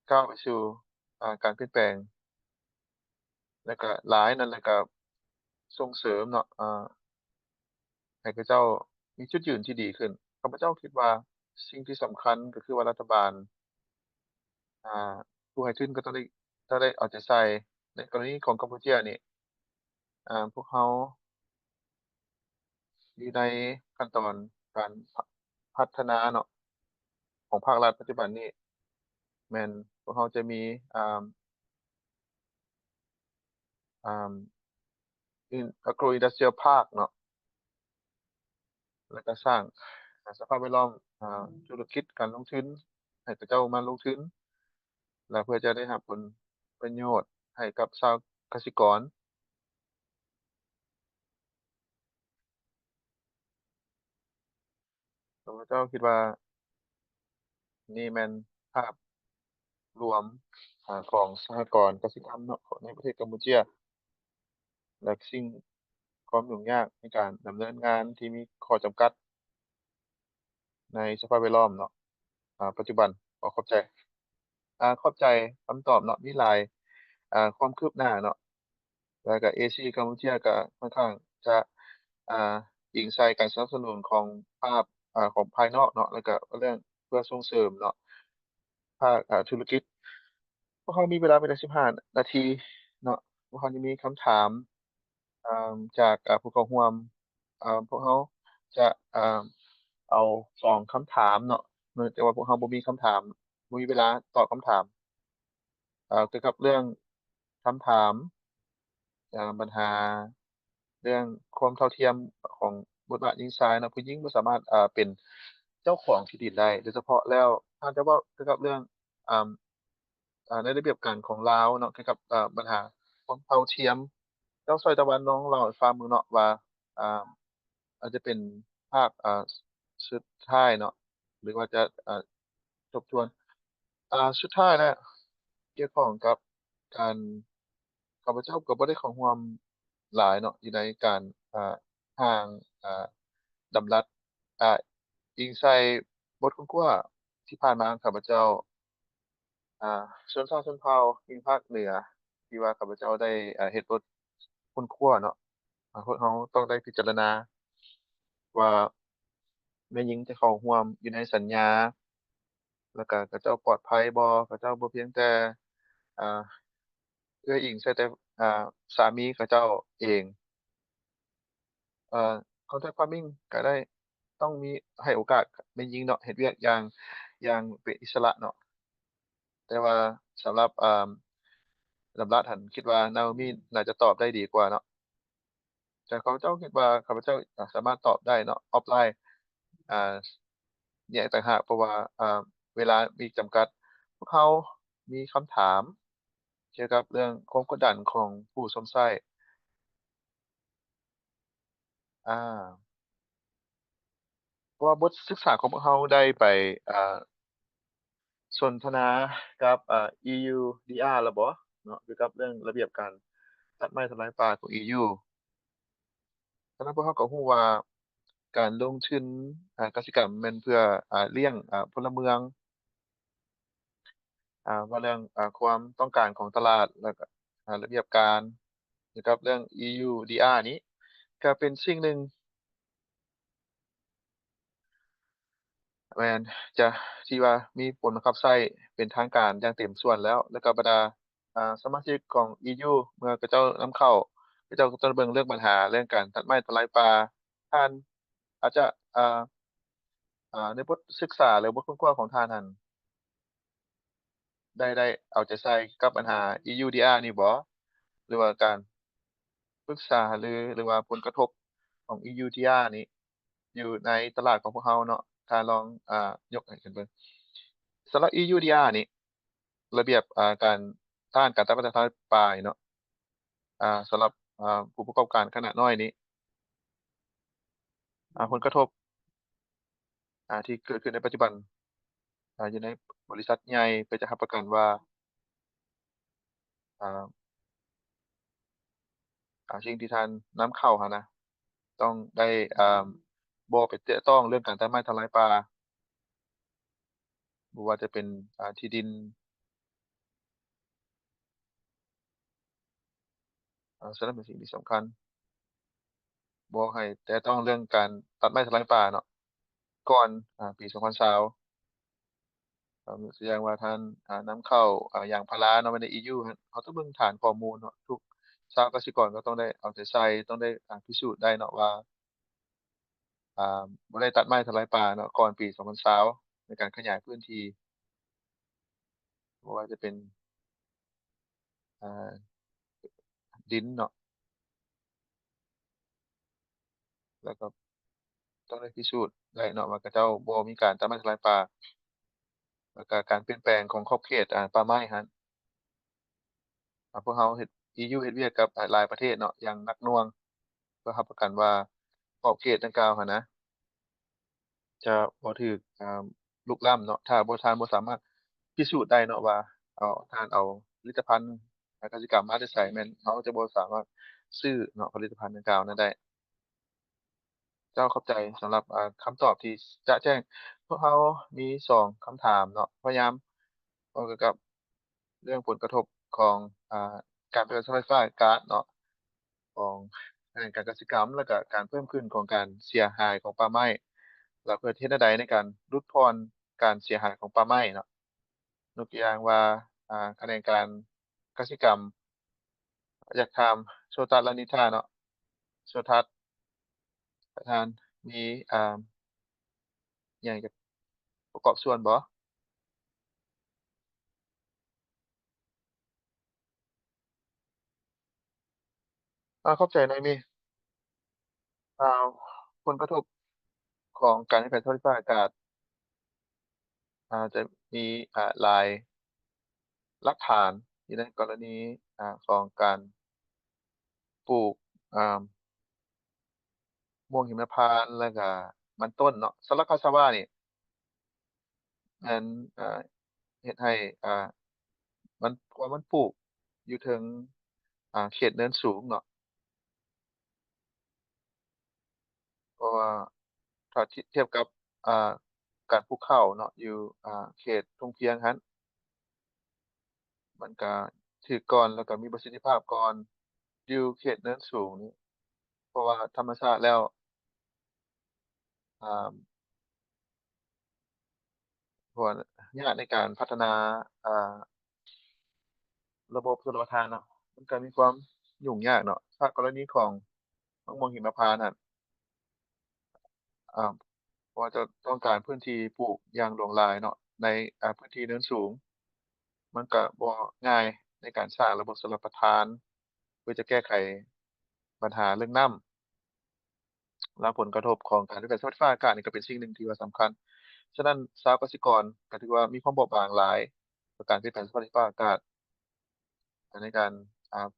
ก้าวไปสู่การเปลี่ยนแปลง แล้วก็หลายนั่นแล้วก็ส่งเสริมเนาะให้เขาเจ้ามีจุดยืนที่ดีขึ้นข้าพเจ้าคิดว่าสิ่งที่สำคัญก็คือว่ารัฐบาลอ่าผู้ให้ทุนก็ต้องได้เอาใจใส่ในกรณีของกัมพูชานี่พวกเขาอยู่ในขั้นตอนการพัฒนาเนาะของภาครัฐปัจจุบันนี้แม่นพวกเขาจะมีอ่าอ่า Agro Industrial Park เนาะแล้วก็สร้างสภาพแวดล้อมธุรกิจการลงทุนให้เขาเจ้ามาลงทุนแล้วเพื่อจะได้รับผลประโยชน์ให้กับชาวกสิกรข้าพเจ้าคิดว่านี่แม่นภาพรวมของสหกรณ์กสิกรรมเนาะของในประเทศกัมพูชาและสิ่งความยุ่งยากในการดำเนินงานที่มีข้อจำกัดในสภาพแวดล้อมเนาะปัจจุบันขอขอบใจขอบใจคำตอบเนาะมีหลายความคืบหน้าเนาะแล้วก็ AC กัมพูชาก็ค่อนข้างจะอ่าอิงใส่การสนับสนุนของภาพของภายนอกเนาะแล้วก็เรื่องเพื่อส่งเสริมเนาะภาคธุรกิจพวกเขามีเวลาไปได้15นาทีเนาะพวกเขาจะมีคำถามจากผู้เข้าร่วมพวกเขาจะอ่าเอา2คำถามเนาะเนื่องจากว่าพวกเขาบ่มีคำถามบ่มีเวลาตอบคำถามเกี่ยวกับเรื่องคำถามปัญหาเรื่องความเท่าเทียมของบทบาทหญิงชายเนาะผู้หญิงบ่สามารถเป็นเจ้าของที่ดินได้โดยเฉพาะแล้วถ้าจะเว้าเกี่ยวกับเรื่องอ่าในระเบียบการของลาวเนาะเกี่ยวกับปัญหาความเท่าเทียมเจ้าช่วยตะวันลองเล่าให้ฟังมึงเนาะว่าอ่าอาจจะเป็นภาคสุดท้ายเนาะหรือว่าจะทบทวนสุดท้ายแล้วเกี่ยวข้องกับการข้าพเจ้าก็บ่ได้เข้าร่วมหลายเนาะอยู่ในการอ่าร่างอ่าดำรัสอ่าอิงใส่บทกว้างๆที่ผ่านมาของข้าพเจ้าชนชาติชนเผ่าทางภาคเหนือที่ว่าข้าพเจ้าได้เฮ็ดบทกว้างๆเนาะพวกเราต้องได้พิจารณาว่าแม่หญิงจะเข้าร่วมอยู่ในสัญญาแล้วก็เขาเจ้าปลอดภัยบ่เขาเจ้าบ่เพียงแต่อ่าเอื้ออิงใส่แต่อ่าสามีเขาเจ้าเองเอ่อ contact farming ก็ได้ต้องมีให้โอกาสแม่หญิงเนาะเฮ็ดเวียกอย่างเป็นอิสระเนาะแต่ว่าสำหรับสำหรับหั้นคิดว่านาโอมีน่าจะตอบได้ดีกว่าเนาะแต่ข้าพเจ้าคิดว่าข้าพเจ้าสามารถตอบได้เนาะ offline อ่าเนี่ยต่างหากเพราะว่าเวลามีจำกัดพวกเขามีคำถามเกี่ยวกับเรื่องความกดดันของผู้สวมใช้อาเพราะว่าบทศึกษาของพวกเราได้ไปอ่าสนทนากับEUDR แล้วบ่เนาะเกี่ยวกับเรื่องระเบียบการตัดไม้ทำลายป่าของ EU ฉะนั้นพวกเราก็รู้ว่าการลงทุนกสิกรรมแม่นเพื่อเลี้ยงพลเมืองว่าเรื่องความต้องการของตลาดแล้วก็ระเบียบการเกี่ยวกับเรื่อง EUDR นี้ก็เป็นสิ่งหนึ่ง แม่นจะที่ว่ามีผลบังคับใช้เป็นทางการอย่างเต็มส่วนแล้วแล้วก็บรรดาสมาชิกของ EU เมื่อเขาเจ้านำเข้าเขาเจ้าก็ต้องเบิ่งเรื่องปัญหาเรื่องการตัดไม้ทำลายป่าท่านอาจจะอ่าในบทศึกษาหรือบทค้นคว้าของท่านนั้นได้เอาใจใส่กับปัญหา EUDR นี่บ่หรือว่าการปรึกษาหรือว่าผลกระทบของ EUDR นี้อยู่ในตลาดของพวกเราเนาะถ้าลองยกให้กันเบิ่งสำหรับ EUDR นี่ ระเบียบการต้านการตัดไม้ทำลายป่านี่เนาะสำหรับผู้ประกอบการขนาดน้อยนี้ผลกระทบที่เกิดขึ้นในปัจจุบันอยู่ในบริษัทใหญ่ก็จะรับประกันว่าอ่าสิ่งที่ท่านนำเข้าหั้นนะต้องได้อ่าบ่ไปแตะต้องเรื่องการตัดไม้ทำลายป่าบ่ว่าจะเป็นที่ดิน ฉะนั้นเป็นสิ่งที่สำคัญบ่ให้แตะต้องเรื่องการตัดไม้ทำลายป่าเนาะก่อนปี2020แสดงว่าท่านนำเข้ายางพาราเนาะมาใน EU ครับเขาต้องเบิ่งฐานข้อมูลเนาะทุกชาวกสิกรก็ต้องได้เอาใจใส่ต้องได้พิสูจน์ได้เนาะว่าบ่ได้ตัดไม้ทำลายป่าเนาะก่อนปี2020ในการขยายพื้นที่บ่ว่าจะเป็นอ่าดินเนาะแล้วก็ต้องได้พิสูจน์ได้เนาะว่าเขาเจ้าบ่มีการตัดไม้ทำลายป่าแล้วก็การเปลี่ยนแปลงของขอบเขตป่าไม้หั้นพวกเราเฮ็ด EU เฮ็ดเวียกกับหลายประเทศเนาะอย่างหนักหน่วงเพื่อรับประกันว่าขอบเขตดังกล่าวหั้นนะ จะบ่ถูกรุกล้ำเนาะถ้าท่านบ่สามารถพิสูจน์ได้เนาะว่าท่านเอาผลิตภัณฑ์กสิกรรมมาแต่ไสแม่นเราจะบ่สามารถซื้อเนาะผลิตภัณฑ์ดังกล่าวนั้นได้เจ้าเข้าใจสำหรับคำตอบที่จะแจ้งพวกเรามี2คำถามเนาะพยายามเกี่ยวกับเรื่องผลกระทบของอ่าการผลิตไฟฟ้าก๊าซเนาะของการกสิกรรมแล้วก็การเพิ่มขึ้นของการเสียหายของป่าไม้แล้วเพื่อเฮ็ดแนวใดในการลดทอนการเสียหายของป่าไม้เนาะ ยกตัวอย่างว่าคะแนนการกสิกรรมอยากถามโชตัสและนิทาเนาะโชทัศน์ประธานมีอ่าอิหยังจะประกอบส่วนบ่เข้าใจหน่อยมีอ่าผลกระทบของการใช้ไฟฟ้าอากาศจะมีหลายหลักฐานอยู่ในกรณีของการปลูกอ่าม่วงหิมพานต์แล้วก็มันต้นเนาะสำหรับคาสาวานี่มันอ่าเฮ็ดให้อ่าเพราะว่ามันปลูกอยู่เทิงเขตเนินสูงเนาะ เพราะว่าถ้าเทียบกับอ่าการปลูกข้าวเนาะอยู่เขตทุ่งเพียงหั้นมันก็ถือก่อนแล้วก็มีประสิทธิภาพก่อนอยู่เขตเนินสูงนี่เพราะว่าธรรมชาติแล้วอ่าเพราะว่ายากในการพัฒนาอ่าระบบชลประทานเนาะมันก็มีความยุ่งยากเนาะถ้ากรณีของมะม่วงหิมพานต์นั่นอ่าเพราะว่าจะต้องการพื้นที่ปลูกอย่างหลวงหลายเนาะในพื้นที่เนินสูง มันก็บ่ง่ายในการสร้างระบบชลประทานเพื่อจะแก้ไขปัญหาเรื่องน้ำและผลกระทบของการที่ใช้ไฟฟ้าอากาศนี่ก็เป็นสิ่งหนึ่งที่ว่าสำคัญฉะนั้นชาวกสิกรก็ถือว่ามีความบอบบางหลายต่อการเปลี่ยนแปลงสภาพไฟฟ้าอากาศในการ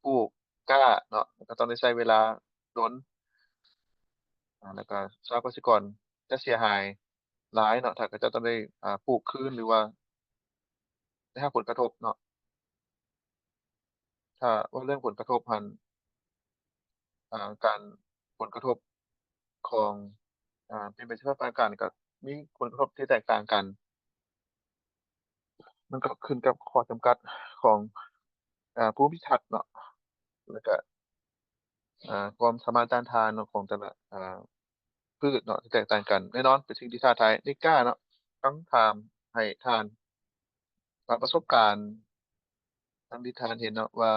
ปลูกกล้าเนาะมันก็ต้องได้ใช้เวลาโดนแล้วก็ชาวกสิกรจะเสียหายหลายเนาะถ้าเขาเจ้าต้องได้ปลูกคืนหรือว่าได้รับผลกระทบเนาะถ้าว่าเรื่องผลกระทบหั้นการผลกระทบ ของเป็นไปสภาพอากาศนี่ก็มีผลกระทบที่แตกต่างกันมันก็ขึ้นกับข้อจำกัดของภูมิทัศน์เนาะแล้วก็ความสามารถต้านทานเนาะของแต่ละพืชเนาะที่แตกต่างกันแน่นอนเป็นสิ่งที่ท้าทายได้กล้าเนาะต้องถามให้ท่านประสบการณ์ตามที่ท่านเห็นเนาะว่า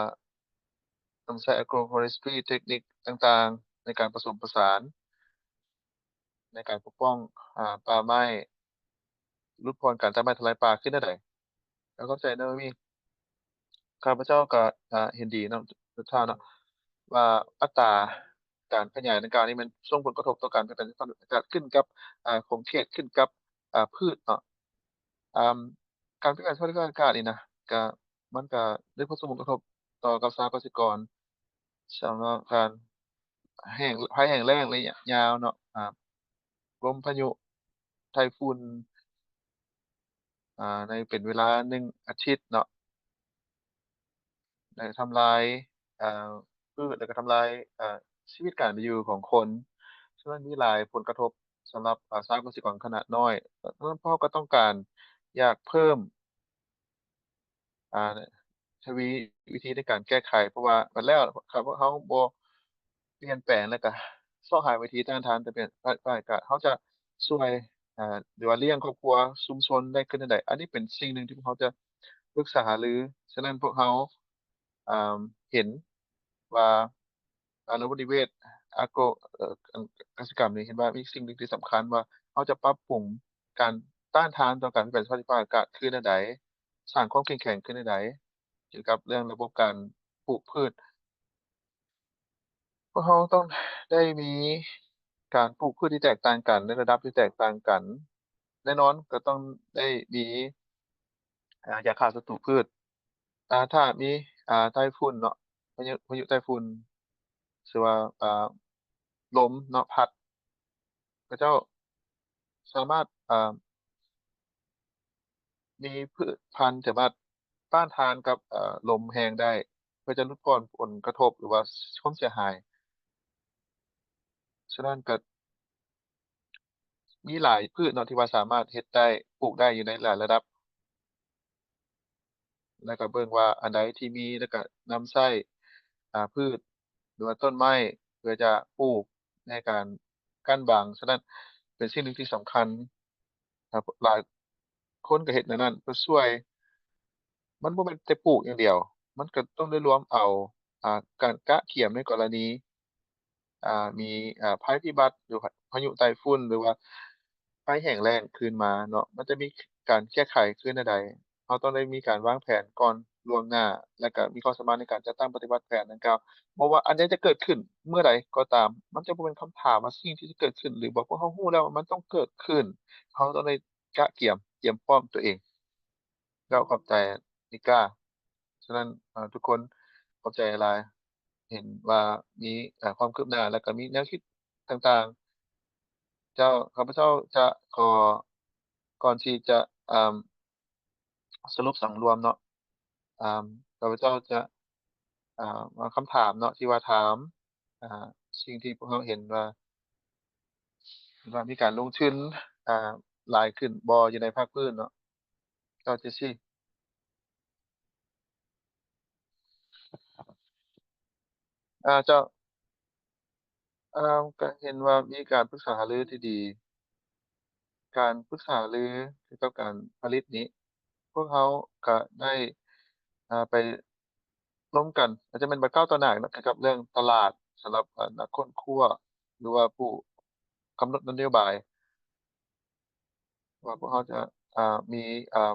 ต้องใช้ agroforestry เทคนิคต่างๆในการผสมผสานในการปกป้องป่าไม้ลดพรการตัดไม้ทำลายป่าขึ้นแนวใดแล้วเข้าใจเนาะว่ามี ข้าพเจ้าก็เห็นดีเนาะทุกท่านเนาะว่าอัตราการขยายดังกล่าวนี้มันส่งผลกระทบต่อการเปลี่ยนแปลงสภาพอากาศขึ้นกับของเขตขึ้นกับพืชเนาะอ่าการเปลี่ยนแปลงสภาพอากาศนี่นะก็มันก็ได้ส่งผลกระทบต่อกับสหกสิกรสำหรับการภัยแล้งแล้งระยะยาวเนาะลมพายุไต้ฝุ่นในเป็นเวลา1อาทิตย์เนาะ ทำลายอ่าพืชแล้วก็ทำลายอ่าชีวิตการเป็นอยู่ของคนซึ่งมันมีหลายผลกระทบสำหรับสหกสิกรขนาดน้อยเพราะก็ต้องการอยากเพิ่มอ่า ทวีวิธีในการแก้ไขเพราะว่าบัดแล้วถ้าว่าเราบ่เปลี่ยนแปลงแล้วก็เสาะหาวิธีต้านทานจะเป็นฝ่ายก็เขาจะช่วยหรือว่าเลี้ยงครอบครัวชุมชนได้ขึ้นจั่งใดอันนี้เป็นสิ่งหนึ่งที่พวกเขาจะปรึกษาหารือฉะนั้นพวกเขาอ่าเห็นว่าระบบนิเวศ Agro กสิกรรมนี่เห็นว่ามีสิ่งหนึ่งที่สำคัญว่าเขาจะปรับปรุงการต้านทานต่อการเปลี่ยนแปลงสภาพอากาศขึ้นแนวใดสร้างความเข้มแข็งขึ้นแนวใดเกี่ยวกับเรื่องระบบการปลูกพืช พวกเขาต้องได้มีการปลูกพืชที่แตกต่างกันในระดับที่แตกต่างกันแน่นอนก็ต้องได้มียาฆ่าศัตรูพืชถ้ามีไต้ฝุ่นเนาะพายุไต้ฝุ่นหรือว่าลมเนาะพัดเขาเจ้าสามารถมีพืชพันธุ์สามารถต้านทานกับลมแรงได้เพื่อจะลดก่อนผลกระทบหรือว่าความเสียหายฉะนั้นก็ มีหลายพืชเนาะที่ว่าสามารถเฮ็ดได้ปลูกได้อยู่ในหลายระดับแล้วก็เบิ่งว่าอันใดที่มีแล้วก็นำใช้พืชหรือว่าต้นไม้เพื่อจะปลูกในการกั้นบังฉะนั้นเป็นสิ่งหนึ่งที่สำคัญครับหลายคนก็เฮ็ดแนวนั้นเพื่อช่วยมันบ่แม่นแต่ปลูกอย่างเดียวมันก็ต้องได้รวมเอาการกะเกี่ยมในกรณีมีภัยพิบัติหรือพายุไต้ฝุ่นหรือว่าภัยแล้งแล้งคืนมาเนาะมันจะมีการแก้ไขคือแนวใดเราต้องได้มีการวางแผนก่อนล่วงหน้าแล้วก็มีความสามารถในการจัดตั้งปฏิบัติแผนดังกล่าวบ่ว่าอันใดจะเกิดขึ้นเมื่อใดก็ตามมันจะบ่เป็นคำถามว่าสิ่งที่จะเกิดขึ้นหรือบ่พวกเรารู้แล้วว่ามันต้องเกิดขึ้นเราต้องได้กะเกียมเตรียมพร้อมตัวเองก็ขอบใจที่กล้าฉะนั้นทุกคนขอบใจหลายๆเห็นว่ามีความคืบหน้าแล้วก็มีแนวคิดต่างๆข้าพเจ้าจะขอก่อนที่จะอ่าสรุปสำรวมเนาะอ่าข้าพเจ้าจะคำถามเนาะที่ว่าถามอ่าสิ่งที่พวกเราเห็นว่ามีการลงทุนอ่าหลายขึ้นบ่อยู่ในภาคพื้นเนาะเจ้าเจสซี่เจ้าก็เห็นว่ามีการปรึกษาหารือที่ดีการปรึกษาหารือเกี่ยวกับการผลิตนี้พวกเขาก็ได้ไปร่วมกันอาจจะเป็นบัดก้าวต่อหน้าเนาะเกี่ยวกับเรื่องตลาดสำหรับนักค้นคว้าหรือว่าผู้กำหนดนโยบายว่าพวกเขาจะมีอ่า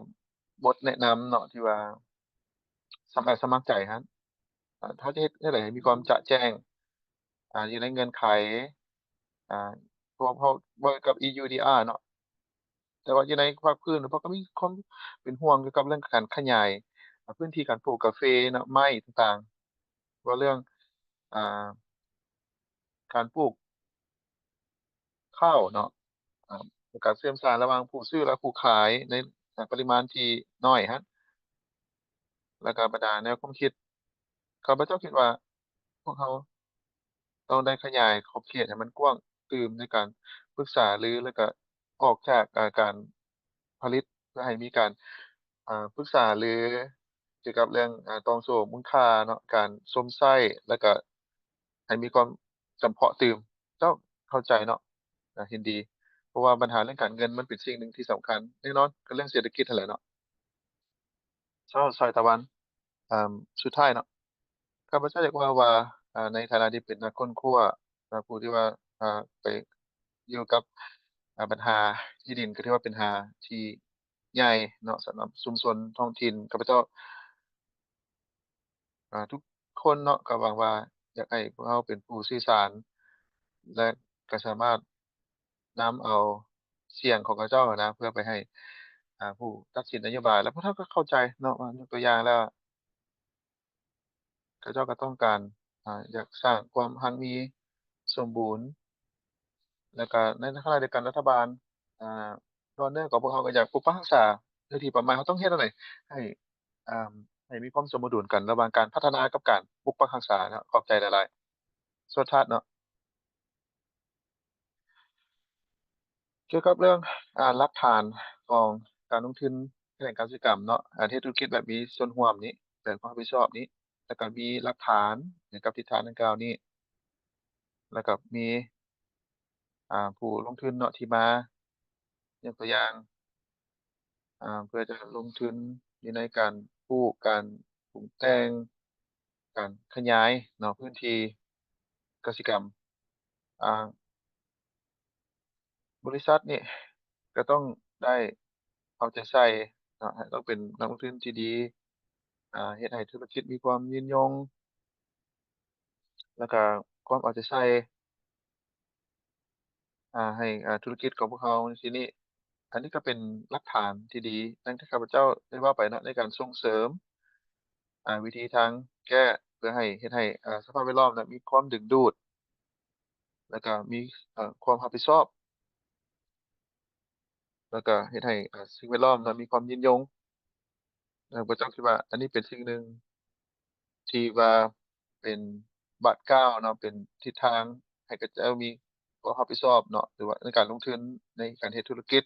บทแนะนำเนาะที่ว่าสมัครใจครับเขาจะเฮ็ดจั่งใดให้มีความจะแจ้งอยู่ในเงื่อนไขอ่าเพราะบ่กับ EUDR เนาะแต่ว่าอยู่ในภาคพื้นเพราะก็มีความเป็นห่วงเกี่ยวกับเรื่องการขยายพื้นที่การปลูกกาแฟเนาะไม้ต่างๆว่าเรื่องอ่าการปลูกข้าวเนาะการเสื่อมสารระหว่างผู้ซื้อและผู้ขายในปริมาณที่น้อยครับแล้วก็บรรดาแนวความคิดข้าพเจ้าคิดว่าพวกเขาต้องได้ขยายขอบเขตให้มันกว้างตืมในการปรึกษาหรือแล้วก็ออกจากการผลิตเพื่อให้มีการปรึกษาหรือเกี่ยวกับเรื่องตองโสมูลค่าเนาะการสวมใช้แล้วก็ให้มีความจำเพาะตืมเจ้าเข้าใจเนาะเห็นดีเพราะว่าปัญหาเรื่องการเงินมันเป็นสิ่งหนึ่งที่สำคัญแน่นอนก็เรื่องเศรษฐกิจนั่นแหละเนาะเจ้าสายตะวันสุดท้ายเนาะ ข้าพเจ้าอยากว่าในฐานะที่เป็นนักค้นคว้าผู้ที่ว่าไปอยู่กับปัญหาที่ดินก็ถือว่าเป็นปัญหาที่ใหญ่เนาะสำหรับชุมชนท้องถิ่นข้าพเจ้าทุกคนเนาะก็หวังว่าอยากให้พวกเราเป็นผู้สื่อสารและก็สามารถนำเอาเสียงของเขาเจ้าอะนะเพื่อไปให้ผู้ตัดสินนโยบายแล้วพวกเขาก็เข้าใจเนาะว่ายกตัวอย่างแล้วเขาเจ้าก็ต้องการอยากสร้างความมั่นมีสมบูรณ์ แล้วก็ในขณะเดียวกันรัฐบาลอ่าตอนเนี้ยก็พวกเขาก็อยากปกปักรักษาโดยที่ประมาณเขาต้องเฮ็ดจั่งใดให้อ่าให้มีความสมดุลกันระหว่างการพัฒนากับการปกปักรักษาเนาะขอบใจหลายๆสุดท้ายเนาะเกี่ยวกับเรื่องรากฐานของการลงทุนในด้านกสิกรรมเนาะที่ธุรกิจแบบมีส่วนร่วมนี้ งความรับผิดชอบนี้แล้วก็มีหลักฐานเกี่ยวกับทิศทางดังกล่าวนี้แล้วก็มีผู้ลงทุนเนาะที่มายกตัวอย่างเพื่อจะลงทุนอยู่ในการปลูกการปรุงแต่งการขยายเนาะพื้นที่กสิกรรมอ่าบริษัทนี่ก็ต้องได้เอาใจใส่เนาะต้องเป็นนักลงทุนที่ดีเฮ็ดให้ธุรกิจมีความยืนยงแล้วก็ความเอาใจใส่ให้ธุรกิจของพวกเขาทีนี้อันนี้ก็เป็นหลักฐานที่ดีดังที่ข้าพเจ้าได้ว่าไปเนาะในการส่งเสริมวิธีทางแก้เพื่อให้เฮ็ดให้สภาพแวดล้อมน่ะมีความดึงดูดแล้วก็มีความรับผิดชอบแล้วก็เฮ็ดให้สิ่งแวดล้อมน่ะมีความยืนยงข้าพเจ้าคิดว่าอันนี้เป็นสิ่งหนึ่งที่ว่าเป็นบาดก้าวเนาะเป็นทิศทางให้เขาเจ้ามีความรับผิดชอบเนาะหรือว่าในการลงทุนในการเฮ็ดธุรกิจ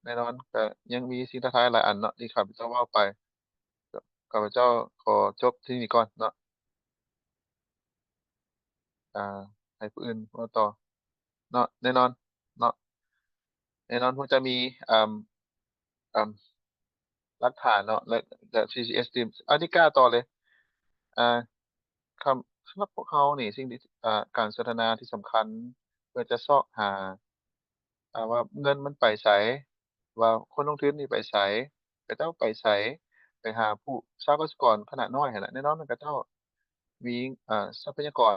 แน่นอนก็ยังมีสิ่งท้าทายหลายอันเนาะที่ข้าพเจ้าเว้าไปก็ข้าพเจ้าขอจบที่นี้ก่อนเนาะอ่าให้ผู้อื่นเว้าต่อเนาะแน่นอนเนาะแน่นอนคงจะมีอ่าอ่าหลักฐานเนาะและ CCS team อันนี้กล้าต่อเลยอ่าสำหรับพวกเขานี่สิ่งที่การสนทนาที่สำคัญเพื่อจะเสาะหาว่าเงินมันไปไสว่าคนลงทุนนี่ไปไสเขาเจ้าไปไสไปหาผู้ชาวกสิกรขนาดน้อยหั้นน่ะแน่นอนว่าเขาเจ้ามีทรัพยากร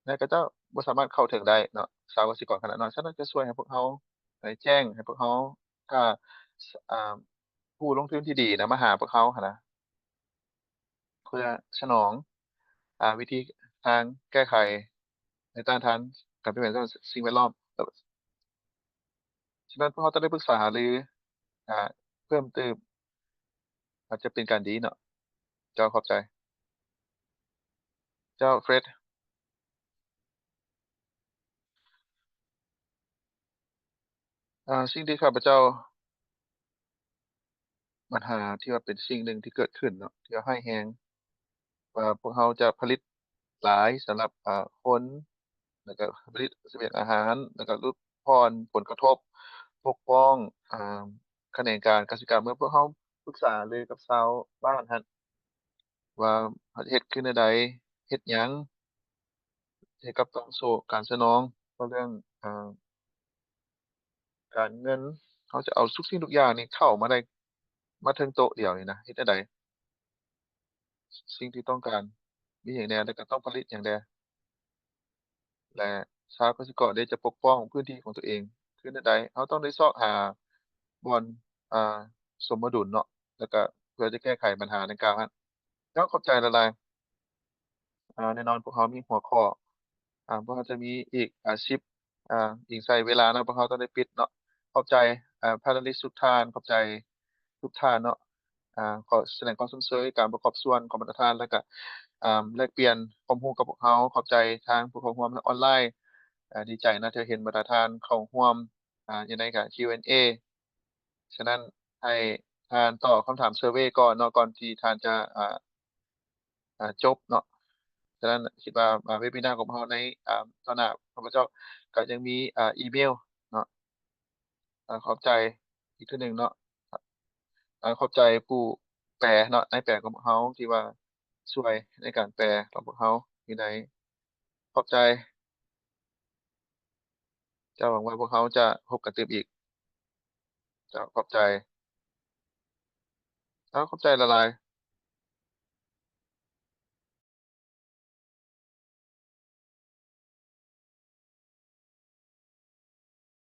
และเขาเจ้าบ่สามารถเข้าถึงได้เนาะชาวกสิกรขนาดน้อยฉะนั้นก็ช่วยให้พวกเราได้แจ้งให้พวกเรากล้าอ่าผู้ลงทุนที่ดีน่ะมาหาพวกเราหั้นนะเพื่อสนองวิธีทางแก้ไขในต้านทานการเปลี่ยนแปลงด้านสิ่งแวดล้อมฉะนั้นพวกเราต้องได้ปรึกษาหารืออ่าเพิ่มเติมอาจจะเป็นการดีเนาะเจ้าขอบใจเจ้าเฟร็ดสิ่งที่ข้าพเจ้าปัญหาที่ว่าเป็นสิ่งหนึ่งที่เกิดขึ้นเนาะที่ว่าร้ายแรงว่าพวกเราจะผลิตหลายสำหรับคนแล้วก็ผลิตเสบียงอาหารแล้วก็ลดทอนผลกระทบปกป้องอ่าแขนงการกสิกรรมเมื่อพวกเราปรึกษารือกับชาวบ้านครับว่าเขาจะเฮ็ดคือแนวใดเฮ็ดหยังเกี่ยวกับต้องโซการสนองเพราะเรื่องอ่าการเงินเขาจะเอาทุกสิ่งทุกอย่างนี่เข้ามาได้มาถึงโต๊ะเดียวนี่นะเฮ็ดจั่งใดสิ่งที่ต้องการมีหยังแหน่แล้วก็ต้องผลิตหยังแหน่และชาวกสิกรได้จะปกป้องพื้นที่ของตัวเองคือแนวใดเราต้องได้เสาะหาบ่อนอ่าสมดุลเนาะแล้วก็เพื่อจะแก้ไขปัญหาดังกล่าวครับแล้วขอบใจหลายๆ แน่นอนพวกเขามีหัวข้อพวกเขาจะมีอีก10อีกใช้เวลาเนาะพวกเขาต้องได้ปิดเนาะขอบใจpanelist ทุกท่านขอบใจทุกท่านเนาะขอแสดงความชมเชยการประกอบส่วนของประธานแล้วก็แลกเปลี่ยนความรู้กับพวกเขาขอบใจทางผู้เข้าร่วมทางออนไลน์ดีใจนะที่เห็นประธานเข้าร่วมอยู่ในกับ Q&A ฉะนั้นให้ท่านตอบคำถามเซอร์เวย์ก่อนเนาะก่อนที่ท่านจะจบเนาะ ฉะนั้นคิดว่าเวบินาร์ของเราในตอนหน้าข้าพเจ้าก็ยังมีอีเมลเนาะขอบใจอีกเทื่อหนึ่งเนาะขอบใจผู้แปลเนาะนายแปลของพวกเราที่ว่าช่วยในการแปลของพวกเราอยู่ในขอบใจเจ้าหวังว่าพวกเขาจะพบกันเติมอีกเจ้าขอบใจขอบใจหลายๆ